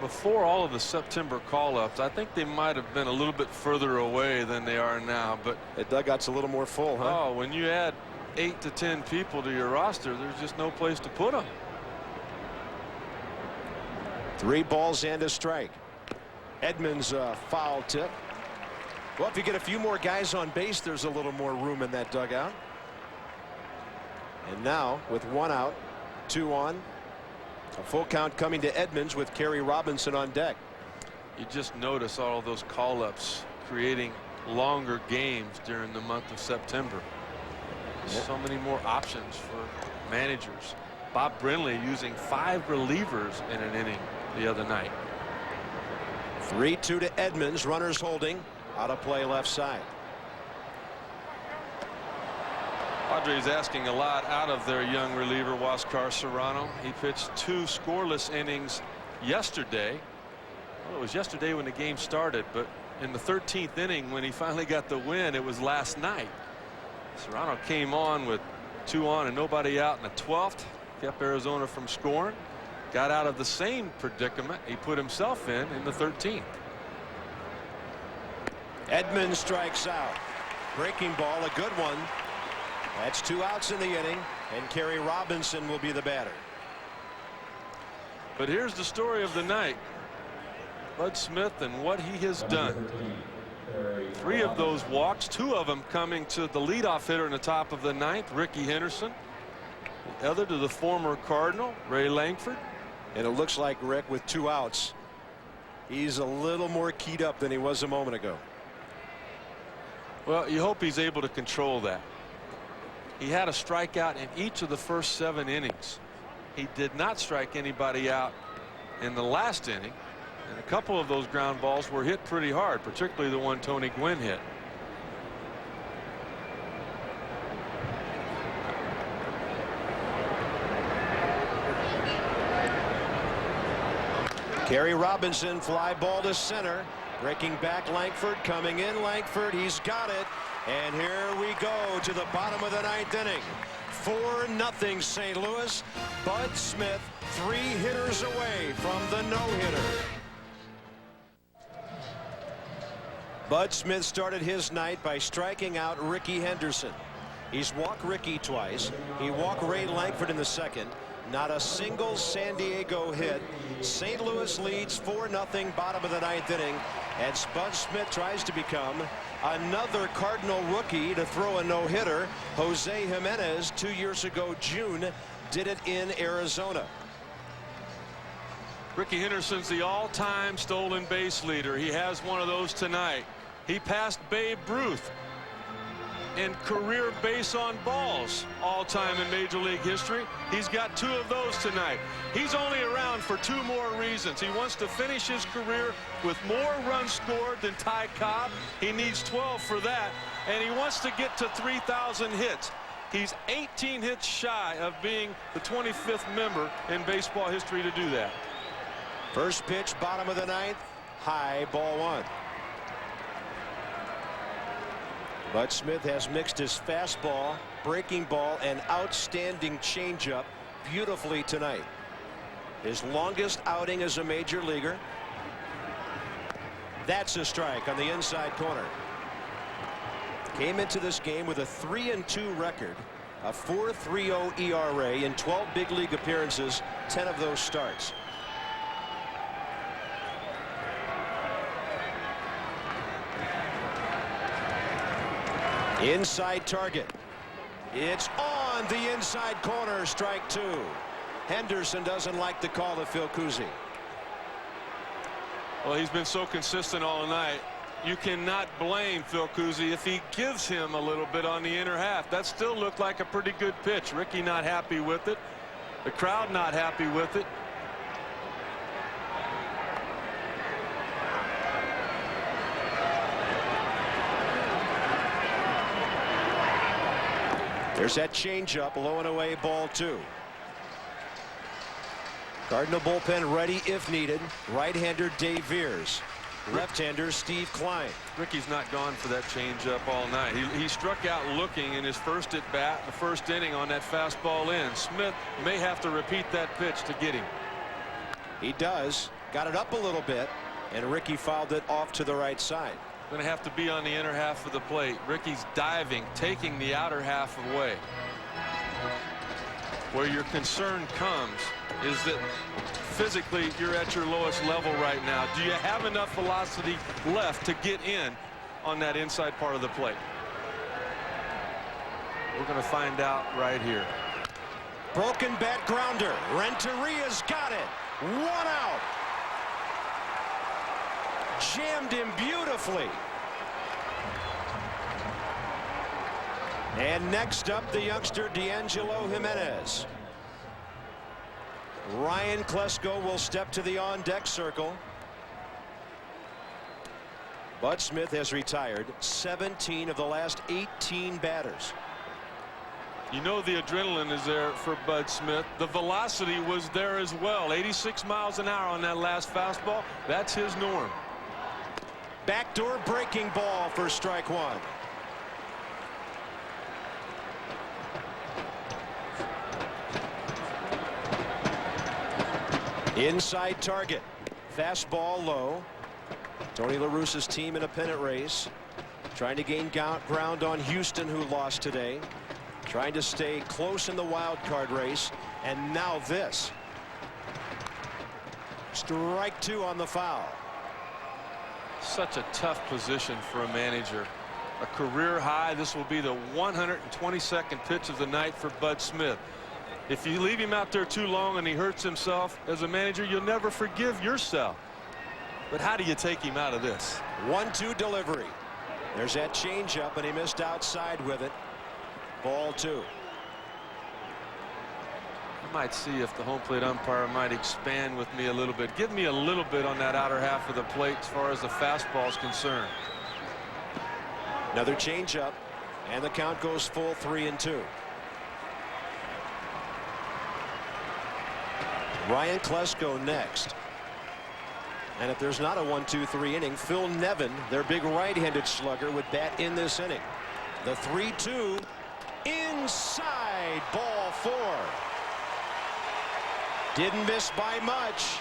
Before all of the September call-ups, I think they might have been a little bit further away than they are now. But the dugout's a little more full, huh? Oh, when you add 8 to 10 people to your roster, there's just no place to put them. 3 balls and a strike. Edmonds foul tip. Well, if you get a few more guys on base, there's a little more room in that dugout. And now with 1 out, 2 on. A full count coming to Edmonds with Kerry Robinson on deck. You just notice all of those call-ups creating longer games during the month of September. So many more options for managers. Bob Brenly using 5 relievers in an inning the other night. 3-2 to Edmonds. Runners holding. Out of play left side. Padres asking a lot out of their young reliever Huáscar Serrano. He pitched 2 scoreless innings yesterday. Well, it was yesterday when the game started, but in the 13th inning when he finally got the win, it was last night. Serrano came on with 2 on and nobody out in the 12th. Kept Arizona from scoring. Got out of the same predicament he put himself in the 13th. Edmonds strikes out. Breaking ball, a good one. That's 2 outs in the inning, and Kerry Robinson will be the batter. But here's the story of the night. Bud Smith and what he has done. 3 of those walks, 2 of them coming to the leadoff hitter in the top of the 9th, Ricky Henderson. The other to the former Cardinal, Ray Langford. And it looks like Rick, with 2 outs, he's a little more keyed up than he was a moment ago. Well, you hope he's able to control that. He had a strikeout in each of the first 7 innings. He did not strike anybody out in the last inning. And a couple of those ground balls were hit pretty hard, particularly the one Tony Gwynn hit. Kerry Robinson, fly ball to center. Breaking back, Langford coming in. Langford, he's got it. And here we go to the bottom of the 9th inning. 4-0 St. Louis. Bud Smith 3 hitters away from the no-hitter. Bud Smith started his night by striking out Ricky Henderson. He's walked Ricky twice. He walked Ray Langford in the 2nd. Not a single San Diego hit. St. Louis leads 4-0 bottom of the 9th inning as Bud Smith tries to become another Cardinal rookie to throw a no-hitter. Jose Jimenez 2 years ago June did it in Arizona. Ricky Henderson's the all-time stolen base leader. He has one of those tonight. He passed Babe Ruth in career base on balls all-time in Major League history. He's got 2 of those tonight. He's only around for 2 more reasons. He wants to finish his career with more runs scored than Ty Cobb. He needs 12 for that, and he wants to get to 3,000 hits. He's 18 hits shy of being the 25th member in baseball history to do that. First pitch, bottom of the 9th, high, ball 1. Bud Smith has mixed his fastball, breaking ball, and outstanding changeup beautifully tonight. His longest outing as a major leaguer. That's a strike on the inside corner. Came into this game with a 3-2 record, a 4.30 ERA in 12 big league appearances, 10 of those starts. Inside target. It's on the inside corner, strike 2. Henderson doesn't like the call to Phil Cousy. Well, he's been so consistent all night. You cannot blame Phil Cousy if he gives him a little bit on the inner half. That still looked like a pretty good pitch. Ricky not happy with it. The crowd not happy with it. There's that changeup, low and away, ball 2. Cardinal bullpen ready if needed. Right-hander Dave Veers. Left-hander Steve Klein. Ricky's not gone for that changeup all night. He struck out looking in his first at bat, the first inning on that fastball in. Smith may have to repeat that pitch to get him. He does. Got it up a little bit, and Ricky fouled it off to the right side. Going to have to be on the inner half of the plate. Ricky's diving, taking the outer half away. Where your concern comes is that physically you're at your lowest level right now. Do you have enough velocity left to get in on that inside part of the plate? We're going to find out right here. Broken bat grounder. Renteria's got it. 1 out. Jammed him beautifully. And next up, the youngster D'Angelo Jimenez. Ryan Klesko will step to the on-deck circle. Bud Smith has retired 17 of the last 18 batters. You know the adrenaline is there for Bud Smith. The velocity was there as well. 86 miles an hour on that last fastball. That's his norm. Backdoor breaking ball for strike 1. Inside target. Fastball low. Tony La Russa's team in a pennant race. Trying to gain ground on Houston, who lost today. Trying to stay close in the wild card race. And now this. Strike 2 on the foul. Such a tough position for a manager. A career high. This will be the 122nd pitch of the night for Bud Smith. If you leave him out there too long and he hurts himself, as a manager, you'll never forgive yourself. But how do you take him out of this? 1-2 delivery. There's that changeup, and he missed outside with it. Ball 2. I might see if the home plate umpire might expand with me a little bit. Give me a little bit on that outer half of the plate as far as the fastball is concerned. Another changeup, and the count goes full 3-2. Ryan Klesko next. And if there's not a 1-2-3 inning, Phil Nevin, their big right-handed slugger, would bat in this inning. The 3-2 inside, ball 4. Didn't miss by much.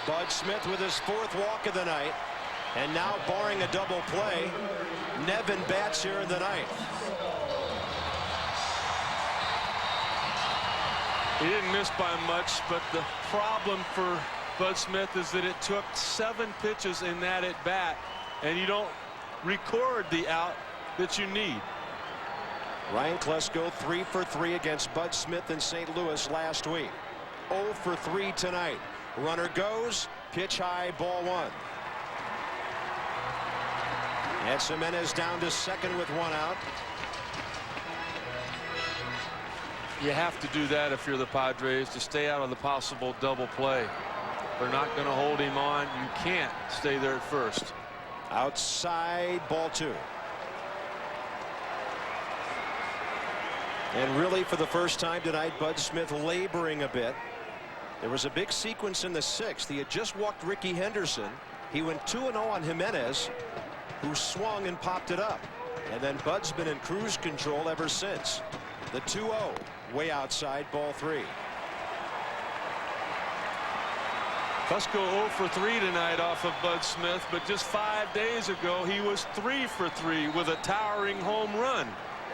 Bud Smith with his 4th walk of the night. And now, barring a double play, Nevin bats here in the 9th. He didn't miss by much, but the problem for Bud Smith is that it took 7 pitches in that at bat, and you don't record the out that you need. Ryan Klesko 3 for 3 against Bud Smith in St. Louis last week. 0 for 3 tonight. Runner goes, pitch high, ball 1. And Jimenez down to second with 1 out. You have to do that if you're the Padres, to stay out of the possible double play. They're not going to hold him on. You can't stay there at first. Outside, ball 2. And really, for the first time tonight, Bud Smith laboring a bit. There was a big sequence in the 6th. He had just walked Ricky Henderson. He went 2-0 on Jimenez, who swung and popped it up. And then Bud's been in cruise control ever since. The 2-0, way outside, ball 3. Klesko 0 for 3 tonight off of Bud Smith, but just 5 days ago he was 3 for 3 with a towering home run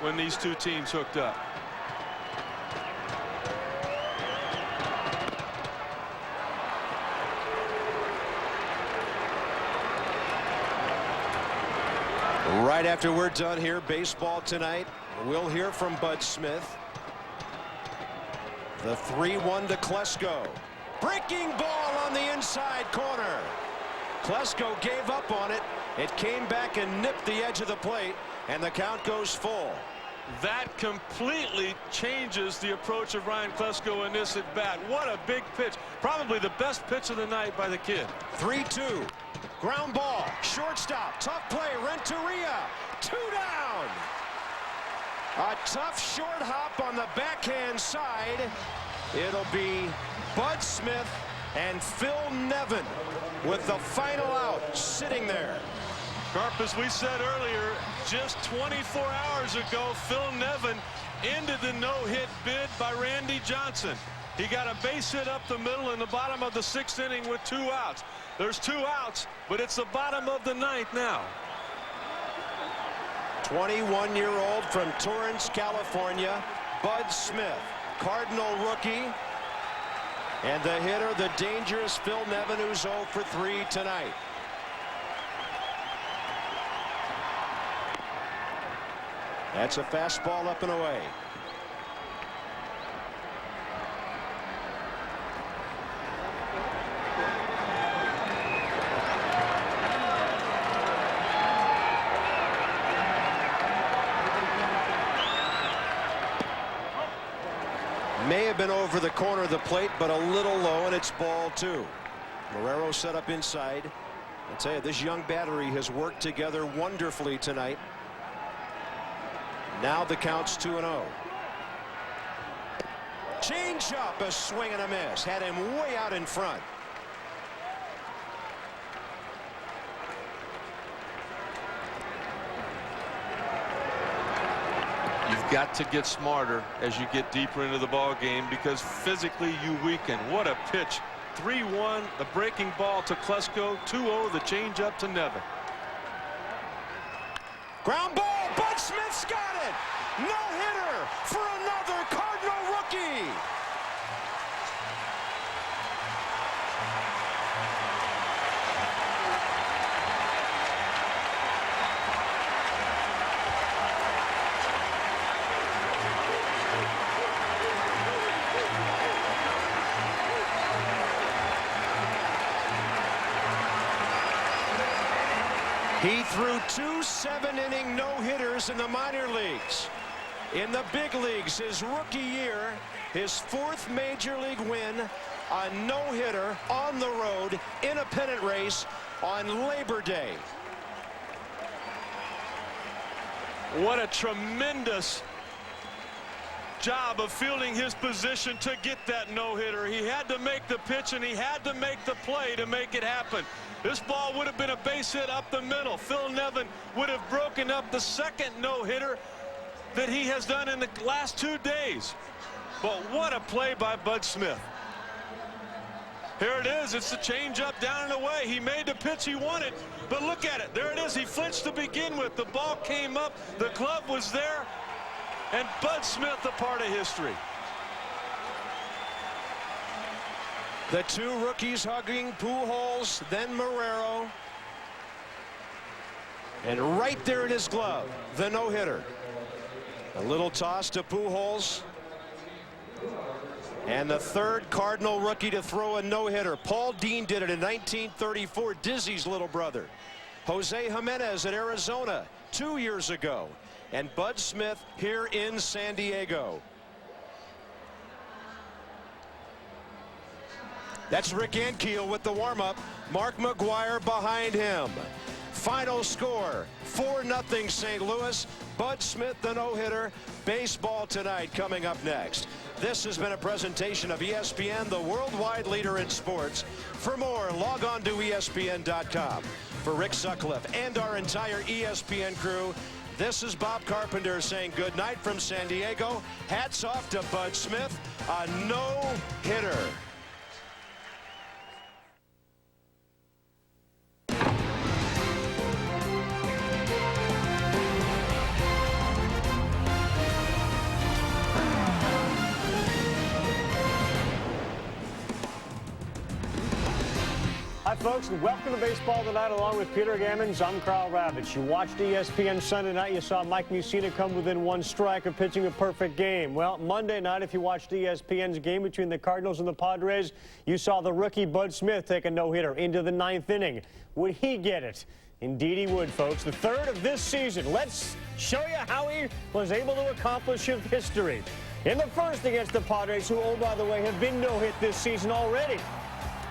when these two teams hooked up. Right after we're done here, baseball tonight, we'll hear from Bud Smith. The 3-1 to Klesko. Breaking ball on the inside corner. Klesko gave up on it. It came back and nipped the edge of the plate, and the count goes full. That completely changes the approach of Ryan Klesko in this at bat. What a big pitch. Probably the best pitch of the night by the kid. 3-2. Ground ball. Shortstop. Tough play. Renteria. 2 down. A tough short hop on the backhand side. It'll be Bud Smith and Phil Nevin with the final out sitting there. Carp, as we said earlier, just 24 hours ago, Phil Nevin ended the no-hit bid by Randy Johnson. He got a base hit up the middle in the bottom of the 6th inning with 2 outs. There's 2 outs, but it's the bottom of the 9th now. 21-year-old from Torrance, California, Bud Smith, Cardinal rookie. And the hitter, the dangerous Phil Nevin, who's 0 for 3 tonight. That's a fastball up and away. May have been over the corner of the plate, but a little low, and it's ball 2. Marrero set up inside. I tell you, this young battery has worked together wonderfully tonight. Now the count's 2-0. Change up, a swing and a miss. Had him way out in front. You've got to get smarter as you get deeper into the ball game, because physically you weaken. What a pitch. 3-1, the breaking ball to Klesko. 2-0, the change up to Nevin. Ground ball. Bud Smith's got it. No hitter for another Cardinal rookie. He threw 2 7-inning no-hitters in the minor leagues. In the big leagues, his rookie year, his 4th major league win, a no-hitter on the road in a pennant race on Labor Day. What a tremendous job of fielding his position to get that no-hitter. He had to make the pitch, and he had to make the play to make it happen. This ball would have been a base hit up the middle. Phil Nevin would have broken up the second no-hitter that he has done in the last 2 days. But what a play by Bud Smith. Here it is. It's the changeup down and away. He made the pitch he wanted, but look at it. There it is. He flinched to begin with. The ball came up. The glove was there, and Bud Smith a part of history. The two rookies hugging, Pujols, then Marrero. And right there in his glove, the no-hitter. A little toss to Pujols. And the third Cardinal rookie to throw a no-hitter. Paul Dean did it in 1934, Dizzy's little brother. Jose Jimenez at Arizona 2 years ago. And Bud Smith here in San Diego. That's Rick Ankiel with the warm-up. Mark McGwire behind him. Final score, 4-0 St. Louis. Bud Smith, the no-hitter. Baseball tonight coming up next. This has been a presentation of ESPN, the worldwide leader in sports. For more, log on to ESPN.com. For Rick Sutcliffe and our entire ESPN crew, this is Bob Carpenter saying good night from San Diego. Hats off to Bud Smith, a no-hitter. Hi, folks, and welcome to Baseball Tonight along with Peter Gammons. I'm Carl Ravitch. You watched ESPN Sunday night. You saw Mike Mussina come within one strike of pitching a perfect game. Well, Monday night, if you watched ESPN's game between the Cardinals and the Padres, you saw the rookie Bud Smith take a no-hitter into the 9th inning. Would he get it? Indeed he would, folks. The third of this season. Let's show you how he was able to accomplish his history. In the first against the Padres, who, oh, by the way, have been no-hit this season already.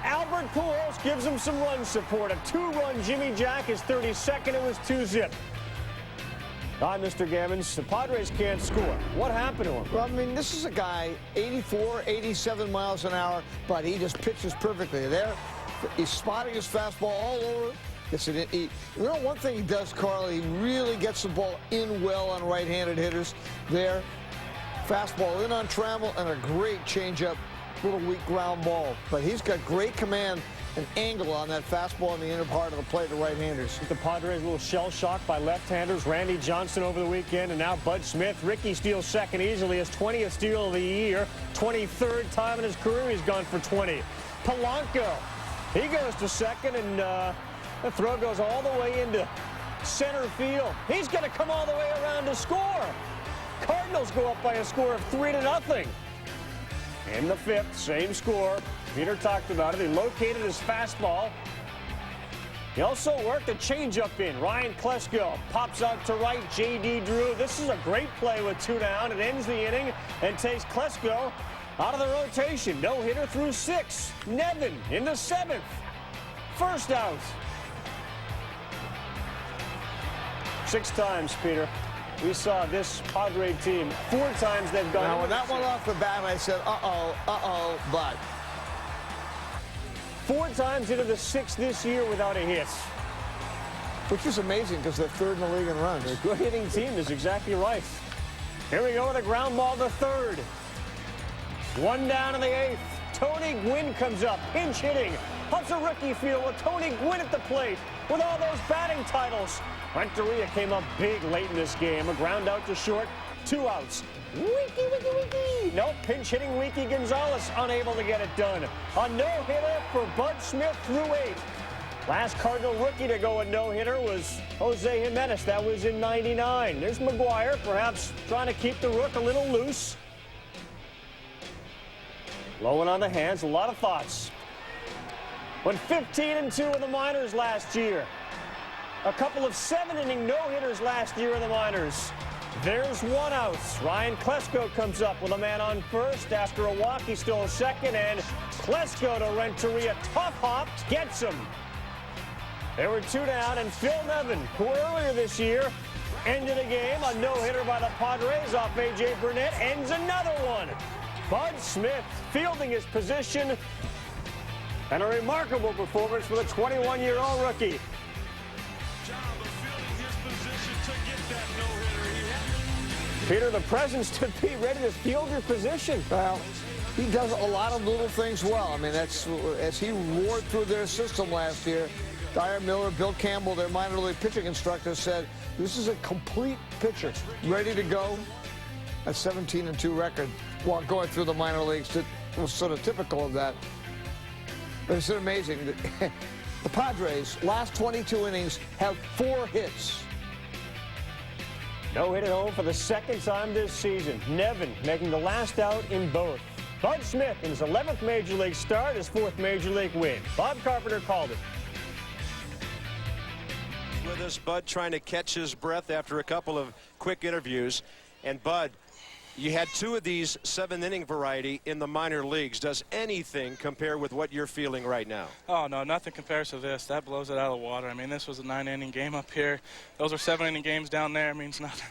Albert Pujols gives him some run support. A 2-run Jimmy Jack, his 32nd. It was 2-zip. Hi, Mr. Gammons. The Padres can't score. What happened to him? Well, I mean, this is a guy, 84, 87 miles an hour, but he just pitches perfectly. There, he's spotting his fastball all over. You know, one thing he does, Carl, he really gets the ball in well on right-handed hitters. There, fastball in on travel, and a great changeup. Little weak ground ball, but he's got great command and angle on that fastball in the inner part of the plate to right-handers. The Padres a little shell-shocked by left-handers. Randy Johnson over the weekend, and now Bud Smith. Ricky steals second easily, his 20th steal of the year. 23rd time in his career he's gone for 20. Polanco, he goes to second, and the throw goes all the way into center field. He's going to come all the way around to score. Cardinals go up by a score of 3-0. In the 5th, same score. Peter talked about it. He located his fastball. He also worked a changeup in. Ryan Klesko pops out to right. J.D. Drew. This is a great play with 2 down. It ends the inning and takes Klesko out of the rotation. No-hitter through 6. Nevin in the 7th. First out. 6 times, Peter. We saw this Padre team 4 times they've gone. Now, when that went off the bat, I said, but. 4 times into the 6th this year without a hit. Which is amazing because they're 3rd in the league in runs. They're a good hitting team is exactly right. Here we go with a ground ball to 3rd. 1 down in the 8th. Tony Gwynn comes up, pinch hitting. Huffs a rookie field with Tony Gwynn at the plate with all those batting titles. Renteria came up big late in this game. A ground out to short, 2 outs. Wiki. Nope, pinch hitting Wiki Gonzalez unable to get it done. A no-hitter for Bud Smith through 8. Last Cardinal rookie to go a no-hitter was Jose Jimenez. That was in '99. There's McGwire, perhaps trying to keep the rook a little loose. Low and on the hands, a lot of thoughts. Went 15-2 in the minors last year. A couple of 7-inning no-hitters last year in the minors. There's 1 out. Ryan Klesko comes up with a man on first. After a walk, he stole second, and Klesko to Renteria. Tough hop, gets him. There were 2 down, and Phil Nevin, who earlier this year ended a game. A no-hitter by the Padres off A.J. Burnett ends another one. Bud Smith fielding his position, and a remarkable performance for the 21-year-old rookie. Peter, the presence to be ready to field your position. Well, he does a lot of little things well. I mean, that's as he roared through their system last year. Dyer Miller, Bill Campbell, their minor league pitching instructor, said this is a complete pitcher, ready to go. A 17-2 record while going through the minor leagues. It was sort of typical of that. But it's amazing. The Padres, last 22 innings, have 4 hits. No hit at home for the second time this season. Nevin making the last out in both. Bud Smith in his 11th Major League start, his 4th Major League win. Bob Carpenter called it. With us, Bud trying to catch his breath after a couple of quick interviews. And Bud, you had 2 of these 7-inning variety in the minor leagues. Does anything compare with what you're feeling right now? Oh, no, nothing compares to this. That blows it out of the water. I mean, this was a 9-inning game up here. Those are 7-inning games down there. It means nothing.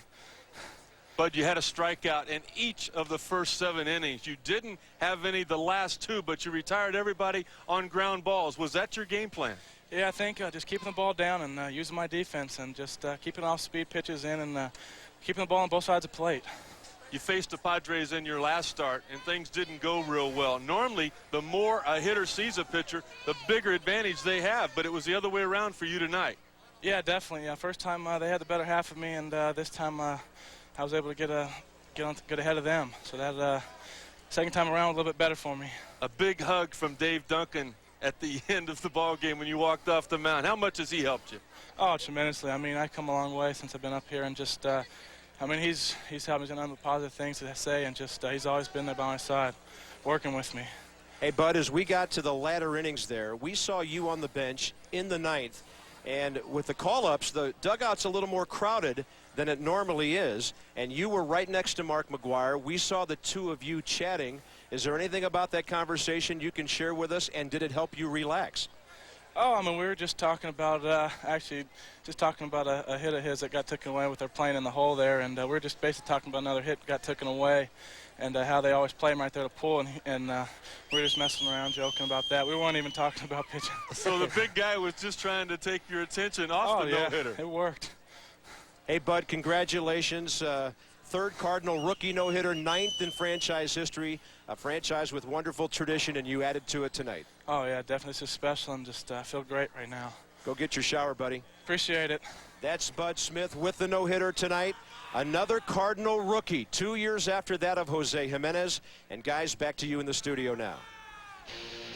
But you had a strikeout in each of the first 7 innings. You didn't have any the last 2, but you retired everybody on ground balls. Was that your game plan? Yeah, I think just keeping the ball down and using my defense and just keeping off-speed pitches in and keeping the ball on both sides of the plate. You faced the Padres in your last start, and things didn't go real well. Normally, the more a hitter sees a pitcher, the bigger advantage they have, but it was the other way around for you tonight. Yeah, definitely. First time they had the better half of me, and this time I was able to get ahead of them. So that second time around was a little bit better for me. A big hug from Dave Duncan at the end of the ball game when you walked off the mound. How much has he helped you? Oh, tremendously. I mean, I've come a long way since I've been up here, and just I mean, he's helped me to know the positive things to say, and just he's always been there by my side, working with me. Hey, Bud, as we got to the latter innings there, we saw you on the bench in the 9th, and with the call-ups, the dugout's a little more crowded than it normally is, and you were right next to Mark McGwire. We saw the 2 of you chatting. Is there anything about that conversation you can share with us, and did it help you relax? Oh, I mean, we were just talking about, actually, just talking about a hit of his that got taken away with their playing in the hole there, and we were just basically talking about another hit got taken away, and how they always play him right there to pull, and we were just messing around, joking about that. We weren't even talking about pitching. So the big guy was just trying to take your attention off the no-hitter. It worked. Hey, Bud, congratulations. 3rd Cardinal rookie no-hitter, 9th in franchise history, a franchise with wonderful tradition, and you added to it tonight. Oh, yeah, definitely. This is special, and just feel great right now. Go get your shower, buddy. Appreciate it. That's Bud Smith with the no-hitter tonight. Another Cardinal rookie, 2 years after that of Jose Jimenez. And, guys, back to you in the studio now.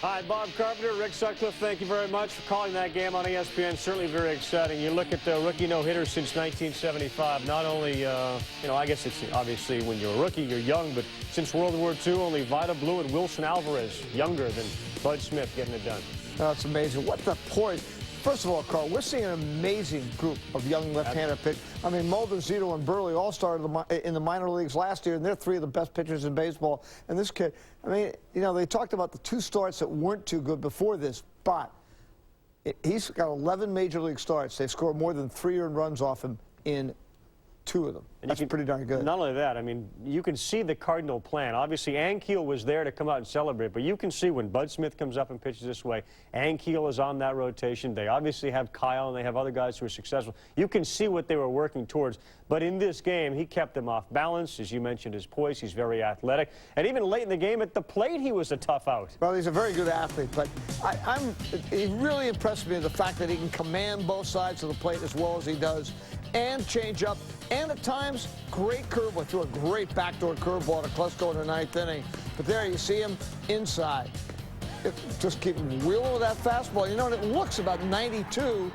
Hi, Bob Carpenter, Rick Sutcliffe, thank you very much for calling that game on ESPN. Certainly very exciting. You look at the rookie no-hitter since 1975. Not only, you know, I guess it's obviously when you're a rookie, you're young, but since World War II, only Vida Blue and Wilson Alvarez, younger than Bud Smith, getting it done. That's amazing. What the poise. First of all, Carl, we're seeing an amazing group of young left-hander pitchers. I mean, Mulder, Zito, and Burley all started in the minor leagues last year, and they're 3 of the best pitchers in baseball. And this kid, I mean, you know, they talked about the 2 starts that weren't too good before this, but he's got 11 major league starts. They've scored more than 3 earned runs off him in 2 of them. And that's pretty darn good. Not only that, I mean, you can see the Cardinal plan. Obviously, Ankiel was there to come out and celebrate, but you can see when Bud Smith comes up and pitches this way, Ankiel is on that rotation. They obviously have Kyle, and they have other guys who are successful. You can see what they were working towards. But in this game, he kept them off balance. As you mentioned, his poise, he's very athletic. And even late in the game at the plate, he was a tough out. Well, he's a very good athlete, but he really impressed me with the fact that he can command both sides of the plate as well as he does, and change up, and at times, great curveball. Threw a great backdoor curveball to Klesko in the 9th inning. But there you see him inside. Just keep wheeling with that fastball. You know, and it looks about 92,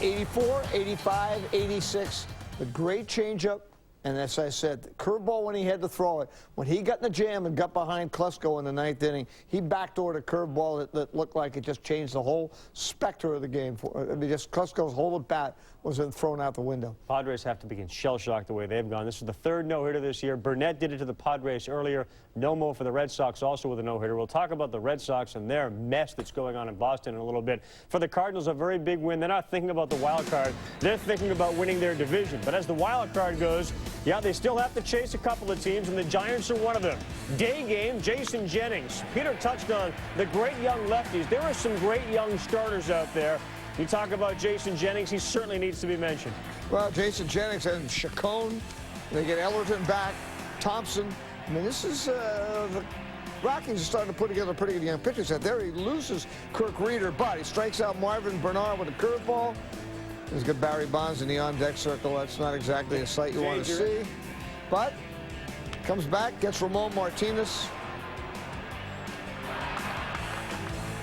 84, 85, 86. A great changeup. And as I said, the curveball when he had to throw it. When he got in the jam and got behind Klesko in the 9th inning, he backdoored a curveball that looked like it just changed the whole specter of the game. I mean, just Klesko's whole bat was thrown out the window. Padres have to begin shell-shocked the way they've gone. This is the third no-hitter this year. Burnett did it to the Padres earlier. Nomo for the Red Sox also with a no-hitter. We'll talk about the Red Sox and their mess that's going on in Boston in a little bit. For the Cardinals, a very big win. They're not thinking about the wild card. They're thinking about winning their division. But as the wild card goes, yeah, they still have to chase a couple of teams, and the Giants are one of them. Day game, Jason Jennings. Peter touched on the great young lefties. There are some great young starters out there. You talk about Jason Jennings, he certainly needs to be mentioned. Well, Jason Jennings and Chacon, they get Ellerton back, Thompson. I mean, this is the Rockies are starting to put together a pretty good young pitching set. There he loses Kirk Reeder, but he strikes out Marvin Bernard with a curveball. He's got Barry Bonds in the on-deck circle. That's not exactly a sight you want to see. But comes back, gets Ramon Martinez.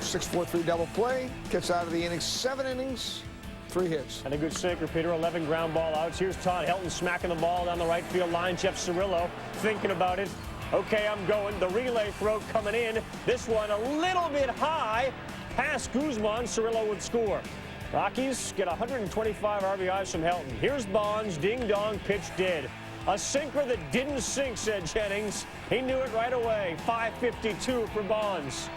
6-4-3 double play, gets out of the inning, 7 innings, 3 hits. And a good sinker, Peter. 11 ground ball outs. Here's Todd Helton smacking the ball down the right field line. Jeff Cirillo thinking about it. Okay, I'm going. The relay throw coming in. This one a little bit high. Past Guzman, Cirillo would score. Rockies get 125 RBIs from Helton. Here's Bonds, ding-dong, pitch dead. A sinker that didn't sink, said Jennings. He knew it right away. 5:52 for Bonds.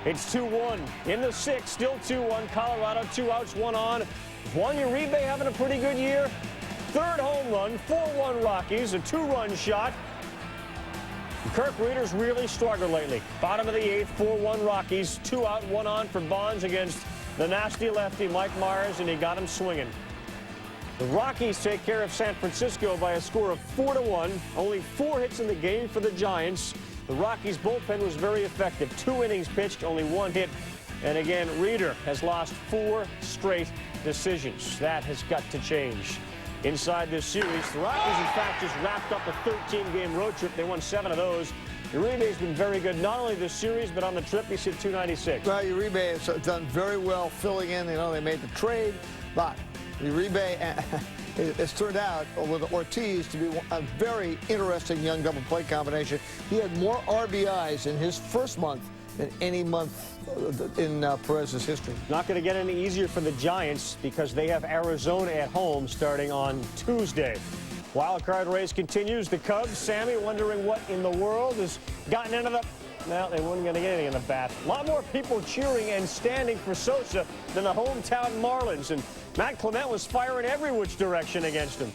It's 2-1 in the 6th, still 2-1. Colorado, 2 outs, 1 on. Juan Uribe having a pretty good year. 3rd home run, 4-1 Rockies, a 2-run shot. Kirk Reeder's really struggled lately. Bottom of the 8th, 4-1 Rockies, 2 out, 1 on for Bonds against the nasty lefty Mike Myers, and he got him swinging. The Rockies take care of San Francisco by a score of 4-1. Only 4 hits in the game for the Giants. The Rockies' bullpen was very effective. 2 innings pitched, only 1 hit. And again, Reeder has lost 4 straight decisions. That has got to change. Inside this series, the Rockies, in fact, just wrapped up a 13-game road trip. They won 7 of those. Uribe's been very good, not only this series, but on the trip, he's hit .296. Well, Uribe has done very well filling in. You know, they made the trade, but Uribe it's turned out with Ortiz to be a very interesting young double play combination. He had more RBIs in his first month than any month in Perez's history. Not going to get any easier for the Giants because they have Arizona at home starting on Tuesday. Wild card race continues. The Cubs, Sammy, wondering what in the world has gotten into the... Well, they weren't going to get anything in the bat. A lot more people cheering and standing for Sosa than the hometown Marlins. And Matt Clement was firing every which direction against him.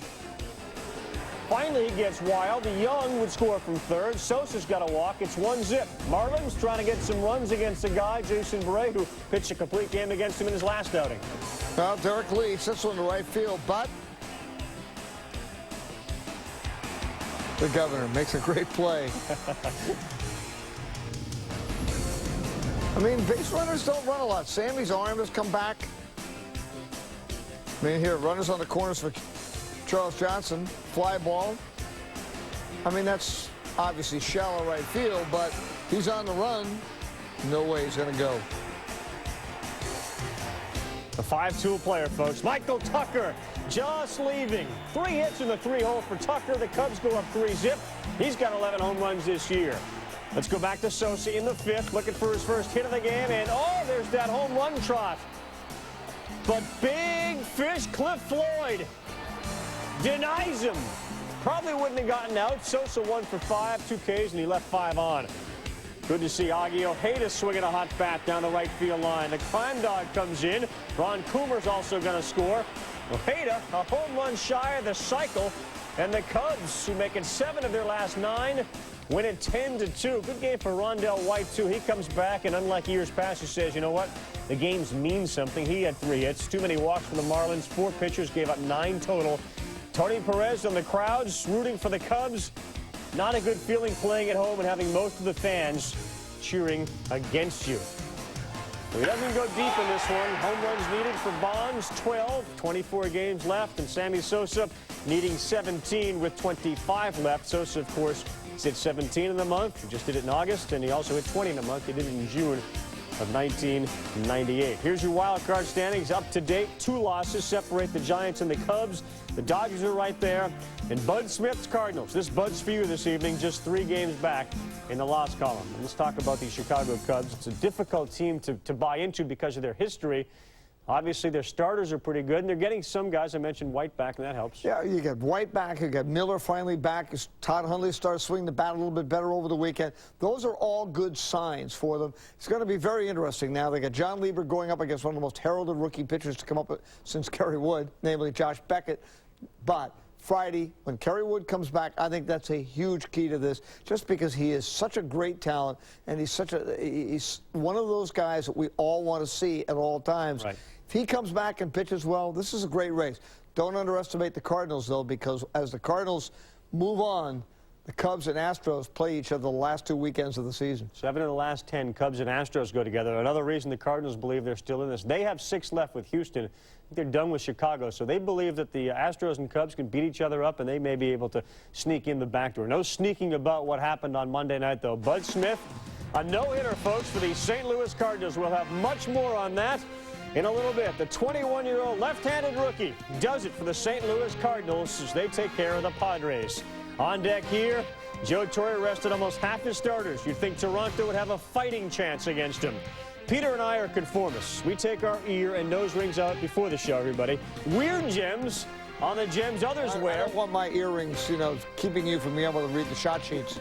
Finally, he gets wild. The Young would score from 3rd. Sosa's got a walk. It's 1-0. Marlins trying to get some runs against a guy, Jason Bray, who pitched a complete game against him in his last outing. Well, Derek Lee sits on the right field, but the Governor makes a great play. I mean, base runners don't run a lot. Sammy's arm has come back. I mean, here, runners on the corners for Charles Johnson. Fly ball. I mean, that's obviously shallow right field, but he's on the run. No way he's going to go. A 5-tool player, folks. Michael Tucker just leaving. 3 hits in the 3-hole for Tucker. The Cubs go up 3-0. He's got 11 home runs this year. Let's go back to Sosa in the 5th, looking for his first hit of the game, and oh, there's that home run trot. But big fish Cliff Floyd denies him. Probably wouldn't have gotten out. Sosa 1 for 5, 2 Ks, and he left 5 on. Good to see Augie Ojeda swinging a hot bat down the right field line. The crime dog comes in. Ron Coomer's also going to score. Ojeda, a home run shy of the cycle, and the Cubs, who make it 7 of their last 9, win it 10-2. Good game for Rondell White, too. He comes back, and unlike years past, he says, you know what? The games mean something. He had 3 hits, too many walks for the Marlins. 4 pitchers gave up 9 total. Tony Perez and the crowds rooting for the Cubs. Not a good feeling playing at home and having most of the fans cheering against you. So he doesn't go deep in this one. Home runs needed for Bonds, 12, 24 games left, and Sammy Sosa needing 17 with 25 left. Sosa, of course, hit 17 in the month. He just did it in August, and he also hit 20 in the month. He did it in June of 1998. Here's your wild card standings up to date. 2 losses separate the Giants and the Cubs. The Dodgers are right there. And Bud Smith's Cardinals. This Bud's for you this evening, just 3 games back in the loss column. And let's talk about the Chicago Cubs. It's a difficult team to buy into because of their history. Obviously, their starters are pretty good, and they're getting some guys. I mentioned White back, and that helps. Yeah, you got White back. You got Miller finally back. Todd Hundley started swinging the bat a little bit better over the weekend. Those are all good signs for them. It's going to be very interesting now. They got John Lieber going up against one of the most heralded rookie pitchers to come up since Kerry Wood, namely Josh Beckett. But Friday, when Kerry Wood comes back, I think that's a huge key to this, just because he is such a great talent, and he's one of those guys that we all want to see at all times. Right. If he comes back and pitches well, this is a great race. Don't underestimate the Cardinals, though, because as the Cardinals move on, the Cubs and Astros play each other the last 2 weekends of the season. 7 of the last 10 Cubs and Astros go together. Another reason the Cardinals believe they're still in this. They have 6 left with Houston. They're done with Chicago, so they believe that the Astros and Cubs can beat each other up, and they may be able to sneak in the back door. No sneaking about what happened on Monday night, though. Bud Smith, a no-hitter, folks, for the St. Louis Cardinals. We'll have much more on that in a little bit. The 21-year-old left-handed rookie does it for the St. Louis Cardinals as they take care of the Padres. On deck here, Joe Torre rested almost half his starters. You'd think Toronto would have a fighting chance against him. Peter and I are conformists. We take our ear and nose rings out before the show, everybody. Weird gems on the gems others wear. I don't want my earrings, you know, keeping you from being able to read the shot sheets.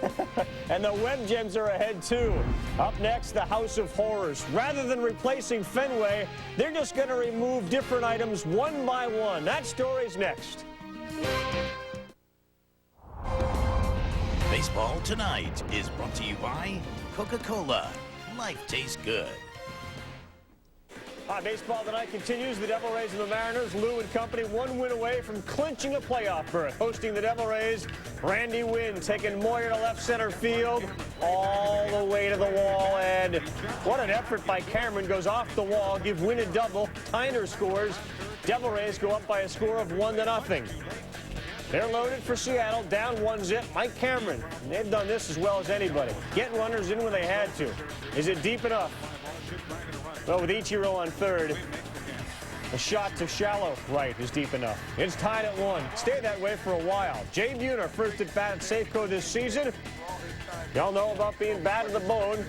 And the web gems are ahead, too. Up next, the House of Horrors. Rather than replacing Fenway, they're just going to remove different items one by one. That story's next. Baseball Tonight is brought to you by Coca-Cola. Life tastes good. Baseball Tonight continues. The Devil Rays and the Mariners. Lou and company 1 win away from clinching a playoff berth. Hosting the Devil Rays, Randy Wynn taking Moyer to left center field all the way to the wall. And what an effort by Cameron. Goes off the wall. Give Wynn a double. Tyner scores. Devil Rays go up by a score of 1-0. They're loaded for Seattle, down 1-0. Mike Cameron, they've done this as well as anybody. Get runners in when they had to. Is it deep enough? Well, with Ichiro on third, a shot to shallow right is deep enough. It's tied at 1. Stay that way for a while. Jay Buhner, first at bat at Safeco this season. Y'all know about being bad at the bone.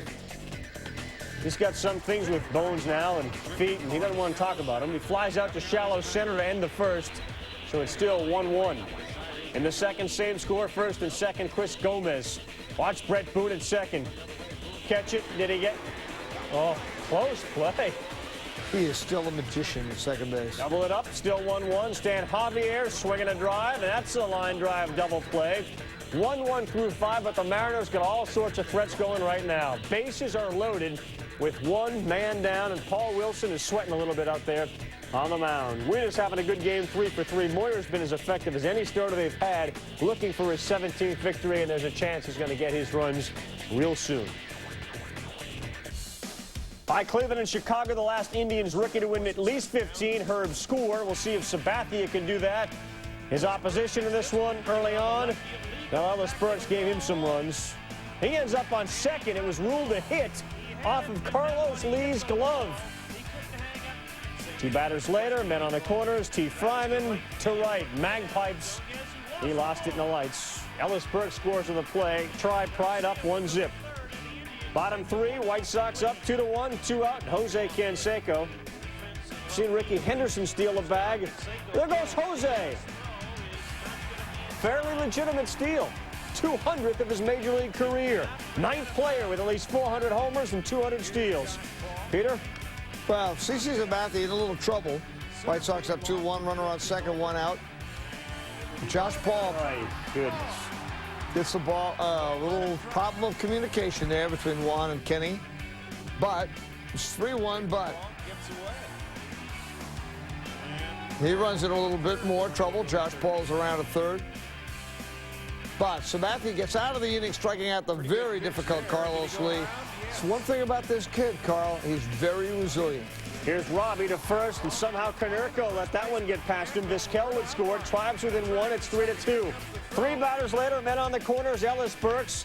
He's got some things with bones now and feet, and he doesn't want to talk about them. He flies out to shallow center to end the first, so it's still 1-1. In the second, same score, first and second, Chris Gomez. Watch Brett Boone at second. Catch it. Did he get? Oh, close play. He is still a magician at second base. Double it up, still 1-1. Stan Javier swinging a drive, and that's a line drive double play. 1-1 through 5, but the Mariners got all sorts of threats going right now. Bases are loaded with 1 man down, and Paul Wilson is sweating a little bit out there on the mound. Wynn is having a good game, 3 for 3. Moyer's been as effective as any starter they've had, looking for his 17th victory, and there's a chance he's going to get his runs real soon. By Cleveland and Chicago, the last Indians rookie to win at least 15, Herb Score. We'll see if Sabathia can do that. His opposition in this one early on, now Ellis Burks gave him some runs. He ends up on second. It was ruled a hit off of Carlos Lee's glove. 2 batters later, men on the corners, T. Fryman to right. Magpipes, he lost it in the lights. Ellis Burks scores with a play. Try Pride up 1-0. Bottom 3, White Sox up 2-1, 2 out. Jose Canseco. Seen Ricky Henderson steal a bag. There goes Jose. Fairly legitimate steal. 200th of his major league career. 9th player with at least 400 homers and 200 steals. Peter? Well, CC Sabathia in a little trouble. White Sox up 2-1, runner on second, 1 out. Josh Paul. My goodness. Gets the ball, a little problem of communication there between Juan and Kenny. But it's 3-1, but he runs in a little bit more trouble. Josh Paul's around at third. But Sabathia gets out of the inning, striking out the very difficult Carlos Lee. It's one thing about this kid, Carl, he's very resilient. Here's Robbie to first, and somehow Konerko let that one get past him. Vizquel would score. Tribes within 1. It's 3-2. 3 batters later, men on the corners. Ellis Burks,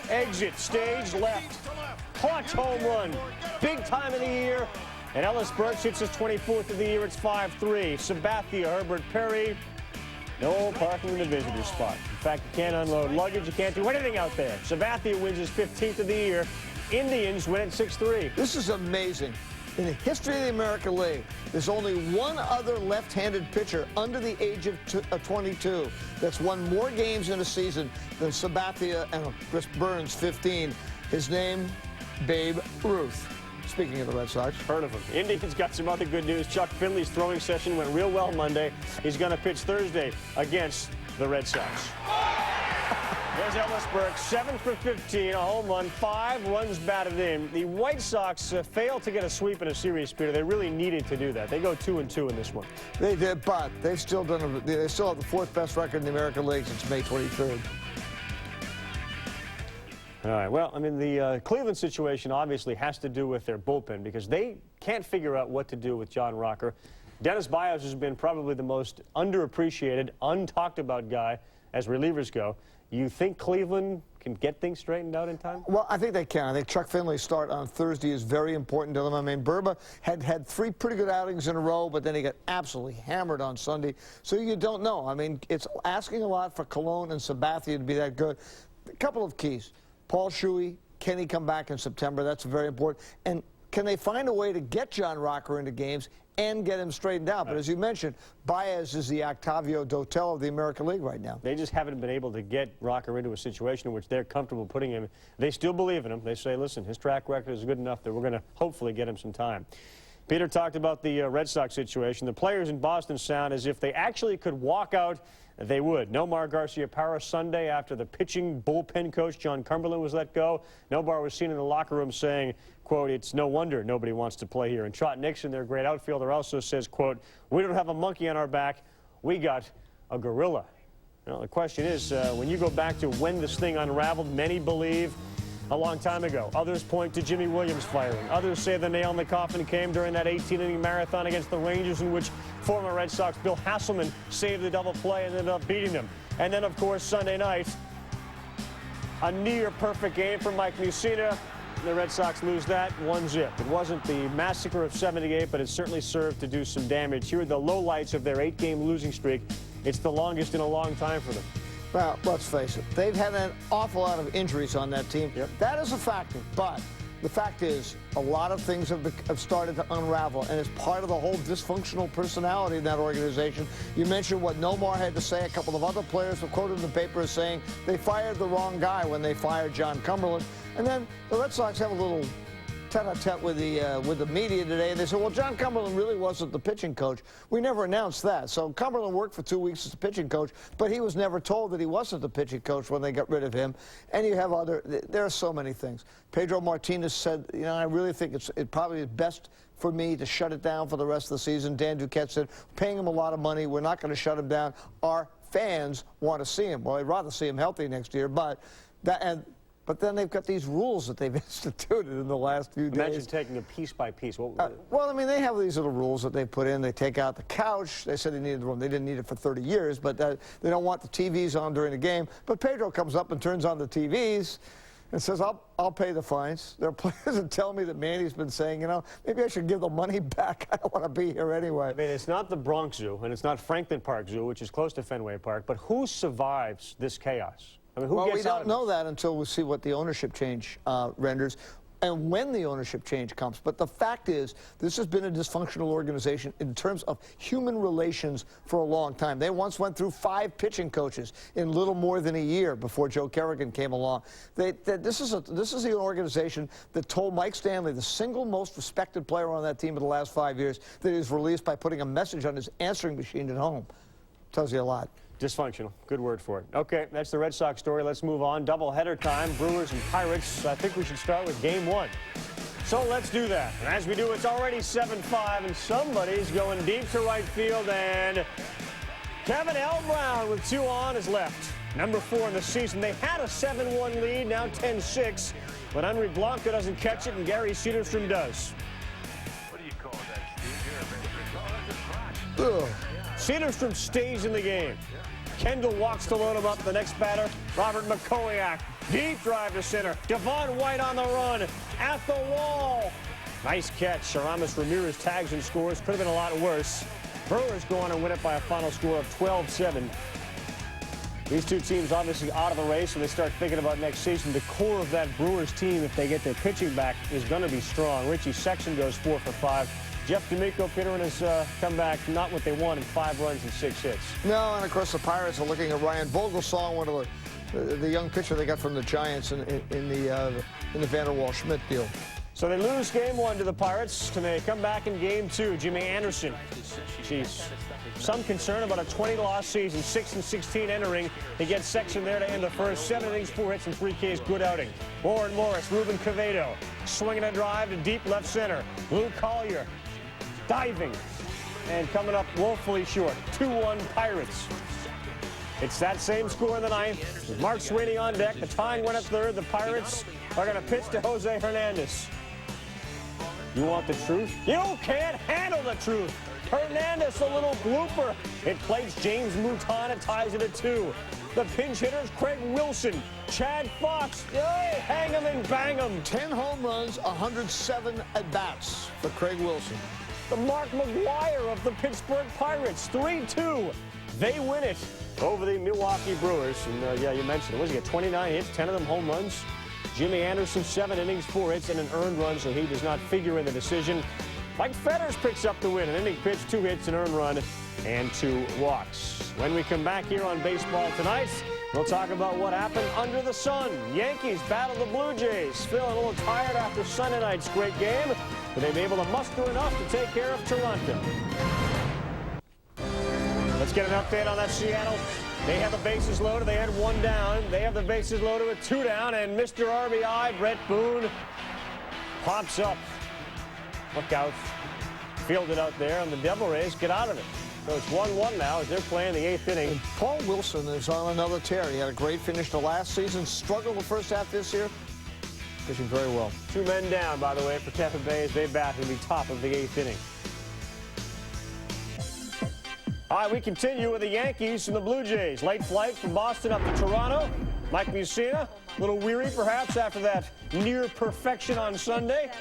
exit, stage left. Clutch home run. Big time of the year. And Ellis Burks hits his 24th of the year. It's 5-3. Sabathia, Herbert Perry. No parking in the visitor spot. In fact, you can't unload luggage. You can't do anything out there. Sabathia wins his 15th of the year. Indians win at 6-3. This is amazing. In the history of the American League, there's only one other left-handed pitcher under the age of 22 that's won more games in a season than Sabathia and Chris Burns, 15. His name, Babe Ruth. Speaking of the Red Sox. Heard of him. Indians got some other good news. Chuck Finley's throwing session went real well Monday. He's going to pitch Thursday against the Red Sox. There's Ellisburg, 7 for 15, a home run, 5 runs batted in. The White Sox failed to get a sweep in a series, Peter. They really needed to do that. They go 2-2 in this one. They did, but they still have the 4th best record in the American League since May 23rd. All right, well, I mean, the Cleveland situation obviously has to do with their bullpen because they can't figure out what to do with John Rocker. Dennis Bios has been probably the most underappreciated, untalked about guy as relievers go. You think Cleveland can get things straightened out in time? Well, I think they can. I think Chuck Finley's start on Thursday is very important to them. I mean, Burba had 3 pretty good outings in a row, but then he got absolutely hammered on Sunday. So you don't know. I mean, it's asking a lot for Cologne and Sabathia to be that good. A couple of keys. Paul Shuey, can he come back in September? That's very important. And can they find a way to get John Rocker into games and get him straightened out? But as you mentioned, Baez is the Octavio Dotel of the American League right now. They just haven't been able to get Rocker into a situation in which they're comfortable putting him. They still believe in him. They say, listen, his track record is good enough that we're going to hopefully get him some time. Peter talked about the Red Sox situation. The players in Boston sound as if they actually could walk out. They would. Nomar Garciaparra Sunday after the pitching bullpen coach John Cumberland was let go. Nomar was seen in the locker room saying, quote, it's no wonder nobody wants to play here. And Trot Nixon, their great outfielder, also says, quote, we don't have a monkey on our back. We got a gorilla. You know, the question is, when you go back to when this thing unraveled, many believe a long time ago. Others point to Jimmy Williams firing. Others say the nail in the coffin came during that 18-inning marathon against the Rangers in which former Red Sox Bill Hasselman saved the double play and ended up beating them. And then, of course, Sunday night, a near-perfect game for Mike Mussina. The Red Sox lose that 1-0. It wasn't the massacre of 78, but it certainly served to do some damage. Here are the lowlights of their 8-game losing streak. It's the longest in a long time for them. Well, let's face it. They've had an awful lot of injuries on that team. Yep. That is a factor. But the fact is, a lot of things have started to unravel, and it's part of the whole dysfunctional personality in that organization. You mentioned what Nomar had to say. A couple of other players were quoted in the paper as saying they fired the wrong guy when they fired John Cumberland. And then the Red Sox have a little tete-a-tete with the media today. They said, well, John Cumberland really wasn't the pitching coach. We never announced that. So Cumberland worked for 2 weeks as the pitching coach, but he was never told that he wasn't the pitching coach when they got rid of him. And you have there are so many things. Pedro Martinez said, you know, I really think it probably is best for me to shut it down for the rest of the season. Dan Duquette said, paying him a lot of money, we're not going to shut him down. Our fans want to see him. Well, they'd rather see him healthy next year, but then they've got these rules that they've instituted in the last few days. Imagine taking it piece by piece. Well, I mean, they have these little rules that they put in. They take out the couch. They said they needed the room. They didn't need it for 30 years, but they don't want the TVs on during the game. But Pedro comes up and turns on the TVs and says, I'll pay the fines. There are players that tell me that Manny's been saying, you know, maybe I should give the money back. I don't want to be here anyway. I mean, it's not the Bronx Zoo, and it's not Franklin Park Zoo, which is close to Fenway Park, but who survives this chaos? I mean, who gets we don't out know that until we see what the ownership change renders and when the ownership change comes. But the fact is, this has been a dysfunctional organization in terms of human relations for a long time. They once went through 5 pitching coaches in little more than a year before Joe Kerrigan came along. This is the organization that told Mike Stanley, the single most respected player on that team in the last 5 years, that he was released by putting a message on his answering machine at home. Tells you a lot. Dysfunctional. Good word for it. Okay, that's the Red Sox story. Let's move on. Doubleheader time, Brewers and Pirates. I think we should start with Game 1. So let's do that. And as we do, it's already 7-5, and somebody's going deep to right field, and Kevin L. Brown with 2 on is left. Number 4 in the season. They had a 7-1 lead, now 10-6, but Henry Blanco doesn't catch it, and Gary Cedarstrom does. What do you call that, Steve? You're a Cedarstrom stays in the game. Kendall walks to load him up. The next batter, Robert McCoyak. Deep drive to center. Devon White on the run. At the wall. Nice catch. Aramis Ramirez tags and scores. Could have been a lot worse. Brewers go on and win it by a final score of 12-7. These two teams obviously out of the race, so they start thinking about next season. The core of that Brewers team, if they get their pitching back, is going to be strong. Richie Sexton goes 4 for 5. Jeff D'Amico, Peter, and his comeback, not what they wanted, 5 runs and 6 hits. No, and of course the Pirates are looking at Ryan Vogelsong, one of the young pitcher they got from the Giants in the Vander Waal-Schmidt deal. So they lose game 1 to the Pirates. Can they come back in game 2? Jimmy Anderson. Jeez. Some concern about a 20-loss season, 6-16 entering. He gets Sexton there to end the first. 7 innings, 4 hits, and 3 Ks. Good outing. Warren Morris, Ruben Quevedo, swinging a drive to deep left center. Lou Collier, diving, and coming up woefully short. 2-1 Pirates. It's that same score in the 9th. With Mark Sweeney on deck, the tying one at 3rd. The Pirates are going to pitch to Jose Hernandez. You want the truth? You can't handle the truth. Hernandez, a little blooper. It plates James Mouton, it ties it at 2. The pinch hitters, Craig Wilson, Chad Fox. Hey, hang 'em and bang 'em. 10 home runs, 107 at-bats for Craig Wilson. The Mark McGwire of the Pittsburgh Pirates, 3-2. They win it over the Milwaukee Brewers. And yeah, you mentioned it. What was he at? 29 hits, 10 of them home runs. Jimmy Anderson, 7 innings, 4 hits, and an earned run, so he does not figure in the decision. Mike Fetters picks up the win. An inning pitch, 2 hits, an earned run, and 2 walks. When we come back here on Baseball Tonight, we'll talk about what happened under the sun. Yankees battle the Blue Jays. Feeling a little tired after Sunday night's great game, but they be able to muster enough to take care of Toronto. Let's get an update on that Seattle. They have the bases loaded. They had 1 down. They have the bases loaded with 2 down, and Mr. RBI, Brett Boone, pops up. Look out. Fielded out there, and the Devil Rays get out of it. So it's 1-1 now as they're playing the 8th inning. And Paul Wilson is on another tear. He had a great finish to last season. Struggled the first half this year. Pitching very well. 2 men down, by the way, for Tampa Bay as they bat in the top of the 8th inning. All right, we continue with the Yankees and the Blue Jays. Late flight from Boston up to Toronto. Mike Mussina, a little weary perhaps after that near perfection on Sunday.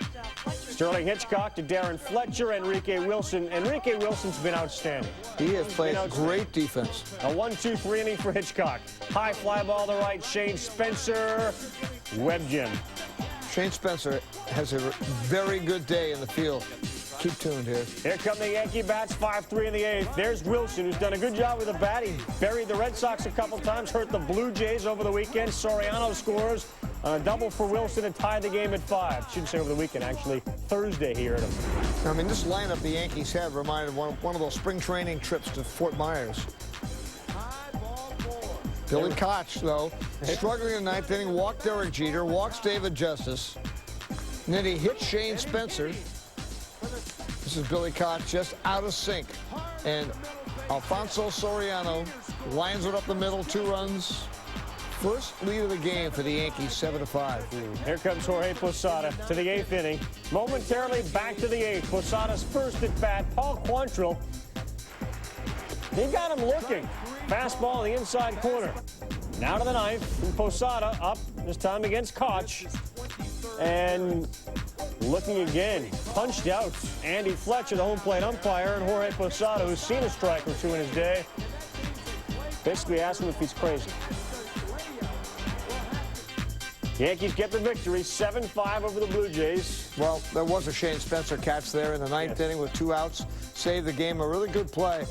Sterling Hitchcock to Darren Fletcher, Enrique Wilson. Enrique Wilson's been outstanding. He has played great defense. A 1-2-3 inning for Hitchcock. High fly ball to right, Shane Spencer, web gem. Shane Spencer has a very good day in the field. Keep tuned here. Here come the Yankee bats, 5-3 in the 8th. There's Wilson, who's done a good job with the bat. He buried the Red Sox a couple times, hurt the Blue Jays over the weekend. Soriano scores on a double for Wilson and tied the game at 5. Shouldn't say over the weekend, actually. Thursday here at him. I mean, this lineup the Yankees have reminded one of those spring training trips to Fort Myers. Billy Koch, though, struggling in the 9th inning, walked Derek Jeter, walks David Justice, and then he hits Shane Spencer. This is Billy Koch just out of sync. And Alfonso Soriano lines it up the middle, 2 runs. First lead of the game for the Yankees, 7-5. Here comes Jorge Posada to the 8th inning. Momentarily back to the 8th. Posada's first at bat. Paul Quantrill. He got him looking. Fastball in the inside corner. Now to the 9th. And Posada up, this time against Koch. And looking again, punched out. Andy Fletcher, the home plate umpire, and Jorge Posada, who's seen a strike or 2 in his day, basically asked him if he's crazy. Yankees get the victory, 7-5 over the Blue Jays. Well, there was a Shane Spencer catch there in the 9th inning with 2 outs. Saved the game, a really good play.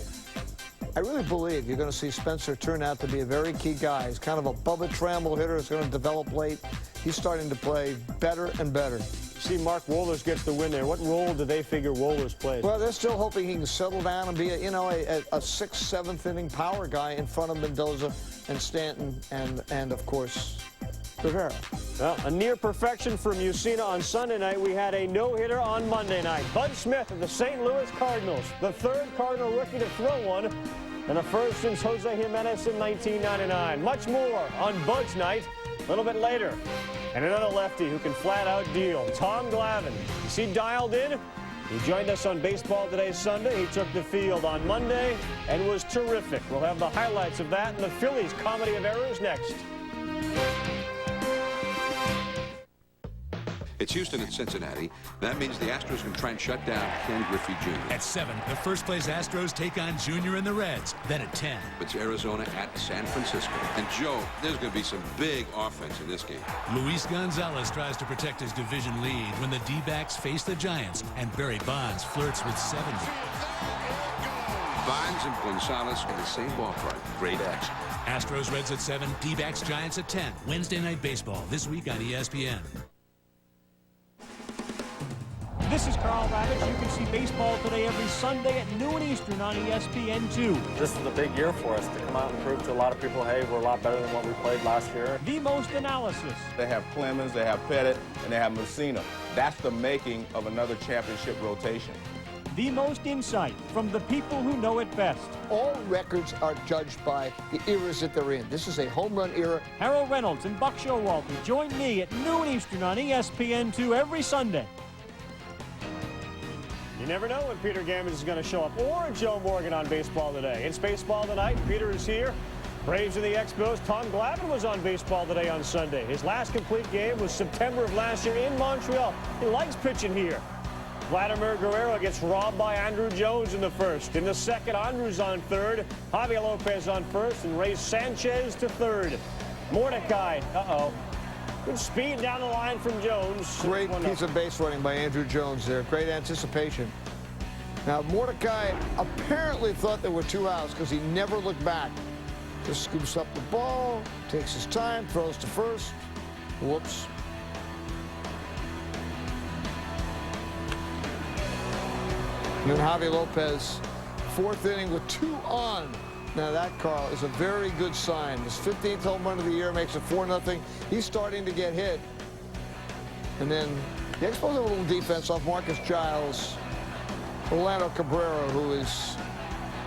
I really believe you're going to see Spencer turn out to be a very key guy. He's kind of a Bubba Trammell hitter. He's going to develop late. He's starting to play better and better. See, Mark Wohlers gets the win there. What role do they figure Wohlers plays? Well, they're still hoping he can settle down and be a 6th, 7th inning power guy in front of Mendoza and Stanton and of course, Rivera. Well, a near perfection for Mussina on Sunday night. We had a no-hitter on Monday night. Bud Smith of the St. Louis Cardinals, the 3rd Cardinal rookie to throw one, and the first since Jose Jimenez in 1999. Much more on Bud's night a little bit later. And another lefty who can flat-out deal, Tom Glavine. Is he dialed in? He joined us on Baseball Today Sunday. He took the field on Monday and was terrific. We'll have the highlights of that and the Phillies' comedy of errors next. It's Houston and Cincinnati. That means the Astros can try and shut down Ken Griffey Jr. At 7, the first-place Astros take on Junior and the Reds. Then at 10. It's Arizona at San Francisco. And, Joe, there's going to be some big offense in this game. Luis Gonzalez tries to protect his division lead when the D-backs face the Giants, and Barry Bonds flirts with 70. Bonds and Gonzalez in the same ballpark. Great action. Astros Reds at 7, D-backs Giants at 10. Wednesday Night Baseball this week on ESPN. This is Carl Ravitch. You can see baseball today every Sunday at noon Eastern on ESPN2. This is a big year for us to come out and prove to a lot of people, hey, we're a lot better than what we played last year. The most analysis. They have Clemens, they have Pettit, and they have Messina. That's the making of another championship rotation. The most insight from the people who know it best. All records are judged by the eras that they're in. This is a home run era. Harold Reynolds and Buck Showalter join me at noon Eastern on ESPN2 every Sunday. You never know when Peter Gammons is going to show up, or Joe Morgan on Baseball Today. It's Baseball Tonight. Peter is here. Braves and the Expos. Tom Glavine was on Baseball Today on Sunday. His last complete game was September of last year in Montreal. He likes pitching here. Vladimir Guerrero gets robbed by Andrew Jones in the first. In the second, Andrew's on third. Javier Lopez on first, and Ray Sanchez to third. Mordecai, good speed down the line from Jones. Great piece of base running by Andrew Jones there. Great anticipation. Now, Mordecai apparently thought there were 2 outs because he never looked back. Just scoops up the ball, takes his time, throws to first. Whoops. And then Javier Lopez, 4th inning with 2 on. Now that, Carl, is a very good sign. His 15th home run of the year makes it 4-0. He's starting to get hit. And then the Expos have a little defense off Marcus Giles, Orlando Cabrera, who is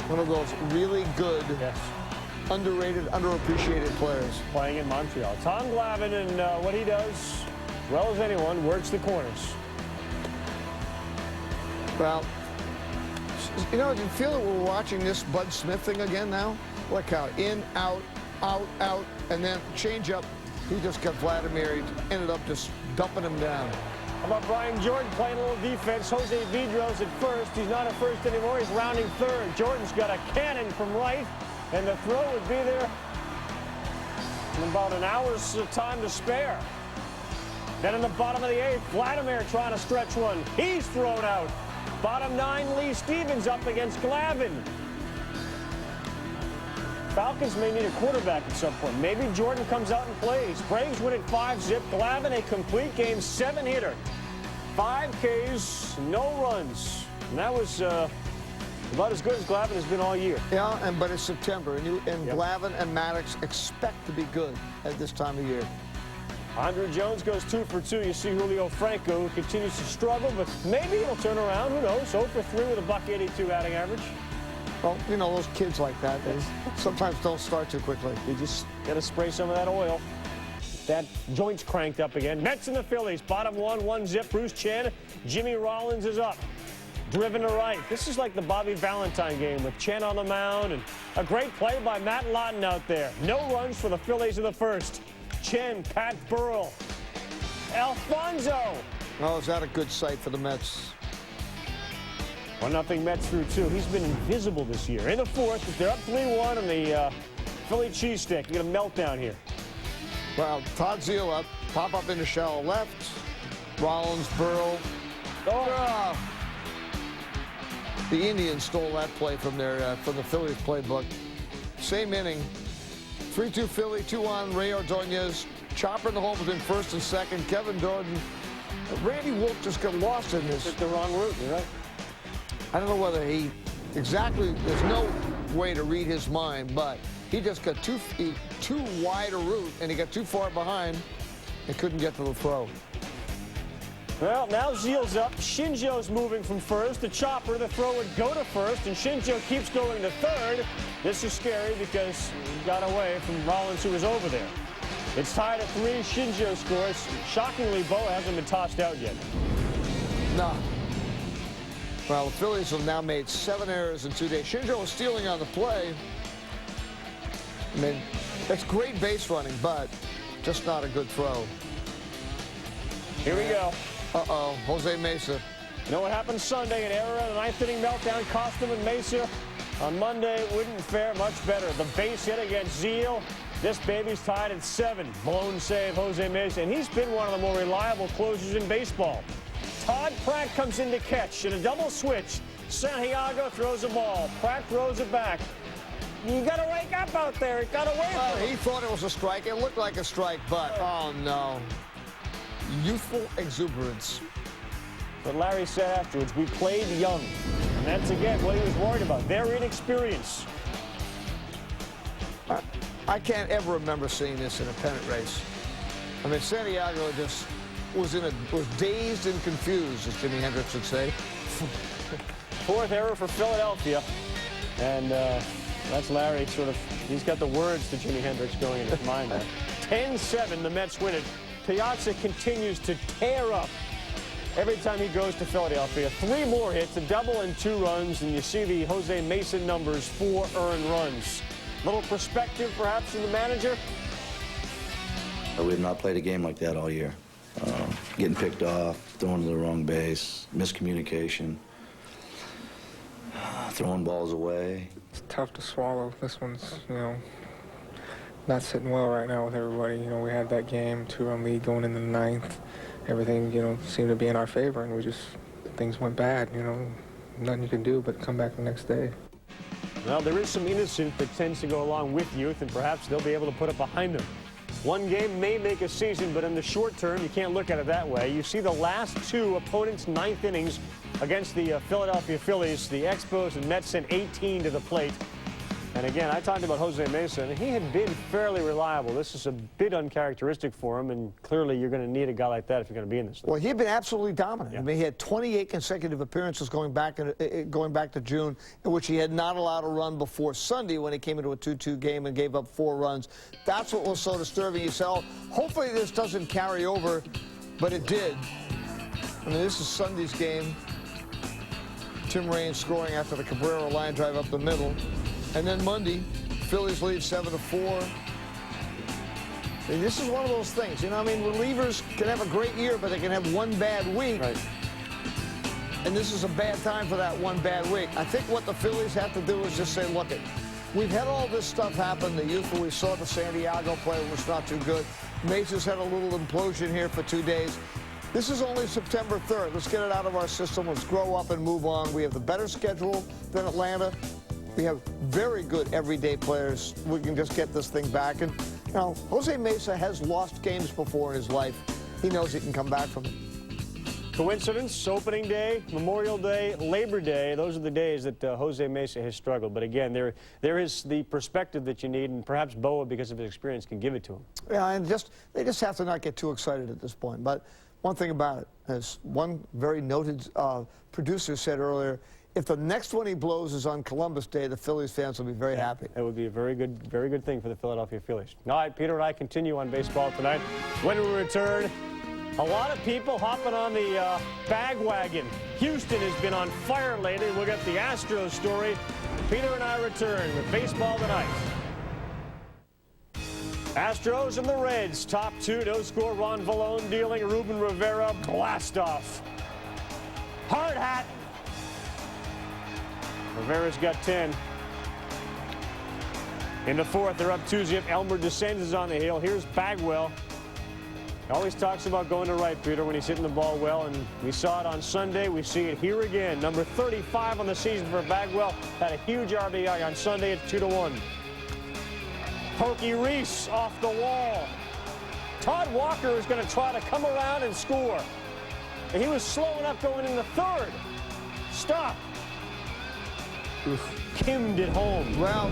one of those really good, underrated, underappreciated players. Playing in Montreal. Tom Glavine, and what he does, as well as anyone, works the corners. Well, you know, do you feel that we're watching this Bud Smith thing again now? Look how in, out, and then change up. He just got Vladimir. He ended up just dumping him down. How about Brian Jordan playing a little defense? Jose Vidros at first. He's not at first anymore. He's rounding third. Jordan's got a cannon from right, and the throw would be there in about an hour's time to spare. Then in the bottom of the 8th, Vladimir trying to stretch one. He's thrown out. Bottom 9, Lee Stevens up against Glavine. Falcons may need a quarterback at some point. Maybe Jordan comes out and plays. Braves win at 5-zip. Glavine a complete game, 7-hitter. 5 Ks, no runs. And that was about as good as Glavine has been all year. Yeah, but it's September, and Glavine and Maddox expect to be good at this time of year. Andrew Jones goes 2 for 2. You see Julio Franco, who continues to struggle, but maybe he'll turn around. Who knows? 0 for 3 with a .182 batting average. Well, you know, those kids like that, they sometimes don't start too quickly. You just got to spray some of that oil. That joint's cranked up again. Mets and the Phillies, bottom 1, 1-zip. Bruce Chen, Jimmy Rollins is up. Driven to right. This is like the Bobby Valentine game with Chen on the mound, and a great play by Matt Lawton out there. No runs for the Phillies in the first. Chen, Pat Burrell, Alfonso. Oh, is that a good sight for the Mets? 1-0 Mets through 2. He's been invisible this year. In the 4th, they're up 3-1 on the Philly cheesesteak. You get a meltdown here. Well, Todd Zeile up, pop up into shallow left. Rollins, Burrell. The Indians stole that play from from the Phillies playbook. Same inning. 3-2 Philly, 2-on Ray Ordonez. Chopper in the hole between first and second. Kevin Jordan. Randy Wolf just got lost in this. Took the wrong route, right? I don't know whether he there's no way to read his mind, but he just got too wide a route, and he got too far behind and couldn't get to the throw. Well, now Zeile's up. Shinjo's moving from first. The Chopper, the throw would go to first, and Shinjo keeps going to third. This is scary because he got away from Rollins, who was over there. It's tied at 3. Shinjo scores. Shockingly, Bo hasn't been tossed out yet. No. Well, the Phillies have now made 7 errors in 2 days. Shinjo was stealing on the play. I mean, that's great base running, but just not a good throw. Here we go. Uh-oh, Jose Mesa. You know what happened Sunday? An error and a ninth-inning meltdown cost him in Mesa. On Monday, wouldn't fare much better. The base hit against Zeal. This baby's tied at 7. Blown save, Jose Mesa. And he's been one of the more reliable closers in baseball. Todd Pratt comes in to catch in a double switch. Santiago throws a ball. Pratt throws it back. You got to wake up out there. It got away from him. He thought it was a strike. It looked like a strike, but oh no. Youthful exuberance. But Larry said afterwards, we played young. And that's, again, what he was worried about. Their inexperience. I can't ever remember seeing this in a pennant race. I mean, Santiago just was dazed and confused, as Jimi Hendrix would say. 4th error for Philadelphia. And that's Larry he's got the words to Jimi Hendrix going in his mind there. 10-7, the Mets win it. Piazza continues to tear up every time he goes to Philadelphia. 3 more hits, a double and 2 runs, and you see the Jose Mesa numbers, 4 earned runs. Little perspective, perhaps, from the manager? We have not played a game like that all year. Getting picked off, throwing to the wrong base, miscommunication, throwing balls away. It's tough to swallow. This one's, not sitting well right now with everybody. We had that game, 2-run lead going into the 9th. Everything, seemed to be in our favor, and things went bad, Nothing you can do but come back the next day. Well, there is some innocence that tends to go along with youth, and perhaps they'll be able to put it behind them. One game may make a season, but in the short term, you can't look at it that way. You see the last 2 opponents' 9th innings against the Philadelphia Phillies. The Expos and Mets sent 18 to the plate. And again, I talked about Jose Mesa, and he had been fairly reliable. This is a bit uncharacteristic for him, and clearly you're going to need a guy like that if you're going to be in this league. Well, he had been absolutely dominant. Yeah. I mean, he had 28 consecutive appearances going back to June, in which he had not allowed a run before Sunday when he came into a 2-2 game and gave up 4 runs. That's what was so disturbing. You say, oh, hopefully this doesn't carry over, but it did. I mean, this is Sunday's game. Tim Raines scoring after the Cabrera line drive up the middle. And then Monday, Phillies lead 7-4. And this is one of those things, relievers can have a great year, but they can have one bad week. Right. And this is a bad time for that one bad week. I think what the Phillies have to do is just say, look, we've had all this stuff happen. The youth, we saw the Santiago play was not too good. Mesa's had a little implosion here for 2 days. This is only September 3rd. Let's get it out of our system. Let's grow up and move on. We have the better schedule than Atlanta. We have very good everyday players. We can just get this thing back. And, Jose Mesa has lost games before in his life. He knows he can come back from it. Coincidence, opening day, Memorial Day, Labor Day, those are the days that Jose Mesa has struggled. But again, there is the perspective that you need, and perhaps Boa, because of his experience, can give it to him. Yeah, and they just have to not get too excited at this point. But one thing about it, as one very noted producer said earlier, if the next one he blows is on Columbus Day, the Phillies fans will be very happy. It would be a very good thing for the Philadelphia Phillies. All right, Peter and I continue on baseball tonight. When we return, a lot of people hopping on the bag wagon. Houston has been on fire lately. We'll get the Astros story. Peter and I return with baseball tonight. Astros and the Reds, top 2, no score. Ron Vallone dealing. Ruben Rivera, blast off. Hard hat. Rivera's got 10. In the 4th, they're up 2-0. Elmer DeSantis is on the hill. Here's Bagwell. He always talks about going to right, Peter, when he's hitting the ball well, and we saw it on Sunday. We see it here again. Number 35 on the season for Bagwell. Had a huge RBI on Sunday at 2-1. Pokey Reese off the wall. Todd Walker is going to try to come around and score. And he was slow enough going in the 3rd. Stop. Kimmed it home. Well,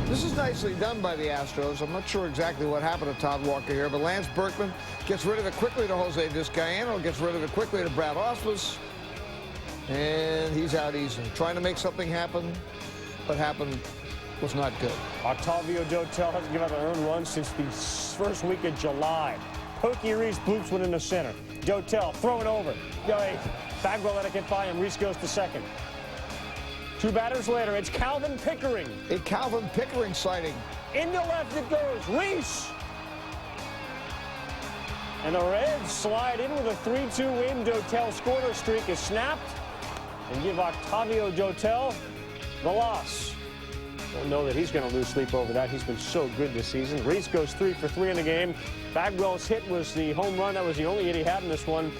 this is nicely done by the Astros. I'm not sure exactly what happened to Todd Walker here, but Lance Berkman gets rid of it quickly to Jose Vizcaino, gets rid of it quickly to Brad Ausmus, and he's out easily. Trying to make something happen, but happened was not good. Octavio Dotel hasn't given up an earned run since the first week of July. Pokey Reese bloops one in the center. Dotel throwing over. Bagwell let it get by him. Reese goes to second. 2 batters later, it's Calvin Pickering. A Calvin Pickering sighting. Into left it goes. Reese. And the Reds slide in with a 3-2 win. Dotel scoreless streak is snapped and give Octavio Dotel the loss. Don't know that he's going to lose sleep over that. He's been so good this season. Reese goes 3 for 3 in the game. Bagwell's hit was the home run. That was the only hit he had in this one.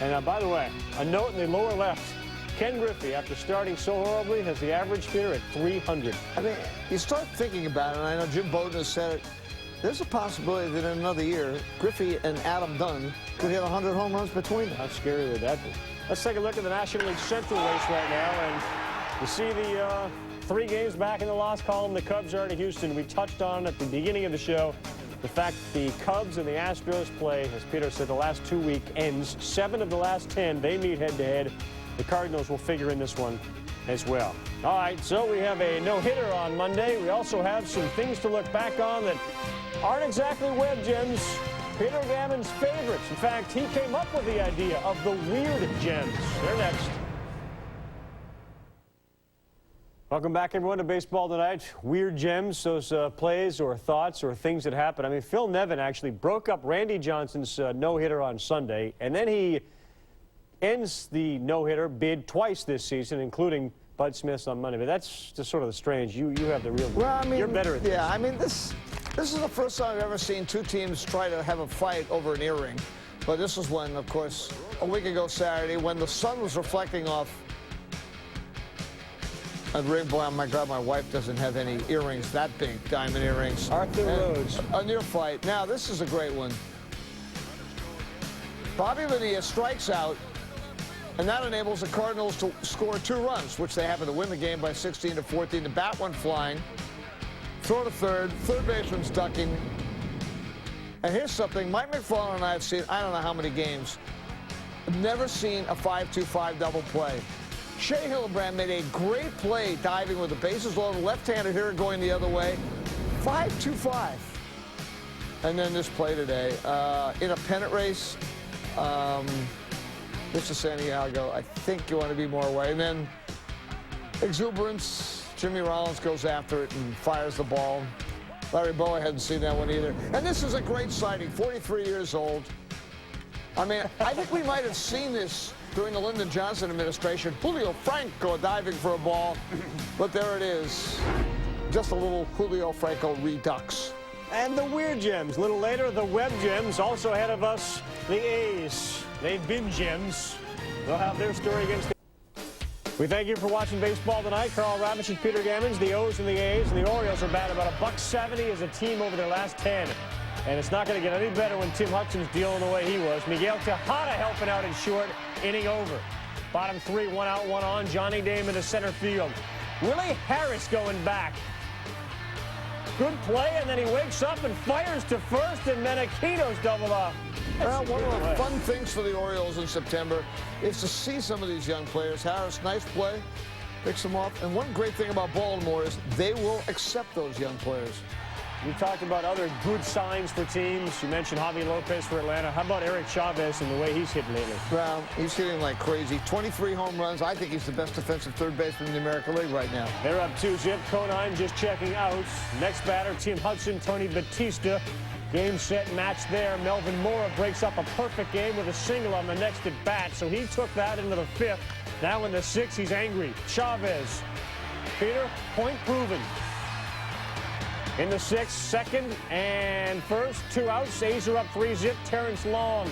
And by the way, a note in the lower left. Ken Griffey, after starting so horribly, has the average hitter at 300. I mean, you start thinking about it, and I know Jim Bowden has said it. There's a possibility that in another year, Griffey and Adam Dunn could hit 100 home runs between them. How scary would that be? Let's take a look at the National League Central race right now, and you see the 3 games back in the loss column. The Cubs are at Houston. We touched on at the beginning of the show the fact the Cubs and the Astros play, as Peter said, the last 2 week ends. 7 of the last 10, they meet head-to-head. The Cardinals will figure in this one as well. All right, so we have a no-hitter on Monday. We also have some things to look back on that aren't exactly web gems. Peter Gammon's favorites. In fact, he came up with the idea of the weird gems. They're next. Welcome back, everyone, to Baseball Tonight. Weird gems, those plays or thoughts or things that happen. I mean, Phil Nevin actually broke up Randy Johnson's no-hitter on Sunday, and then he ends the no-hitter bid twice this season, including Bud Smith's on Monday. But that's just sort of the strange. You have the real. Well, I mean, you're better at this. Yeah, I mean, this is the first time I've ever seen 2 teams try to have a fight over an earring. But this was when, of course, a week ago Saturday, when the sun was reflecting off a rainbow. Oh my God, my wife doesn't have any earrings that big, diamond earrings. Arthur Rhodes. A near fight. Now, this is a great one. Bobby Bonilla strikes out, and that enables the Cardinals to score 2 runs, which they happen to win the game by 16-14. The bat went flying. Throw to third baseman's ducking. And here's something Mike McFarland and I have seen, I don't know how many games. I've never seen a 5-2-5 double play. Shea Hillenbrand made a great play diving with the bases loaded, left-handed hitter going the other way. 5-2-5. And then this play today. In a pennant race, Mr. Santiago, I think you want to be more away. And then exuberance. Jimmy Rollins goes after it and fires the ball. Larry Bowa hadn't seen that one either. And this is a great sighting, 43 years old. I mean, I think we might have seen this during the Lyndon Johnson administration. Julio Franco diving for a ball, but there it is. Just a little Julio Franco redux. And the weird gems. A little later, the web gems. Also ahead of us, the A's. They've been gems. They'll have their story against the... We thank you for watching Baseball Tonight. Carl Ravitch and Peter Gammons, the O's and the A's, and the Orioles are batting about $170 as a team over their last 10. And it's not going to get any better when Tim Hudson's dealing the way he was. Miguel Tejada helping out in short, inning over. Bottom 3, 1 out, 1 on. Johnny Damon to center field. Willie Harris going back. Good play, and then he wakes up and fires to first, and Menachito's doubled off. Well, one of the fun things for the Orioles in September is to see some of these young players. Harris, nice play, picks them off. And one great thing about Baltimore is they will accept those young players. You talked about other good signs for teams. You mentioned Javi Lopez for Atlanta. How about Eric Chavez and the way he's hitting lately? Well, he's hitting like crazy. 23 home runs. I think he's the best defensive third baseman in the American League right now. They're up 2-0. Conine just checking out. Next batter, Tim Hudson, Tony Batista. Game, set, match there. Melvin Mora breaks up a perfect game with a single on the next at bat. So he took that into the 5th. Now in the 6th, he's angry. Chavez. Peter, point proven. In the 6th, second and first, 2 outs. A's are up 3-0. Terrence Long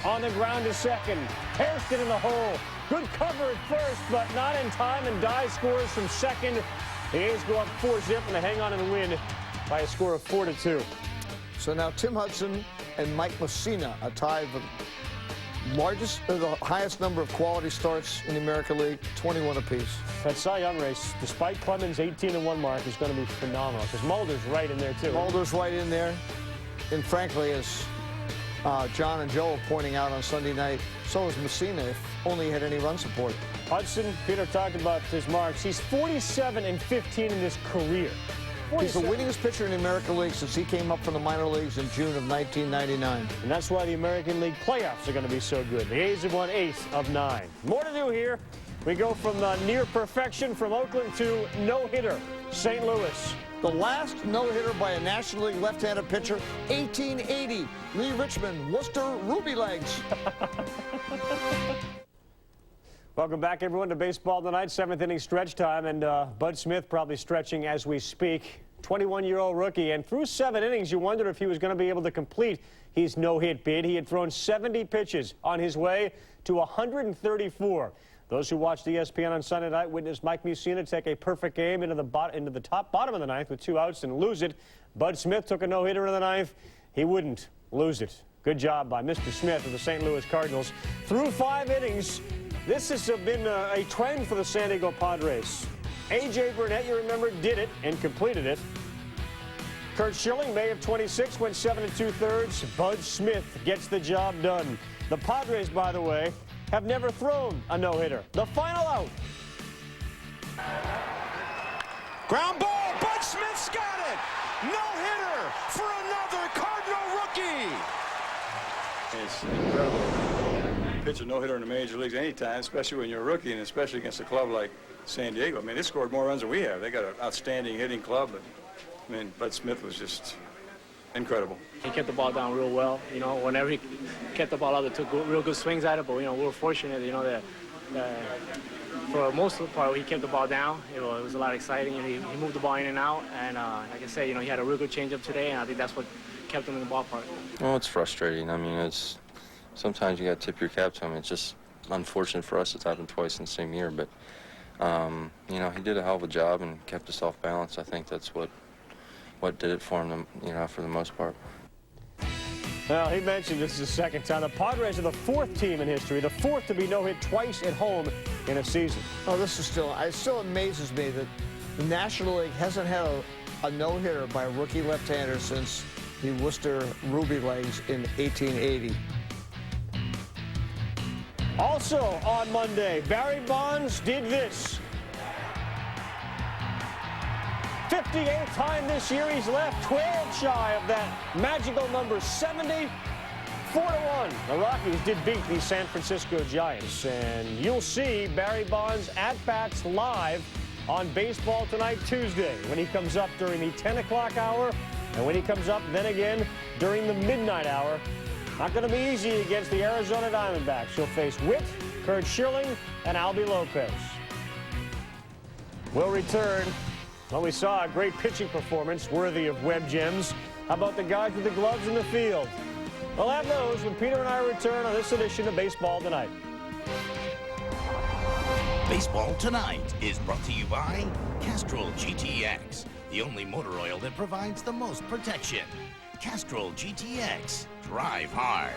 on the ground to second. Hairston in the hole. Good cover at first, but not in time, and Dye scores from second. The A's go up 4-0, and they hang on in the win by a score of 4-2. So now Tim Hudson and Mike Mussina are tied for the highest number of quality starts in the American League, 21 apiece. That Cy Young race, despite Clemens' 18-1 mark, is going to be phenomenal because Mulder's right in there too. Mulder's right in there, and frankly, as John and Joe were pointing out on Sunday night, so is Mussina if only he had any run support. Hudson, Peter talked about his marks. He's 47-15 in his career. He's the winningest pitcher in the American League since he came up from the minor leagues in June of 1999. And that's why the American League playoffs are going to be so good. The A's have won 8 of 9. More to do here. We go from near perfection from Oakland to no-hitter, St. Louis. The last no-hitter by a National League left-handed pitcher, 1880. Lee Richmond, Worcester, Ruby Legs. Welcome back, everyone, to Baseball Tonight. 7th inning stretch time, and Bud Smith probably stretching as we speak. 21-year-old rookie, and through 7 innings, you wondered if he was going to be able to complete his no-hit bid. He had thrown 70 pitches on his way to 134. Those who watched ESPN on Sunday night witnessed Mike Mussina take a perfect game into the bottom of the 9th with 2 outs and lose it. Bud Smith took a no-hitter in the 9th. He wouldn't lose it. Good job by Mr. Smith of the St. Louis Cardinals. Through 5 innings, this has been a trend for the San Diego Padres. A.J. Burnett, you remember, did it and completed it. Kurt Schilling, May of 26, went 7 2/3. Bud Smith gets the job done. The Padres, by the way, have never thrown a no-hitter. The final out. Ground ball. Bud Smith's got it. No-hitter for another Cardinal rookie. It's incredible. Pitch a no-hitter in the major leagues anytime, especially when you're a rookie, and especially against a club like San Diego. I mean, they scored more runs than we have. They got an outstanding hitting club. But, I mean, Bud Smith was just incredible. He kept the ball down real well. You know, whenever he kept the ball out, they took real good swings at it. But, you know, we were fortunate, you know, that for most of the part, he kept the ball down. It was a lot exciting. He moved the ball in and out. And like I said, you know, he had a real good changeup today, and I think that's what kept him in the ballpark. Well, it's frustrating. I mean, sometimes you got to tip your cap to him. It's just unfortunate for us it's happened twice in the same year. But, you know, he did a hell of a job and kept us off balance. I think that's what did it for him, you know, for the most part. Well, he mentioned this is the second time. The Padres are the 4th team in history, the 4th to be no-hit twice at home in a season. Oh, this is it still amazes me that the National League hasn't had a no-hitter by a rookie left-hander since the Worcester Ruby Legs in 1880. Also on Monday, Barry Bonds did this. 58th time this year he's left, 12 shy of that magical number 70. 4-1. The Rockies did beat the San Francisco Giants, and you'll see Barry Bonds at-bats live on Baseball Tonight Tuesday when he comes up during the 10 o'clock hour, and when he comes up then again during the midnight hour. Not going to be easy against the Arizona Diamondbacks. He'll face Witt, Kurt Schilling, and Albie Lopez. We'll return. Well, we saw a great pitching performance worthy of Web Gems. How about the guys with the gloves in the field? We'll have those when Peter and I return on this edition of Baseball Tonight. Baseball Tonight is brought to you by Castrol GTX, the only motor oil that provides the most protection. Castrol GTX. Drive hard.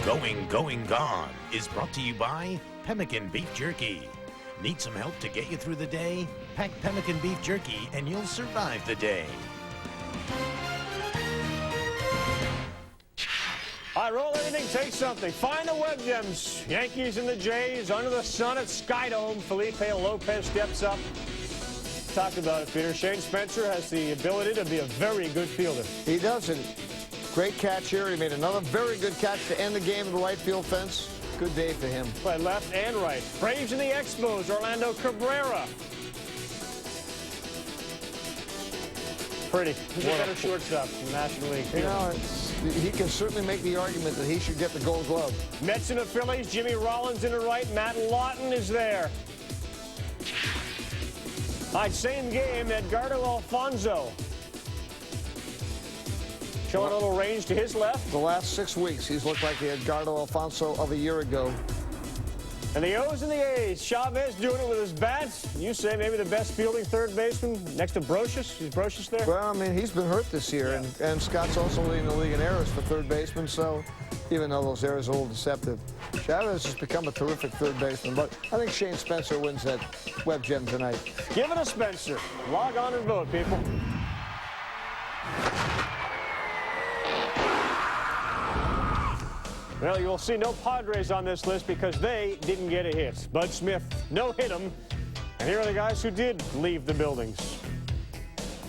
Going, Gone is brought to you by Pemmican Beef Jerky. Need some help to get you through the day? Pack Pemmican Beef Jerky and you'll survive the day. All right, roll anything, take something. Find the Web Gems. Yankees and the Jays under the sun at Skydome. Felipe Lopez steps up. Talked about it, Peter. Shane Spencer has the ability to be a very good fielder. He does it. Great catch here. He made another very good catch to end the game in the right field fence. Good day for him. By left and right. Braves and the Expos, Orlando Cabrera. Pretty. Who's a better shortstop in the National League? You know, he can certainly make the argument that he should get the Gold Glove. Mets and the Phillies, Jimmy Rollins in the right, Matt Lawton is there. All right, same game, Edgardo Alfonso. Showing a little range to his left. The last 6 weeks, he's looked like the Edgardo Alfonso of a year ago. And the O's and the A's. Chavez doing it with his bats. You say maybe the best fielding third baseman next to Brocious. Is Brocious there? Well, I mean, he's been hurt this year, and Scott's also leading the league in errors for third baseman, so even though those errors are a little deceptive. Chavez has become a terrific third baseman, but I think Shane Spencer wins that Web Gem tonight. Give it to Spencer. Log on and vote, people. Well, you'll see no Padres on this list because they didn't get a hit. Bud Smith no-hit them. And here are the guys who did leave the buildings.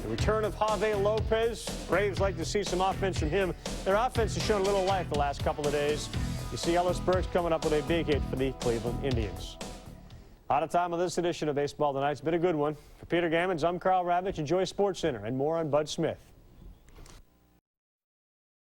The return of Javier Lopez. Braves like to see some offense from him. Their offense has shown a little life the last couple of days. You see Ellis Burks coming up with a big hit for the Cleveland Indians. Out of time on this edition of Baseball Tonight. It's been a good one. For Peter Gammons, I'm Carl Ravitch. Enjoy SportsCenter and more on Bud Smith.